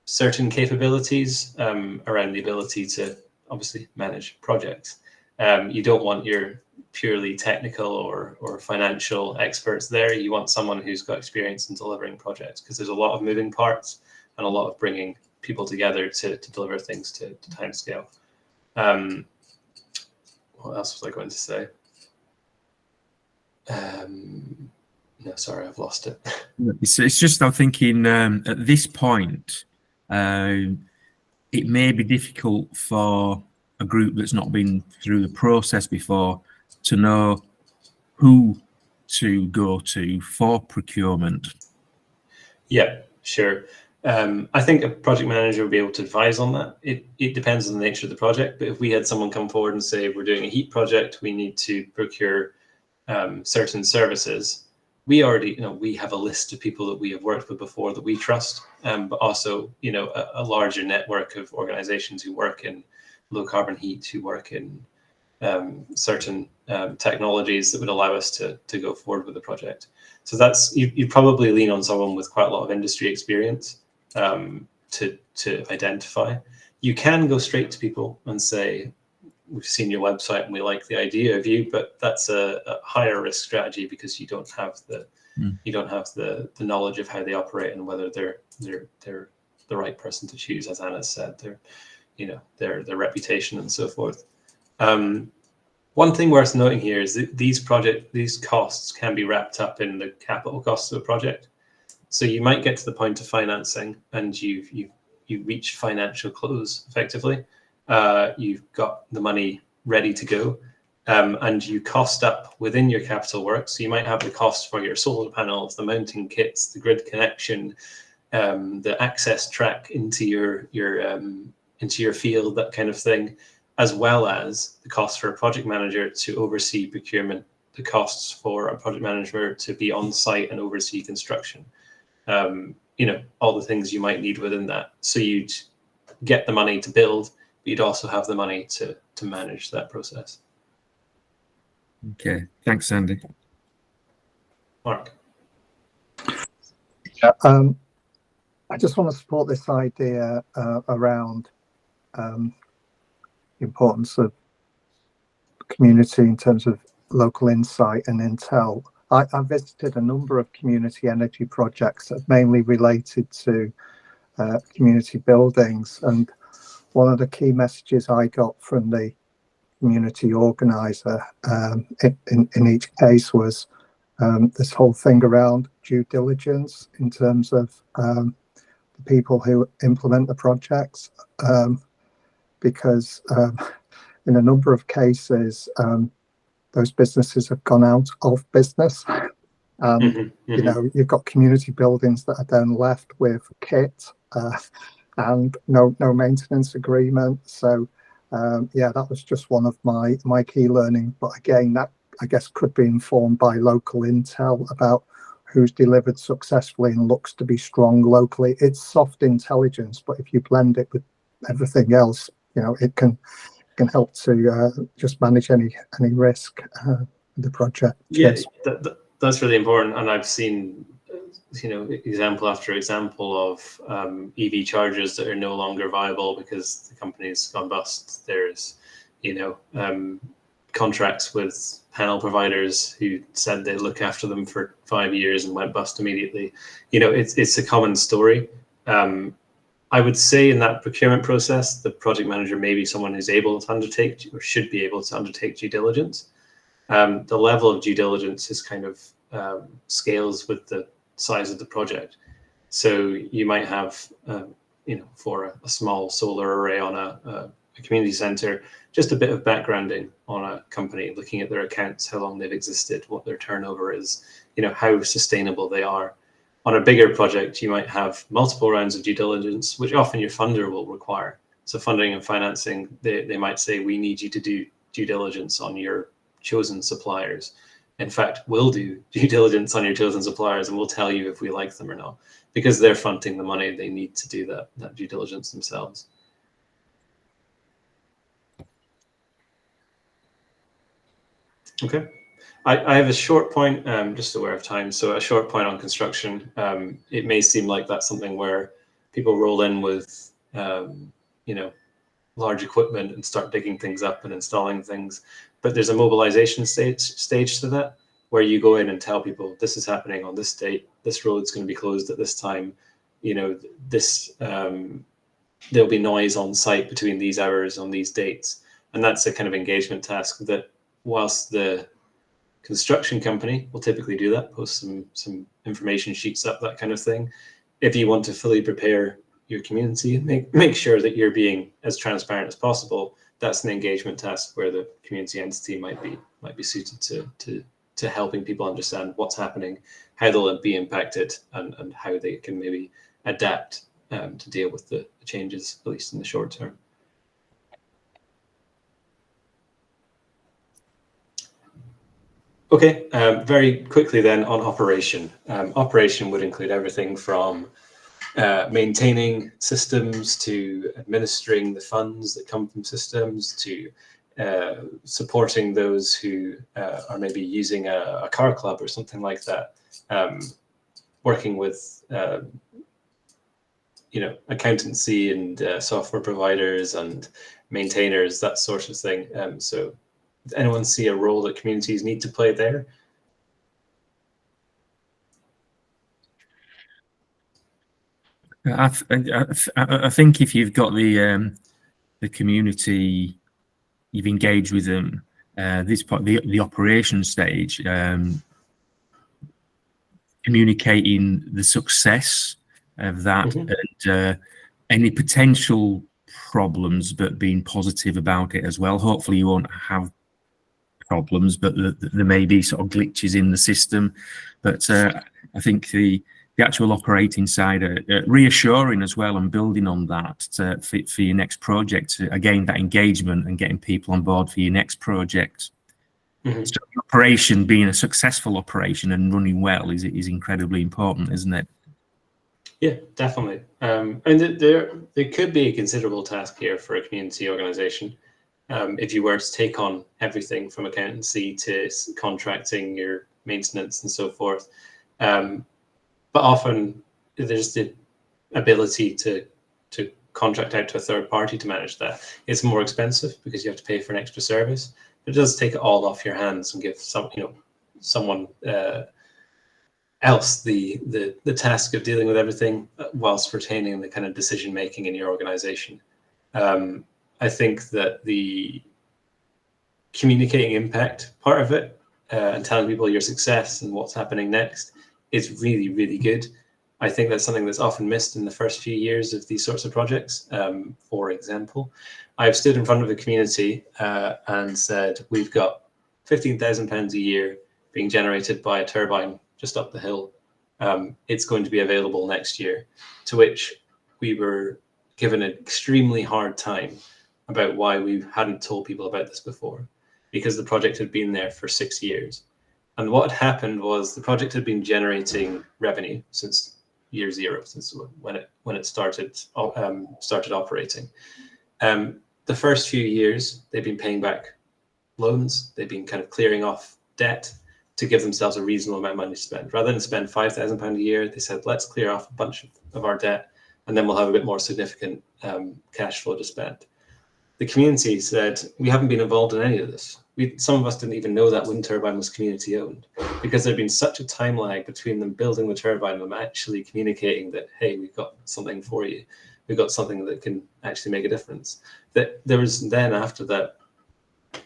certain capabilities around the ability to obviously manage projects. You don't want your purely technical or financial experts there. You want someone who's got experience in delivering projects, because there's a lot of moving parts and a lot of bringing people together to deliver things to timescale. What else was I going to say? No, sorry, I've lost it. It's just I'm thinking at this point, it may be difficult for a group that's not been through the process before to know who to go to for procurement. Yeah, sure. I think a project manager would be able to advise on that. It depends on the nature of the project, but if we had someone come forward and say, we're doing a heat project, we need to procure certain services, we already, we have a list of people that we have worked with before that we trust, but also, a larger network of organizations who work in low carbon heat, who work in certain technologies that would allow us to go forward with the project. So that's, you probably lean on someone with quite a lot of industry experience to identify. You can go straight to people and say, we've seen your website and we like the idea of you, but that's a higher risk strategy, because you don't have the knowledge of how they operate and whether they're the right person to choose, as Anna said, their reputation and so forth. One thing worth noting here is that these costs can be wrapped up in the capital costs of a project. So you might get to the point of financing and you've reached financial close effectively. You've got the money ready to go, and you cost up within your capital work. So you might have the cost for your solar panels, the mounting kits, the grid connection, the access track into your field, that kind of thing, as well as the cost for a project manager to oversee procurement, the costs for a project manager to be on site and oversee construction. All the things you might need within that. So you'd get the money to build, but you'd also have the money to manage that process. Okay, thanks, Andy. Mark. Yeah, I just want to support this idea around the importance of community in terms of local insight and intel. I visited a number of community energy projects that mainly related to community buildings, and one of the key messages I got from the community organizer in each case was this whole thing around due diligence in terms of the people who implement the projects, because in a number of cases those businesses have gone out of business, and you know, you've got community buildings that are then left with kit and no maintenance agreement. So yeah, that was just one of my key learning. But again, that I guess could be informed by local intel about who's delivered successfully and looks to be strong locally. It's soft intelligence, but if you blend it with everything else, you know, it can help to just manage any risk with the project. Yeah, that's really important. And I've seen, you know, example after example of EV chargers that are no longer viable because the company's gone bust. There's, you know, contracts with panel providers who said they'd look after them for 5 years and went bust immediately. You know, it's a common story. I would say in that procurement process, the project manager may be someone who's able to undertake or should be able to undertake due diligence. The level of due diligence is kind of scales with the size of the project. So you might have, you know, for a small solar array on a community center, just a bit of backgrounding on a company, looking at their accounts, how long they've existed, what their turnover is, you know, how sustainable they are. On a bigger project, you might have multiple rounds of due diligence, which often your funder will require. So funding and financing, they might say, we need you to do due diligence on your chosen suppliers. In fact, we'll do due diligence on your chosen suppliers and we'll tell you if we like them or not, because they're fronting the money. They need to do that due diligence themselves. Okay. I have a short point, just aware of time. So a short point on construction. It may seem like that's something where people roll in with, you know, large equipment and start digging things up and installing things. But there's a mobilization stage to that, where you go in and tell people this is happening on this date, this road's going to be closed at this time, you know, this there'll be noise on site between these hours on these dates. And that's a kind of engagement task that, whilst the construction company will typically do that, post some information sheets up, that kind of thing. If you want to fully prepare your community and make sure that you're being as transparent as possible, that's an engagement task where the community entity might be suited to helping people understand what's happening, how they'll be impacted, and how they can maybe adapt to deal with the changes, at least in the short term. Okay, very quickly then on operation. Operation would include everything from maintaining systems to administering the funds that come from systems to supporting those who are maybe using a car club or something like that, working with you know, accountancy and software providers and maintainers, that sort of thing. So does anyone see a role that communities need to play there? I think if you've got the community, you've engaged with them, this part, the operation stage, communicating the success of that and any potential problems, but being positive about it as well. Hopefully you won't have problems, but there may be sort of glitches in the system. But I think the actual operating side, reassuring as well and building on that for your next project, again, that engagement and getting people on board for your next project. So the operation being a successful operation and running well is incredibly important, isn't it? Yeah, definitely. And there could be a considerable task here for a community organization. If you were to take on everything from accountancy to contracting, your maintenance and so forth. But often there's ability to contract out to a third party to manage that. It's more expensive because you have to pay for an extra service, but it does take it all off your hands and give someone else the task of dealing with everything whilst retaining the kind of decision making in your organization. I think that the communicating impact part of it and telling people your success and what's happening next is really, really good. I think that's something that's often missed in the first few years of these sorts of projects. For example, I've stood in front of a community and said, we've got £15,000 a year being generated by a turbine just up the hill. It's going to be available next year, to which we were given an extremely hard time about why we hadn't told people about this before, because the project had been there for 6 years. And what had happened was the project had been generating revenue since year zero, since when it started operating. The first few years, they've been paying back loans. They've been kind of clearing off debt to give themselves a reasonable amount of money to spend. Rather than spend £5,000 a year, they said, let's clear off a bunch of our debt, and then we'll have a bit more significant cash flow to spend. The community said, we haven't been involved in any of this. Some of us didn't even know that wind turbine was community owned, because there'd been such a time lag between them building the turbine and them actually communicating that, hey, we've got something for you. We've got something that can actually make a difference. That there was then, after that,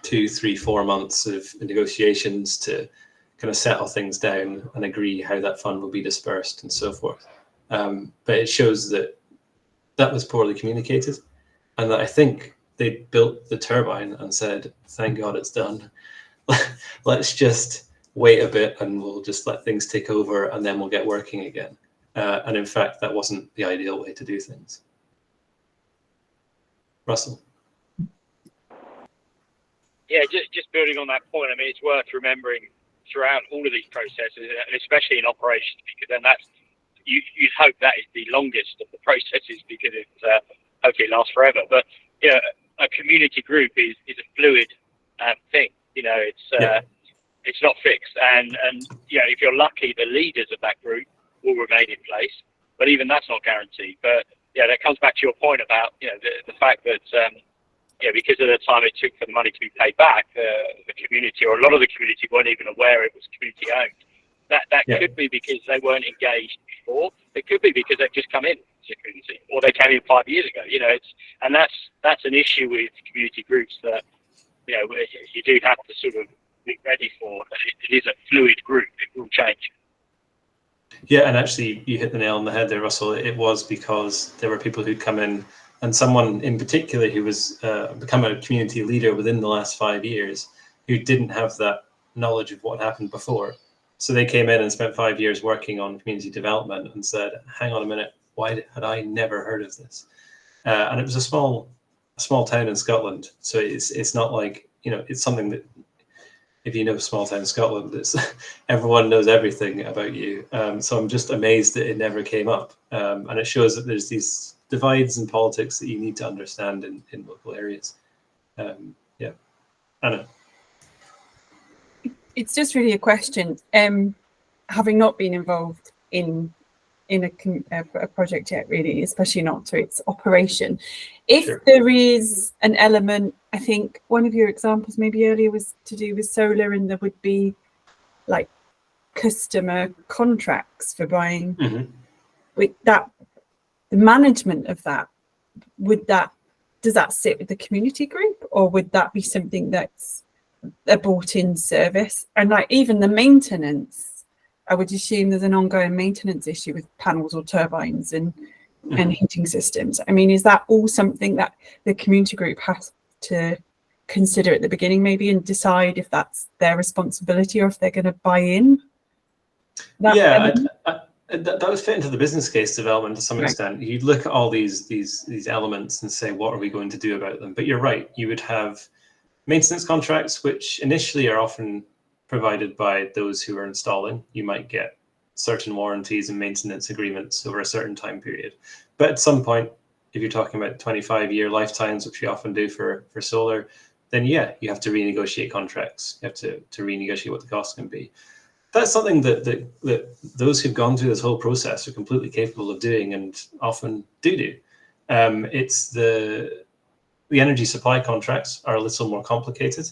2, 3, 4 months of negotiations to kind of settle things down and agree how that fund will be dispersed and so forth. But it shows that that was poorly communicated, and that I think they built the turbine and said, thank God it's done. Let's just wait a bit and we'll just let things take over and then we'll get working again. And in fact, that wasn't the ideal way to do things. Russell? Yeah, just building on that point, I mean, it's worth remembering throughout all of these processes, and especially in operations, because then you'd hope that is the longest of the processes, because it hopefully lasts forever. But a community group is a fluid thing. It's not fixed, and if you're lucky, the leaders of that group will remain in place, but even that's not guaranteed. But that comes back to your point about the fact that because of the time it took for the money to be paid back, the community, or a lot of the community, weren't even aware it was community owned. That could be because they weren't engaged before. It could be because they've just come in to community, or they came in 5 years ago. And that's an issue with community groups that you do have to sort of be ready for. It is a fluid group. It will change. Yeah, and actually, you hit the nail on the head there, Russell. It was because there were people who'd come in, and someone in particular who was become a community leader within the last 5 years, who didn't have that knowledge of what happened before. So they came in and spent 5 years working on community development and said, hang on a minute, why had I never heard of this? And it was a small town in Scotland. So it's not like, it's something that, if you know small town Scotland, it's everyone knows everything about you. So I'm just amazed that it never came up. And it shows that there's these divides in politics that you need to understand in local areas. Anna. It's just really a question. Having not been involved in a project yet, really, especially not to its operation, if there is an element, I think one of your examples maybe earlier was to do with solar, and there would be like customer contracts for buying. With that, the management of that, does that sit with the community group, or would that be something that's a bought-in service? And like even the maintenance, I would assume there's an ongoing maintenance issue with panels or turbines and heating systems. I mean, is that all something that the community group has to consider at the beginning, maybe, and decide if that's their responsibility or if they're going to buy in? That would fit into the business case development to some extent. You'd look at all these elements and say, what are we going to do about them? But you're right, you would have maintenance contracts, which initially are often provided by those who are installing. You might get certain warranties and maintenance agreements over a certain time period. But at some point, if you're talking about 25-year lifetimes, which we often do for solar, then you have to renegotiate contracts. You have to renegotiate what the costs can be. that's something that those who've gone through this whole process are completely capable of doing, and often do. It's the energy supply contracts are a little more complicated.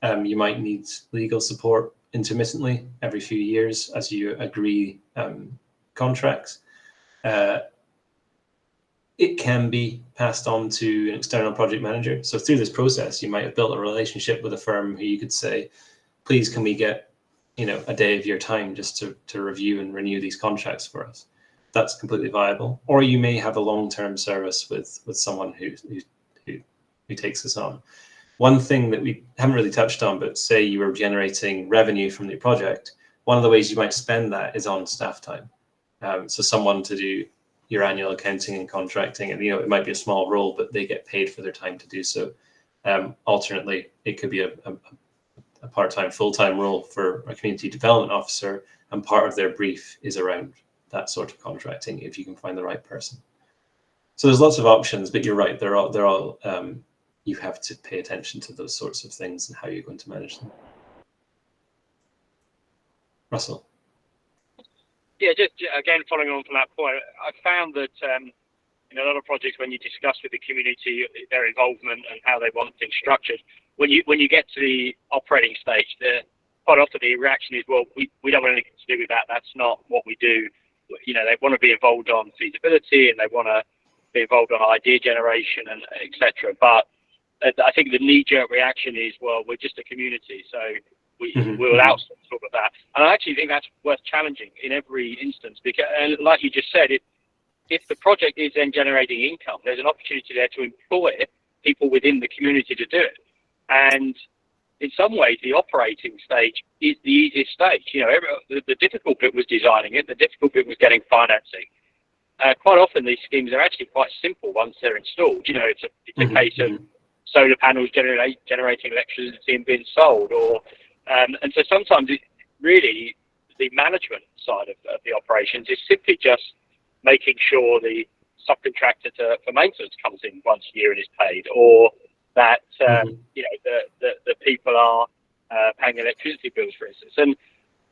You might need legal support intermittently every few years as you agree contracts. It can be passed on to an external project manager. So through this process, you might have built a relationship with a firm who you could say, please, can we get a day of your time just to review and renew these contracts for us? That's completely viable. Or you may have a long-term service with someone who takes this on. One thing that we haven't really touched on, but say you were generating revenue from the project, one of the ways you might spend that is on staff time. So someone to do your annual accounting and contracting, and it might be a small role, but they get paid for their time to do so. Alternately, it could be a part-time, full-time role for a community development officer, and part of their brief is around that sort of contracting if you can find the right person. So there's lots of options, but you're right, they're all you have to pay attention to those sorts of things and how you're going to manage them. Russell. Yeah, just again, following on from that point, I found that in a lot of projects, when you discuss with the community their involvement and how they want things structured, when you get to the operating stage, quite often the reaction is, well, we don't want anything to do with that. That's not what we do. They want to be involved on feasibility, and they want to be involved on idea generation and etc. But I think the knee-jerk reaction is, well, we're just a community, so we'll outsource all of that. And I actually think that's worth challenging in every instance, because, and like you just said, if the project is then generating income, there's an opportunity there to employ people within the community to do it. And in some ways, the operating stage is the easiest stage. The difficult bit was designing it. The difficult bit was getting financing. Quite often, these schemes are actually quite simple once they're installed. It's a case of solar panels generating electricity and being sold, and so sometimes really the management side of the operations is simply just making sure the subcontractor for maintenance comes in once a year and is paid, or that the people are paying electricity bills, for instance.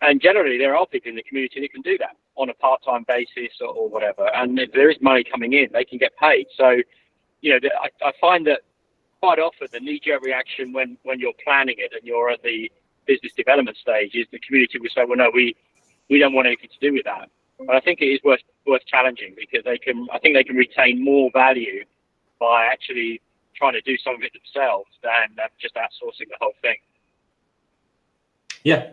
And generally there are people in the community that can do that on a part-time basis or whatever. And if there is money coming in, they can get paid. So I find that quite often the knee-jerk reaction when you're planning it and you're at the business development stage is the community will say, well, no, we don't want anything to do with that. But I think it is worth challenging, because I think they can retain more value by actually trying to do some of it themselves than just outsourcing the whole thing. Yeah,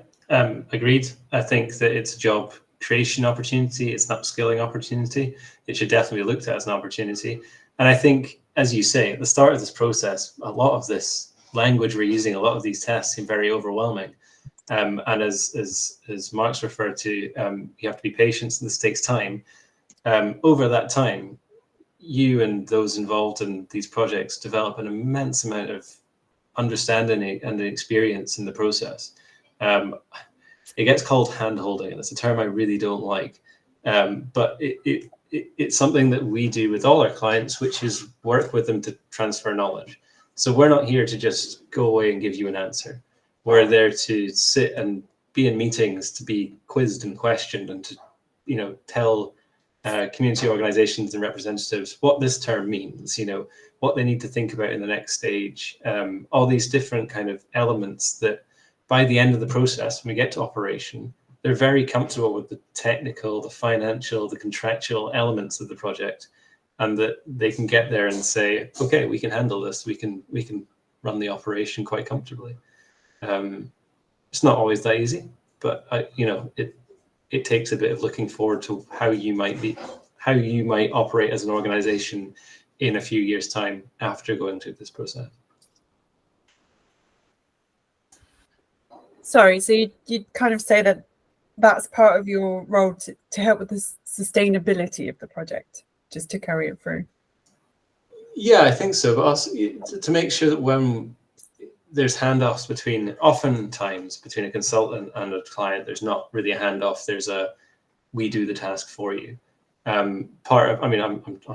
agreed. I think that it's a job creation opportunity. It's an upskilling opportunity. It should definitely be looked at as an opportunity. And I think, as you say, at the start of this process, a lot of this language we're using, a lot of these tests seem very overwhelming. And as Mark's referred to, you have to be patient, and this takes time. Over that time, you and those involved in these projects develop an immense amount of understanding and experience in the process. It gets called hand-holding, and it's a term I really don't like, but it's something that we do with all our clients, which is work with them to transfer knowledge. So we're not here to just go away and give you an answer. We're there to sit and be in meetings, to be quizzed and questioned, and to tell community organizations and representatives what this term means, what they need to think about in the next stage, all these different kind of elements that by the end of the process, when we get to operation, they're very comfortable with the technical, the financial, the contractual elements of the project, and that they can get there and say, okay, we can handle this. We can run the operation quite comfortably. It's not always that easy, but it takes a bit of looking forward to how you might operate as an organization in a few years' time after going through this process. Sorry, so you kind of say that that's part of your role to help with the sustainability of the project, just to carry it through. Yeah, I think so, but also to make sure that when there's handoffs oftentimes between a consultant and a client, there's not really a handoff. There's we do the task for you. I'm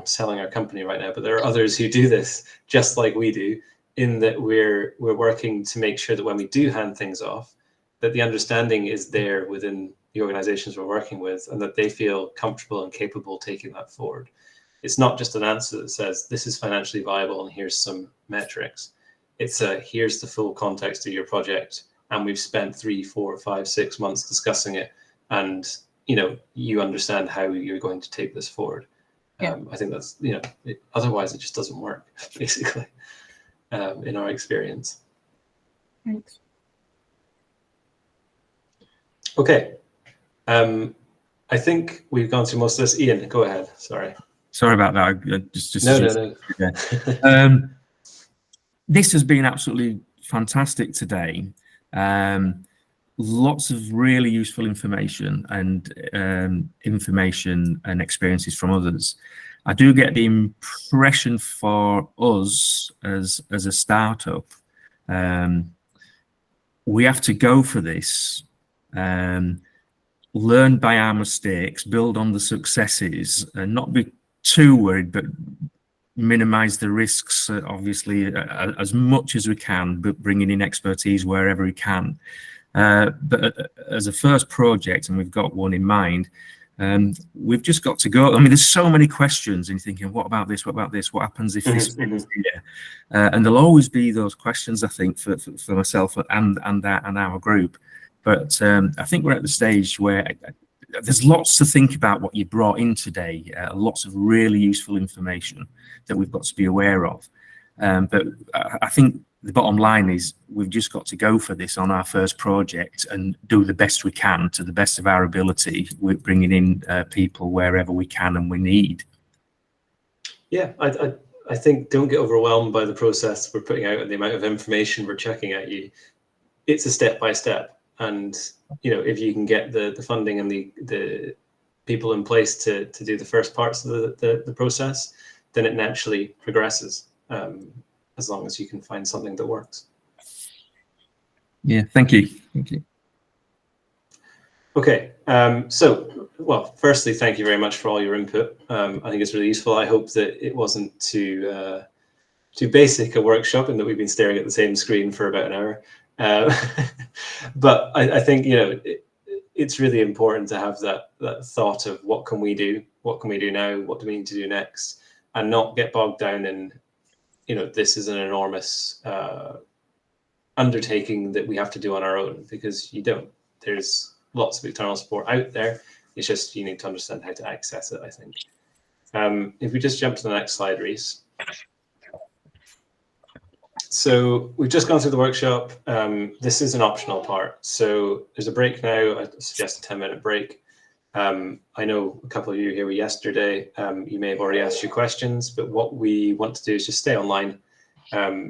selling our company right now, but there are others who do this just like we do, in that we're working to make sure that when we do hand things off, that the understanding is there within the organizations we're working with, and that they feel comfortable and capable taking that forward. It's not just an answer that says this is financially viable and here's some metrics. It's here's the full context of your project, and we've spent 3, 4, 5, 6 months discussing it, and you understand how you're going to take this forward. Yeah. I think that's otherwise it just doesn't work, basically, in our experience. Thanks. Okay. I think we've gone through most of this. Ian, go ahead. Sorry about that. No. This has been absolutely fantastic today. Lots of really useful information and experiences from others. I do get the impression for us as a startup, we have to go for this, learn by our mistakes, build on the successes, and not be too worried, but minimize the risks, obviously, as much as we can, but bringing in expertise wherever we can. But as a first project, and we've got one in mind, we've just got to go. I mean, there's so many questions, and you're thinking, what about this? What about this? What happens if this is here? And there'll always be those questions, I think, for myself and our group. But I think we're at the stage where there's lots to think about what you brought in today, lots of really useful information that we've got to be aware of. But I think the bottom line is we've just got to go for this on our first project and do the best we can to the best of our ability. We're bringing in people wherever we can and we need. Yeah, I think don't get overwhelmed by the process we're putting out and the amount of information we're checking at you. It's a step by step. And, if you can get the funding and the people in place to do the first parts of the process, then it naturally progresses, as long as you can find something that works. Yeah, thank you. Okay, well, firstly, thank you very much for all your input. I think it's really useful. I hope that it wasn't too basic a workshop and that we've been staring at the same screen for about an hour. But I think it's really important to have that thought of what can we do now, what do we need to do next, and not get bogged down in this is an enormous undertaking that we have to do on our own, because you don't. There's lots of external support out there. It's just you need to understand how to access it, I think. If we just jump to the next slide, Reese. So we've just gone through the workshop. This is an optional part. So there's a break now. I suggest a 10-minute break. I know a couple of you here were yesterday. You may have already asked your questions, but what we want to do is just stay online.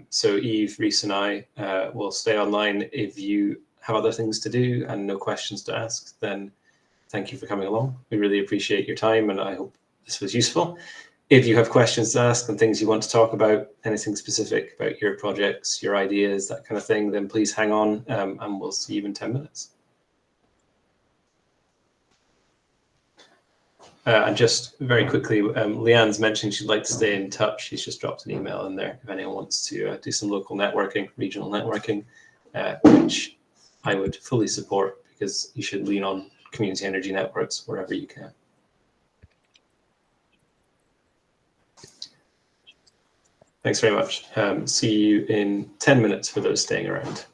So Eve, Reese, and I will stay online. If you have other things to do and no questions to ask, then thank you for coming along. We really appreciate your time, and I hope this was useful. If you have questions to ask and things you want to talk about, anything specific about your projects, your ideas, that kind of thing, then please hang on, and we'll see you in 10 minutes. And just very quickly, Leanne's mentioned she'd like to stay in touch. She's just dropped an email in there if anyone wants to do some local networking, regional networking, which I would fully support, because you should lean on community energy networks wherever you can. Thanks very much. See you in 10 minutes for those staying around.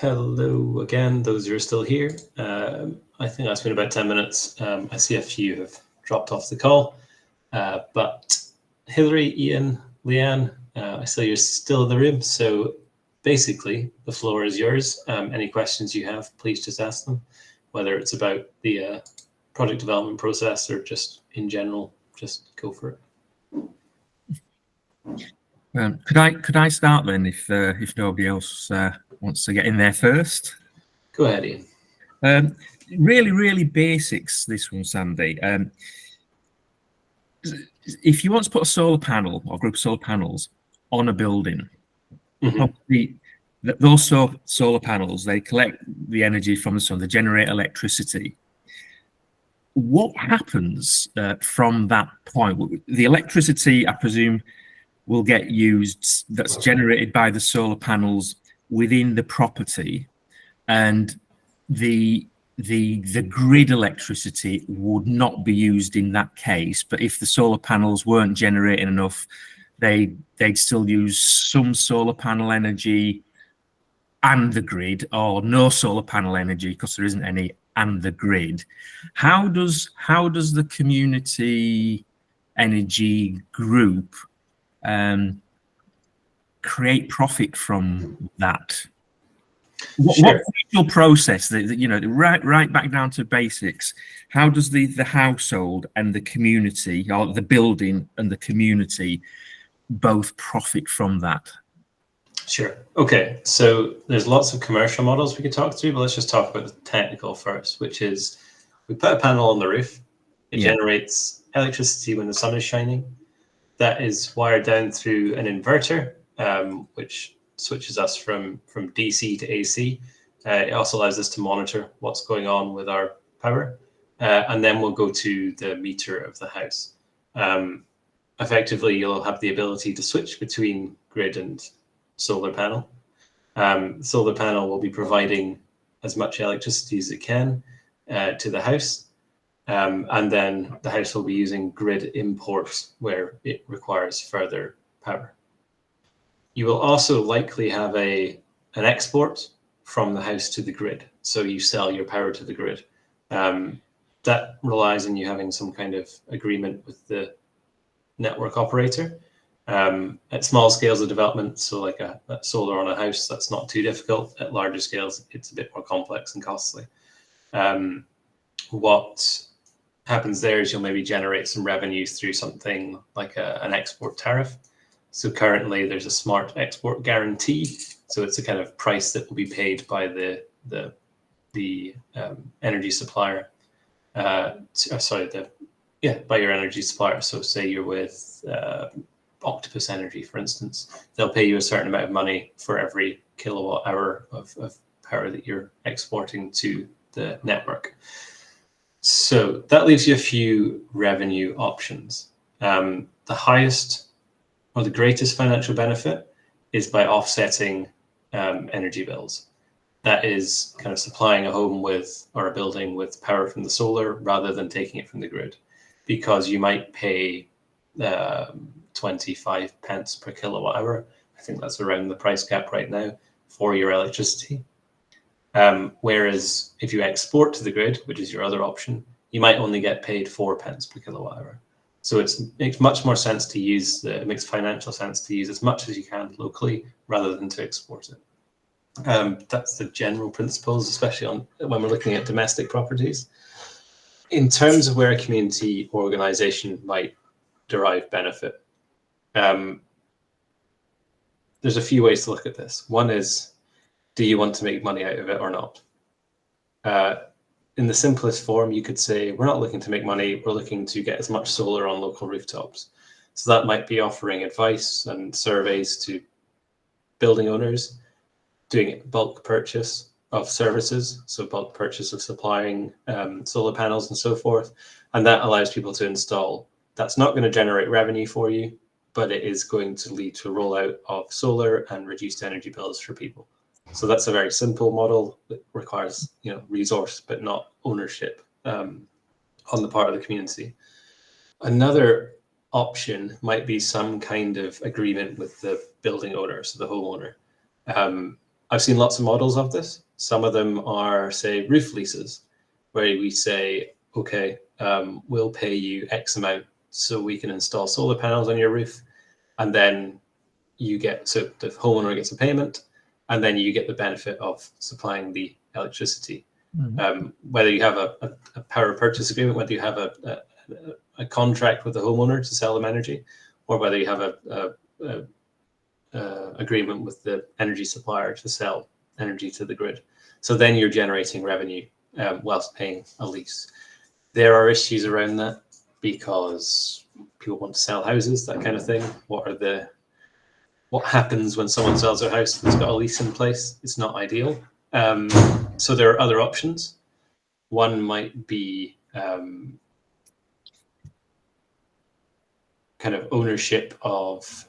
Hello again, those who are still here. I think that's been about 10 minutes. I see a few have dropped off the call, but Hilary, Ian, Leanne, I see you're still in the room. So basically, the floor is yours. Any questions you have, please just ask them, whether it's about the project development process or just in general, just go for it. Could I start then if nobody else wants to get in there first? Go ahead, Ian. Really basics, this one, Sandy. If you want to put a solar panel or group of solar panels on a building, those solar panels, they collect the energy from the sun, they generate electricity. What happens from that point? The electricity, I presume, will get used, that's generated by the solar panels within the property, and the grid electricity would not be used in that case. But if the solar panels weren't generating enough, they'd still use some solar panel energy and the grid, or no solar panel energy because there isn't any, and the grid. How does the community energy group create profit from that? What's the process? Right back down to basics. How does the household and the community, or the building and the community, both profit from that? Sure. Okay. So there's lots of commercial models we could talk through, but let's just talk about the technical first, which is we put a panel on the roof. It generates electricity when the sun is shining. That is wired down through an inverter, which switches us from DC to AC. It also allows us to monitor what's going on with our power. And then we'll go to the meter of the house. Effectively, you'll have the ability to switch between grid and solar panel. Solar panel will be providing as much electricity as it can to the house. And then the house will be using grid imports where it requires further power. You will also likely have an export from the house to the grid. So you sell your power to the grid. That relies on you having some kind of agreement with the network operator. At small scales of development, so like a solar on a house, that's not too difficult. At larger scales, it's a bit more complex and costly. What happens there is you'll maybe generate some revenue through something like an export tariff. So currently there's a smart export guarantee. So it's a kind of price that will be paid by the energy supplier. By your energy supplier. So say you're with Octopus Energy, for instance, they'll pay you a certain amount of money for every kilowatt hour of power that you're exporting to the network. So that leaves you a few revenue options. The highest or the greatest financial benefit is by offsetting energy bills. That is kind of supplying a home with, or a building with, power from the solar rather than taking it from the grid, because you might pay 25 pence per kilowatt hour. I think that's around the price cap right now for your electricity. Whereas if you export to the grid, which is your other option, you might only get paid 4 pence per kilowatt hour. So it makes much more sense to use it makes financial sense to use as much as you can locally rather than to export it. That's the general principles, especially when we're looking at domestic properties. In terms of where a community organization might derive benefit, there's a few ways to look at this. One is, do you want to make money out of it or not? In the simplest form, you could say, we're not looking to make money, we're looking to get as much solar on local rooftops. So that might be offering advice and surveys to building owners, doing bulk purchase of services, so bulk purchase of supplying solar panels and so forth. And that allows people to install. That's not going to generate revenue for you, but it is going to lead to a rollout of solar and reduced energy bills for people. So that's a very simple model that requires, resource, but not ownership on the part of the community. Another option might be some kind of agreement with the building owner, so the homeowner. I've seen lots of models of this. Some of them are, say, roof leases, where we say, okay, we'll pay you X amount so we can install solar panels on your roof. And then you get, so the homeowner gets a payment, and then you get the benefit of supplying the electricity. Whether you have a power purchase agreement, whether you have a contract with the homeowner to sell them energy, or whether you have a agreement with the energy supplier to sell energy to the grid. So then you're generating revenue whilst paying a lease. There are issues around that because people want to sell houses, that kind of thing. What happens when someone sells their house that's got a lease in place? It's not ideal. So there are other options. One might be kind of ownership of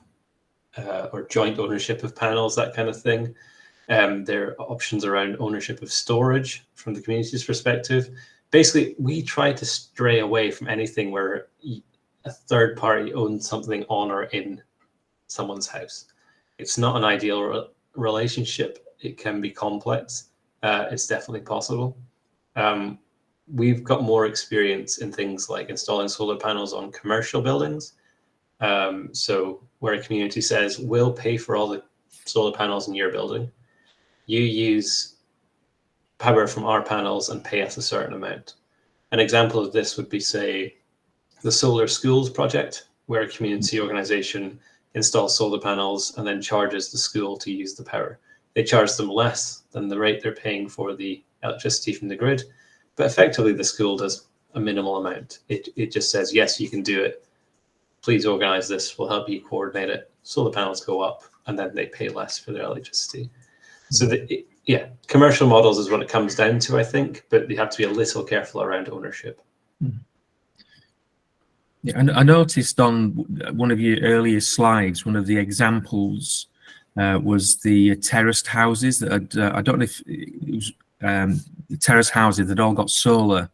or joint ownership of panels, that kind of thing. There are options around ownership of storage from the community's perspective. Basically, we try to stray away from anything where a third party owns something on or in someone's house. It's not an ideal relationship. It can be complex. It's definitely possible. We've got more experience in things like installing solar panels on commercial buildings. So where a community says, we'll pay for all the solar panels in your building. You use power from our panels and pay us a certain amount. An example of this would be, say, the Solar Schools project, where a community organization installs solar panels and then charges the school to use the power. They charge them less than the rate they're paying for the electricity from the grid, but effectively the school does a minimal amount. It just says, yes, you can do it. Please organize this. We'll help you coordinate it. Solar panels go up, and then they pay less for their electricity. So yeah, commercial models is what it comes down to, I think, but you have to be a little careful around ownership. Yeah, and I noticed on one of your earlier slides, one of the examples was the terraced houses that had, I don't know if it was the terrace houses that all got solar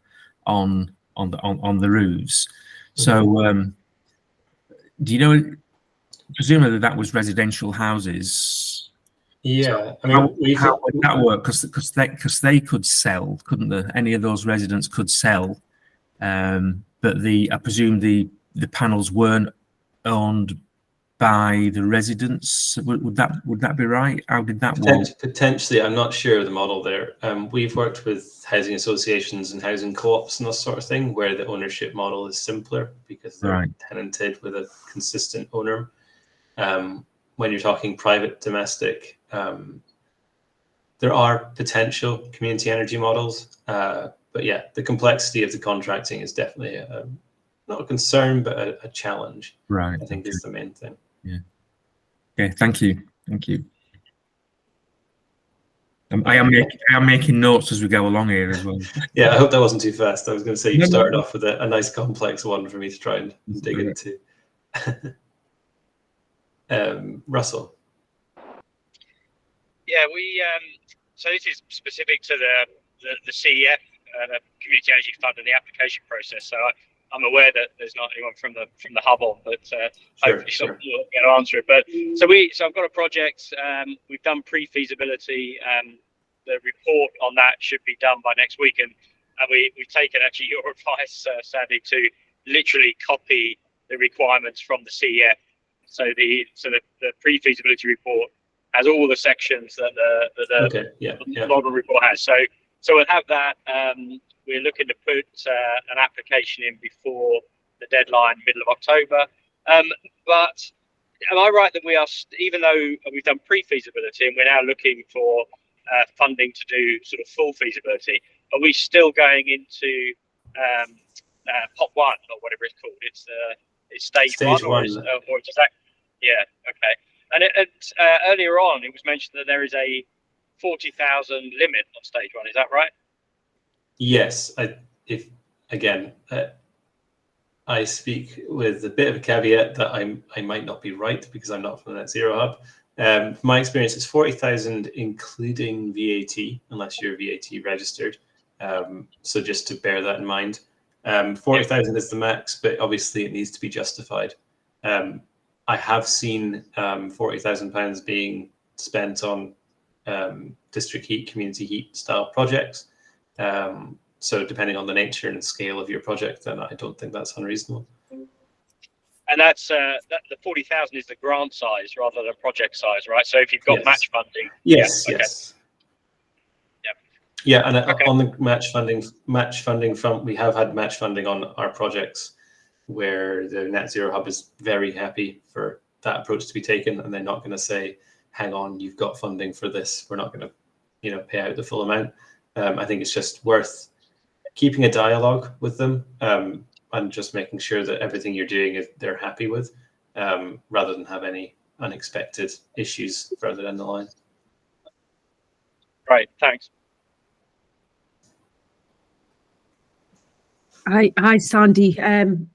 on the roofs. So do you know, presumably that was residential houses? Yeah, so I mean, how would that work? Because they could sell, couldn't they? Any of those residents could sell, but I presume the panels weren't owned by the residents. Would that be right? How did that work? Potentially, I'm not sure of the model there. We've worked with housing associations and housing co-ops and that sort of thing, where the ownership model is simpler because they're tenanted with a consistent owner. When you're talking private domestic, there are potential community energy models, but yeah, the complexity of the contracting is definitely not a concern, but a challenge. Right, I think is the main thing. Yeah. Okay. Thank you. Thank you. I am making notes as we go along here as well. Yeah, I hope that wasn't too fast. I was going to say you started off with a nice complex one for me to try and dig into. Russell. Yeah, so this is specific to the CEF, the Community Energy Fund, and the application process. So I'm aware that there's not anyone from the hub on, but hopefully someone will get to answer it. But so I've got a project. We've done pre-feasibility. The report on that should be done by next week, and we've taken actually your advice, Sandy, to literally copy the requirements from the CEF. So the pre-feasibility report has all the sections that the model report has. So we'll have that. We're looking to put an application in before the deadline, middle of October. But am I right that we are, even though we've done pre-feasibility and we're now looking for funding to do sort of full feasibility, are we still going into POP 1 or whatever it's called? It's stage one, or does that? Yeah, okay. And earlier on, it was mentioned that there is a 40,000 limit on stage one. Is that right? Yes. I speak with a bit of a caveat that I might not be right because I'm not from the Net Zero Hub. From my experience, it's 40,000 including VAT, unless you're VAT registered. So just to bear that in mind. 40,000 is the max, but obviously it needs to be justified. I have seen £40,000 being spent on district heat, community heat style projects. So depending on the nature and scale of your project, then I don't think that's unreasonable. And that's the 40,000 is the grant size rather than project size, right? So if you've got match funding, yes. Yeah, and on the match funding front, we have had match funding on our projects where the Net Zero Hub is very happy for that approach to be taken, and they're not going to say, "Hang on, you've got funding for this. We're not going to, pay out the full amount." I think it's just worth keeping a dialogue with them and just making sure that everything you're doing they're happy with, rather than have any unexpected issues further down the line. Right. Thanks. Hi, Sandy. Hillary,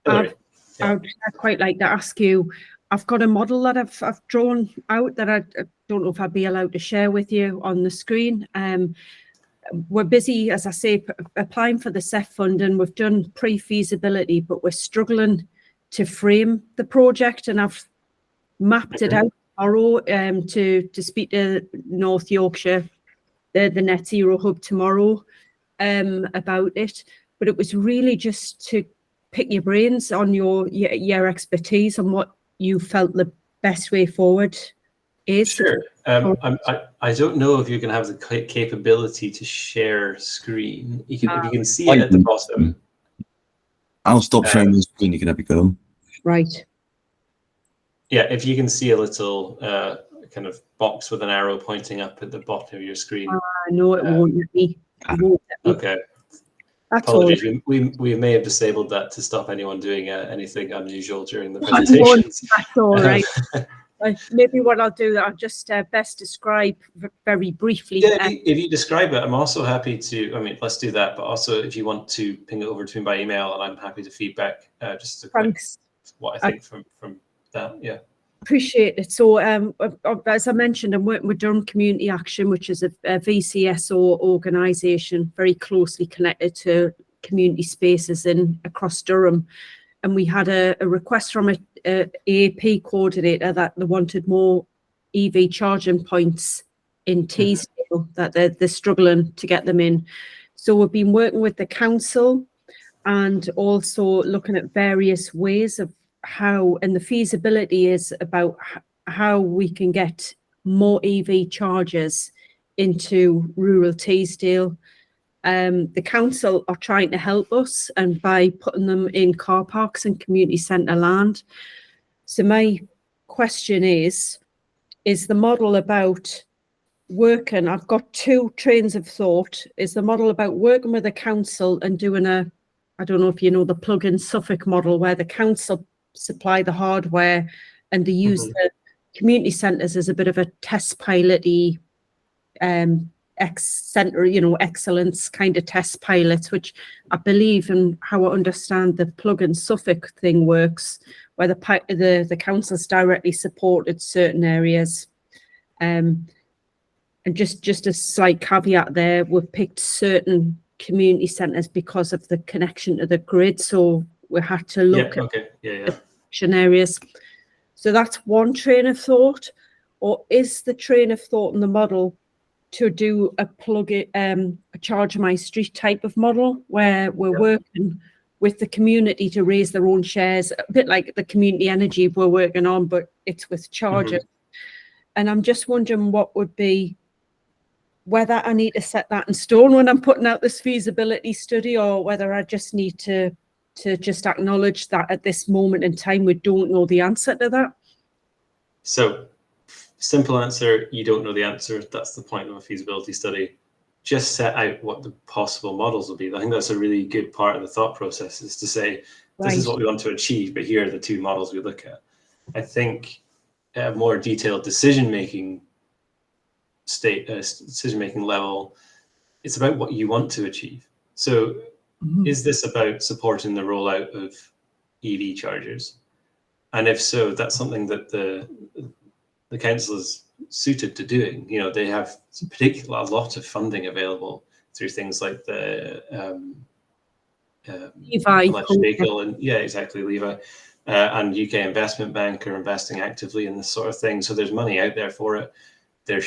I'd quite like to ask you, I've got a model that I've drawn out that I don't know if I'd be allowed to share with you on the screen. We're busy, as I say, applying for the CEF fund, and we've done pre-feasibility, but we're struggling to frame the project, and I've mapped it out tomorrow to speak to North Yorkshire, the Net Zero Hub tomorrow about it. But it was really just to pick your brains on your expertise on what you felt the best way forward is. Sure. I don't know if you can have the capability to share screen. If you can see it at the bottom. I'll stop sharing the screen. You can have a go. Right. Yeah, if you can see a little kind of box with an arrow pointing up at the bottom of your screen. No, it won't let me. Okay. That's apologies. We may have disabled that to stop anyone doing anything unusual during the presentations. That's all right. Maybe what I'll do, I'll just best describe very briefly. Yeah, if you describe it, I'm also happy to, let's do that. But also if you want to ping it over to me by email, and I'm happy to feedback just a quick what I think from that. Yeah. Appreciate it. So as I mentioned, I'm working with Durham Community Action, which is a VCSO organisation very closely connected to community spaces across Durham. And we had a request from a AAP coordinator that they wanted more EV charging points in Teesdale, that they're struggling to get them in. So we've been working with the council and also looking at various ways of how, and the feasibility is about how we can get more EV chargers into rural Teesdale. The council are trying to help us, and by putting them in car parks and community centre land. So my question is the model about working, I've got two trains of thought, is the model about working with the council and doing I don't know if you know the plug-in Suffolk model, where the council supply the hardware and they use the community centres as a bit of a test pilot-y centre, excellence kind of test pilots, which I believe, and how I understand the plug-in Suffolk thing works, where the council's directly supported certain areas. And just a slight caveat there, we've picked certain community centres because of the connection to the grid, so we had to look at the action areas. So that's one train of thought. Or is the train of thought in the model to do a a charge my street type of model, where we're working with the community to raise their own shares, a bit like the community energy we're working on, but it's with chargers. And I'm just wondering what would be, whether I need to set that in stone when I'm putting out this feasibility study, or whether I just need to just acknowledge that at this moment in time, we don't know the answer to that. So simple answer, you don't know the answer. That's the point of a feasibility study. Just set out what the possible models will be. I think that's a really good part of the thought process, is to say, this is what we want to achieve, but here are the two models we look at. I think at a more detailed decision-making level, it's about what you want to achieve. So is this about supporting the rollout of EV chargers? And if so, that's something that the council is suited to doing. They have a lot of funding available through things like the electric vehicle and Levi and UK Investment Bank are investing actively in this sort of thing. So there's money out there for it. There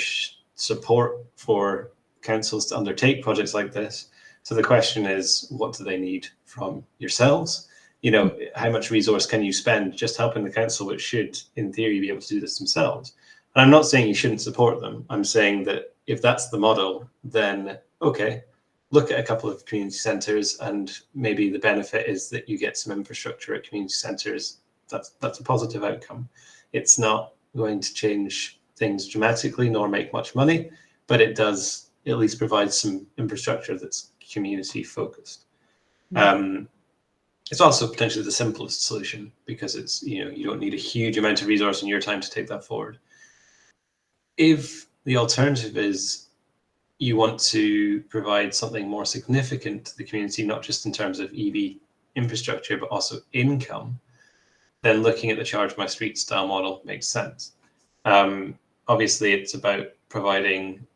support for councils to undertake projects like this. So the question is, what do they need from yourselves? You know, how much resource can you spend just helping the council, which should, in theory, be able to do this themselves? And I'm not saying you shouldn't support them. I'm saying that if that's the model, then okay, look at a couple of community centres, and maybe the benefit is that you get some infrastructure at community centres. That's a positive outcome. It's not going to change things dramatically nor make much money, but it does at least provide some infrastructure that's community focused. It's also potentially the simplest solution because it's, you know, you don't need a huge amount of resource in your time to take that forward. If the alternative is you want to provide something more significant to the community, not just in terms of EV infrastructure, but also income, then looking at the charge by street style model makes sense. Obviously, it's about providing,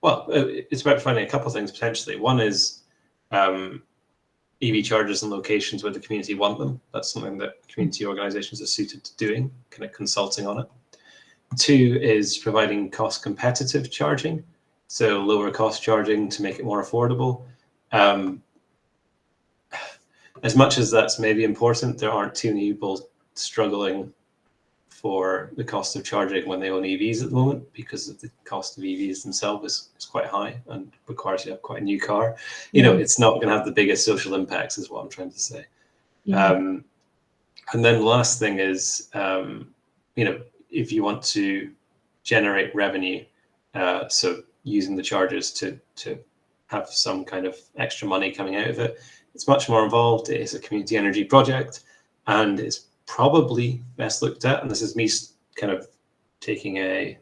well, it's about providing a couple of things potentially. One is EV chargers in locations where the community want them. That's something that community organizations are suited to doing, kind of consulting on it. Two is providing cost competitive charging, so lower cost charging to make it more affordable. As much as that's maybe important, there aren't too many people struggling for the cost of charging when they own EVs at the moment, because of the cost of EVs themselves is quite high and requires you to have quite a new car. You know, it's not going to have the biggest social impacts, is what I'm trying to say. And then the last thing is, you know, if you want to generate revenue, so using the chargers to have some kind of extra money coming out of it, it's much more involved. It is a community energy project, and it's probably best looked at, and this is me kind of taking a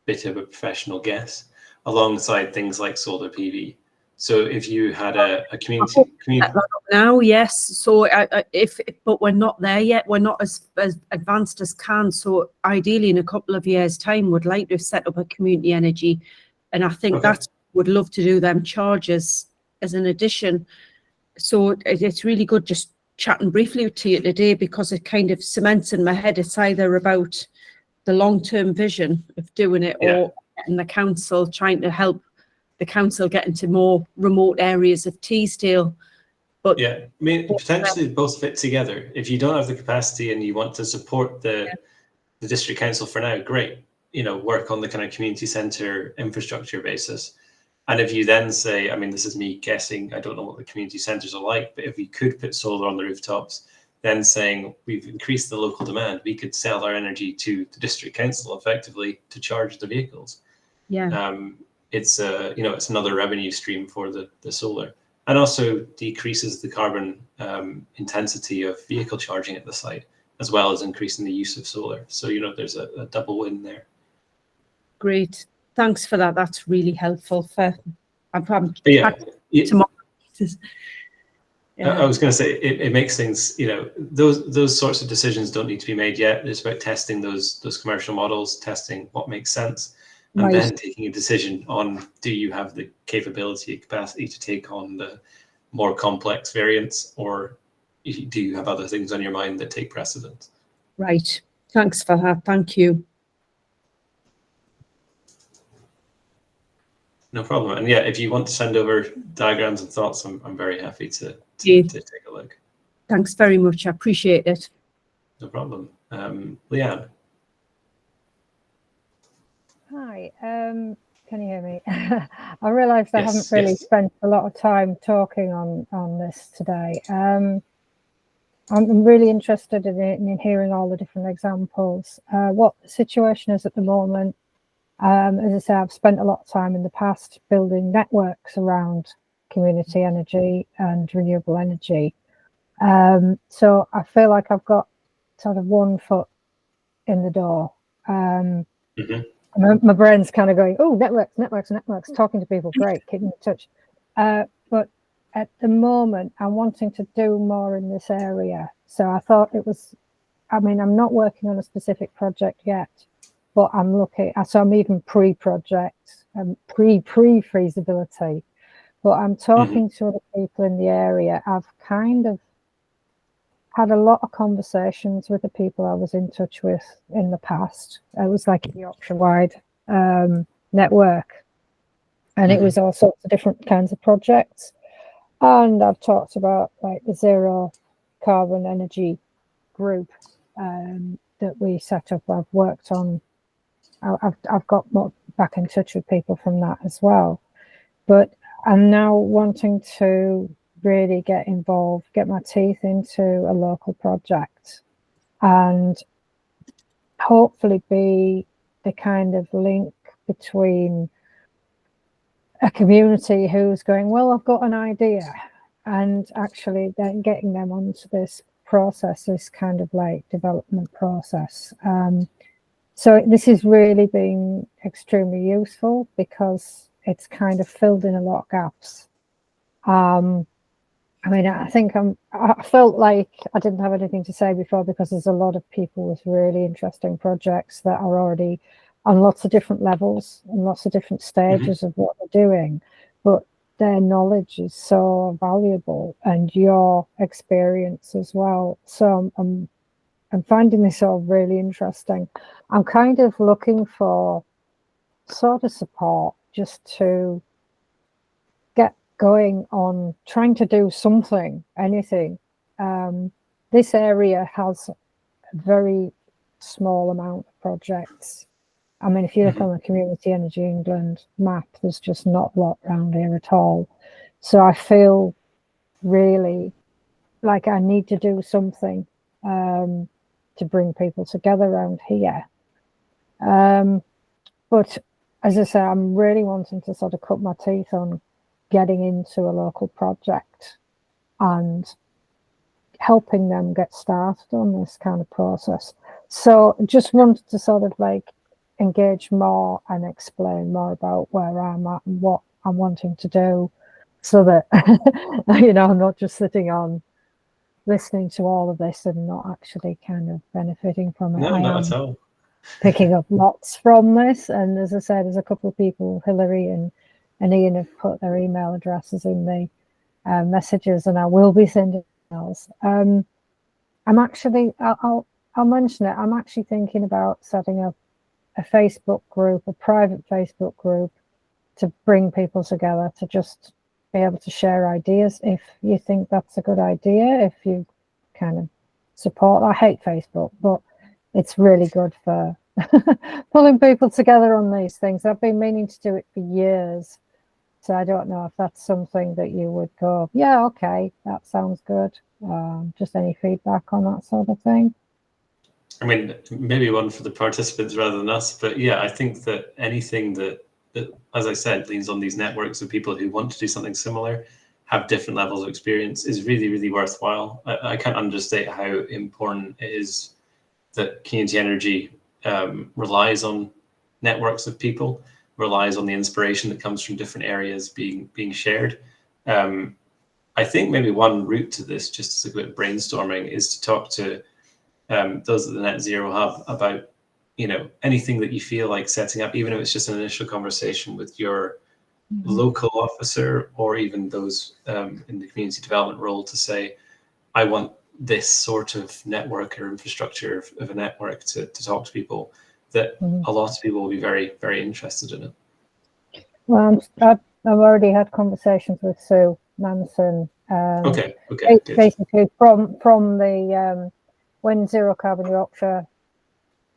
bit of a professional guess, alongside things like solar PV. So if you had a community now, yes. So but we're not there yet. We're not as advanced as can. So ideally, in a couple of years' time, would like to set up a community energy, and I think that's would love to do them charges as an addition. So it's really good just chatting briefly to you today, because it kind of cements in my head it's either about the long-term vision of doing it or getting the council, trying to help the council get into more remote areas of Teesdale. But yeah, I mean, potentially both fit together. If you don't have the capacity and you want to support the district council for now, great, you know, work on the kind of community centre infrastructure basis. And if you then say, I mean, this is me guessing, I don't know what the community centres are like, but if we could put solar on the rooftops, then saying we've increased the local demand, we could sell our energy to the district council effectively to charge the vehicles. It's you know, it's another revenue stream for the solar, and also decreases the carbon intensity of vehicle charging at the site, as well as increasing the use of solar. So, you know, there's a double win there. Great. Thanks for that. That's really helpful. I'm probably tomorrow. I was going to say it makes things, you know, those sorts of decisions don't need to be made yet. It's about testing those commercial models, testing what makes sense, and then taking a decision on, do you have the capability and capacity to take on the more complex variants, or do you have other things on your mind that take precedence? Right. Thanks for that. Thank you. No problem. And yeah, if you want to send over diagrams and thoughts, I'm very happy to take a look. Thanks very much. I appreciate it. No problem. Leanne. Hi, can you hear me? I realised I haven't really spent a lot of time talking on this today. I'm really interested in hearing all the different examples. What the situation is at the moment. As I say, I've spent a lot of time in the past building networks around community energy and renewable energy. So I feel like I've got sort of one foot in the door. My brain's kind of going, oh, networks, talking to people, great, keeping in touch. But at the moment, I'm wanting to do more in this area. So I thought it was, I mean, I'm not working on a specific project yet, but I'm looking, so I'm even pre-project, pre-feasibility, but I'm talking to other people in the area. I've kind of had a lot of conversations with the people I was in touch with in the past. It was like Yorkshire wide, network, and it was all sorts of different kinds of projects. And I've talked about like the zero carbon energy group that we set up. I've worked on. I've got more back in touch with people from that as well. But I'm now wanting to really get involved, get my teeth into a local project, and hopefully be the kind of link between a community who's going, well, I've got an idea, and actually then getting them onto this process, this kind of like development process. So this has really been extremely useful because it's kind of filled in a lot of gaps. I mean, I think I felt like I didn't have anything to say before because there's a lot of people with really interesting projects that are already on lots of different levels and lots of different stages of what they're doing, but their knowledge is so valuable and your experience as well. So I'm finding this all really interesting. I'm kind of looking for sort of support just to get going on trying to do something, anything. This area has a very small amount of projects. I mean, if you look on the Community Energy England map, there's just not a lot around here at all. So I feel really like I need to do something to bring people together around here. But as I say, I'm really wanting to sort of cut my teeth on getting into a local project and helping them get started on this kind of process. So just wanted to sort of like engage more and explain more about where I'm at and what I'm wanting to do, so that you know, I'm not just sitting on listening to all of this and not actually kind of benefiting from it. No, not at all. Picking up lots from this, and as I said, there's a couple of people, Hilary and Ian, have put their email addresses in the messages, and I will be sending emails. I'm actually, I'll mention it. I'm actually thinking about setting up a Facebook group, a private Facebook group, to bring people together to just be able to share ideas. If you think that's a good idea, if you kind of support, I hate Facebook, but it's really good for pulling people together on these things. I've been meaning to do it for years. So I don't know if that's something that you would go, yeah, okay, that sounds good. Just any feedback on that sort of thing? I mean, maybe one for the participants rather than us, but yeah, I think that anything that, as I said, leans on these networks of people who want to do something similar, have different levels of experience, is really, really worthwhile. I can't understate how important it is that community energy relies on networks of people, relies on the inspiration that comes from different areas being shared. I think maybe one route to this, just as a bit of brainstorming, is to talk to those at the Net Zero Hub about, you know, anything that you feel like setting up, even if it's just an initial conversation with your local officer, or even those in the community development role, to say, I want this sort of network or infrastructure of a network to talk to people, that a lot of people will be very, very interested in it. Well, I've already had conversations with Sue Manson. Okay, basically from the when Zero Carbon Yorkshire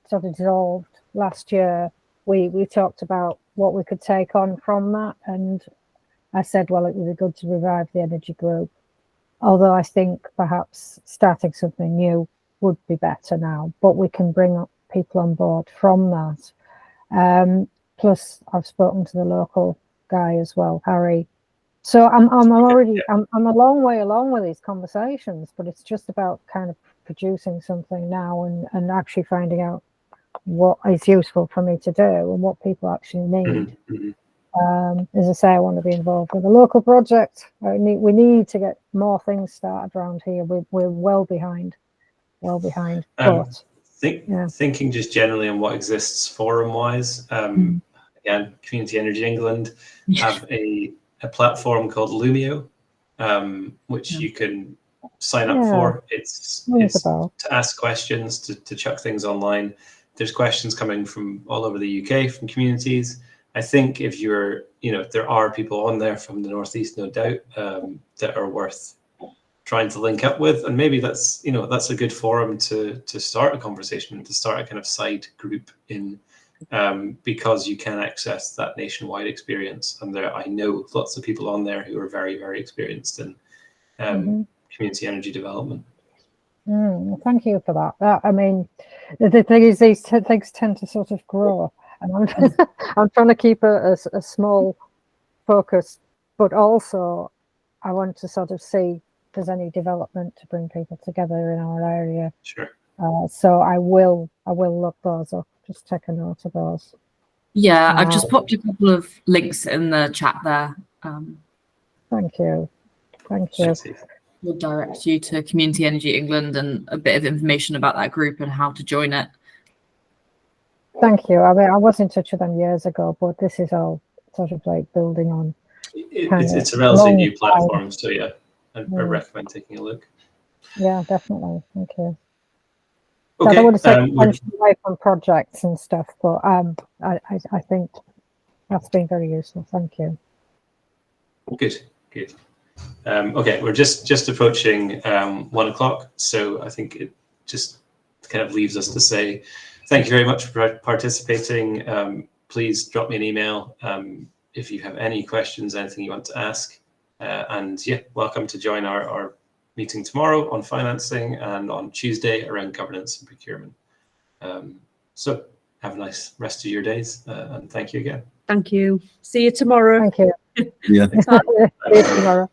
sort of dissolved last year, we talked about what we could take on from that, and I said, well, it would be good to revive the energy group, although I think perhaps starting something new would be better now, but we can bring up people on board from that. Plus I've spoken to the local guy as well, Harry. So I'm a long way along with these conversations, but it's just about kind of producing something now and actually finding out what is useful for me to do and what people actually need. As I say, I want to be involved with a local project. We need to get more things started around here. We're well behind. But thinking just generally on what exists forum wise, again, Community Energy England have a platform called Lumio, which you can sign up for. It's to ask questions, to chuck things online. There's questions coming from all over the UK from communities. I think if you're, there are people on there from the Northeast, no doubt, that are worth trying to link up with, and maybe that's a good forum to start a conversation and to start a kind of side group in, because you can access that nationwide experience, and I know lots of people on there who are very, very experienced in community energy development. Thank you for that. I mean, the thing is, these things tend to sort of grow, and I'm trying to keep a small focus, but also I want to sort of see if there's any development to bring people together in our area. Sure. So I will look those up. Just take a note of those. Yeah, I've just popped a couple of links in the chat there. Thank you. Thank you. We'll direct you to Community Energy England and a bit of information about that group and how to join it. Thank you. I mean, I was in touch with them years ago, but this is all sort of like building on. It's a relatively new platform, so yeah, I recommend taking a look. Yeah, definitely. Thank you. Okay. I don't want to take attention away from projects and stuff, but I think that's been very useful. Thank you. Good. Okay, we're just approaching 1 o'clock, so I think it just kind of leaves us to say thank you very much for participating. Please drop me an email if you have any questions, anything you want to ask, and yeah, welcome to join our meeting tomorrow on financing and on Tuesday around governance and procurement. So have a nice rest of your days, and thank you again. Thank you. See you tomorrow. Thank you. Yeah. See you tomorrow.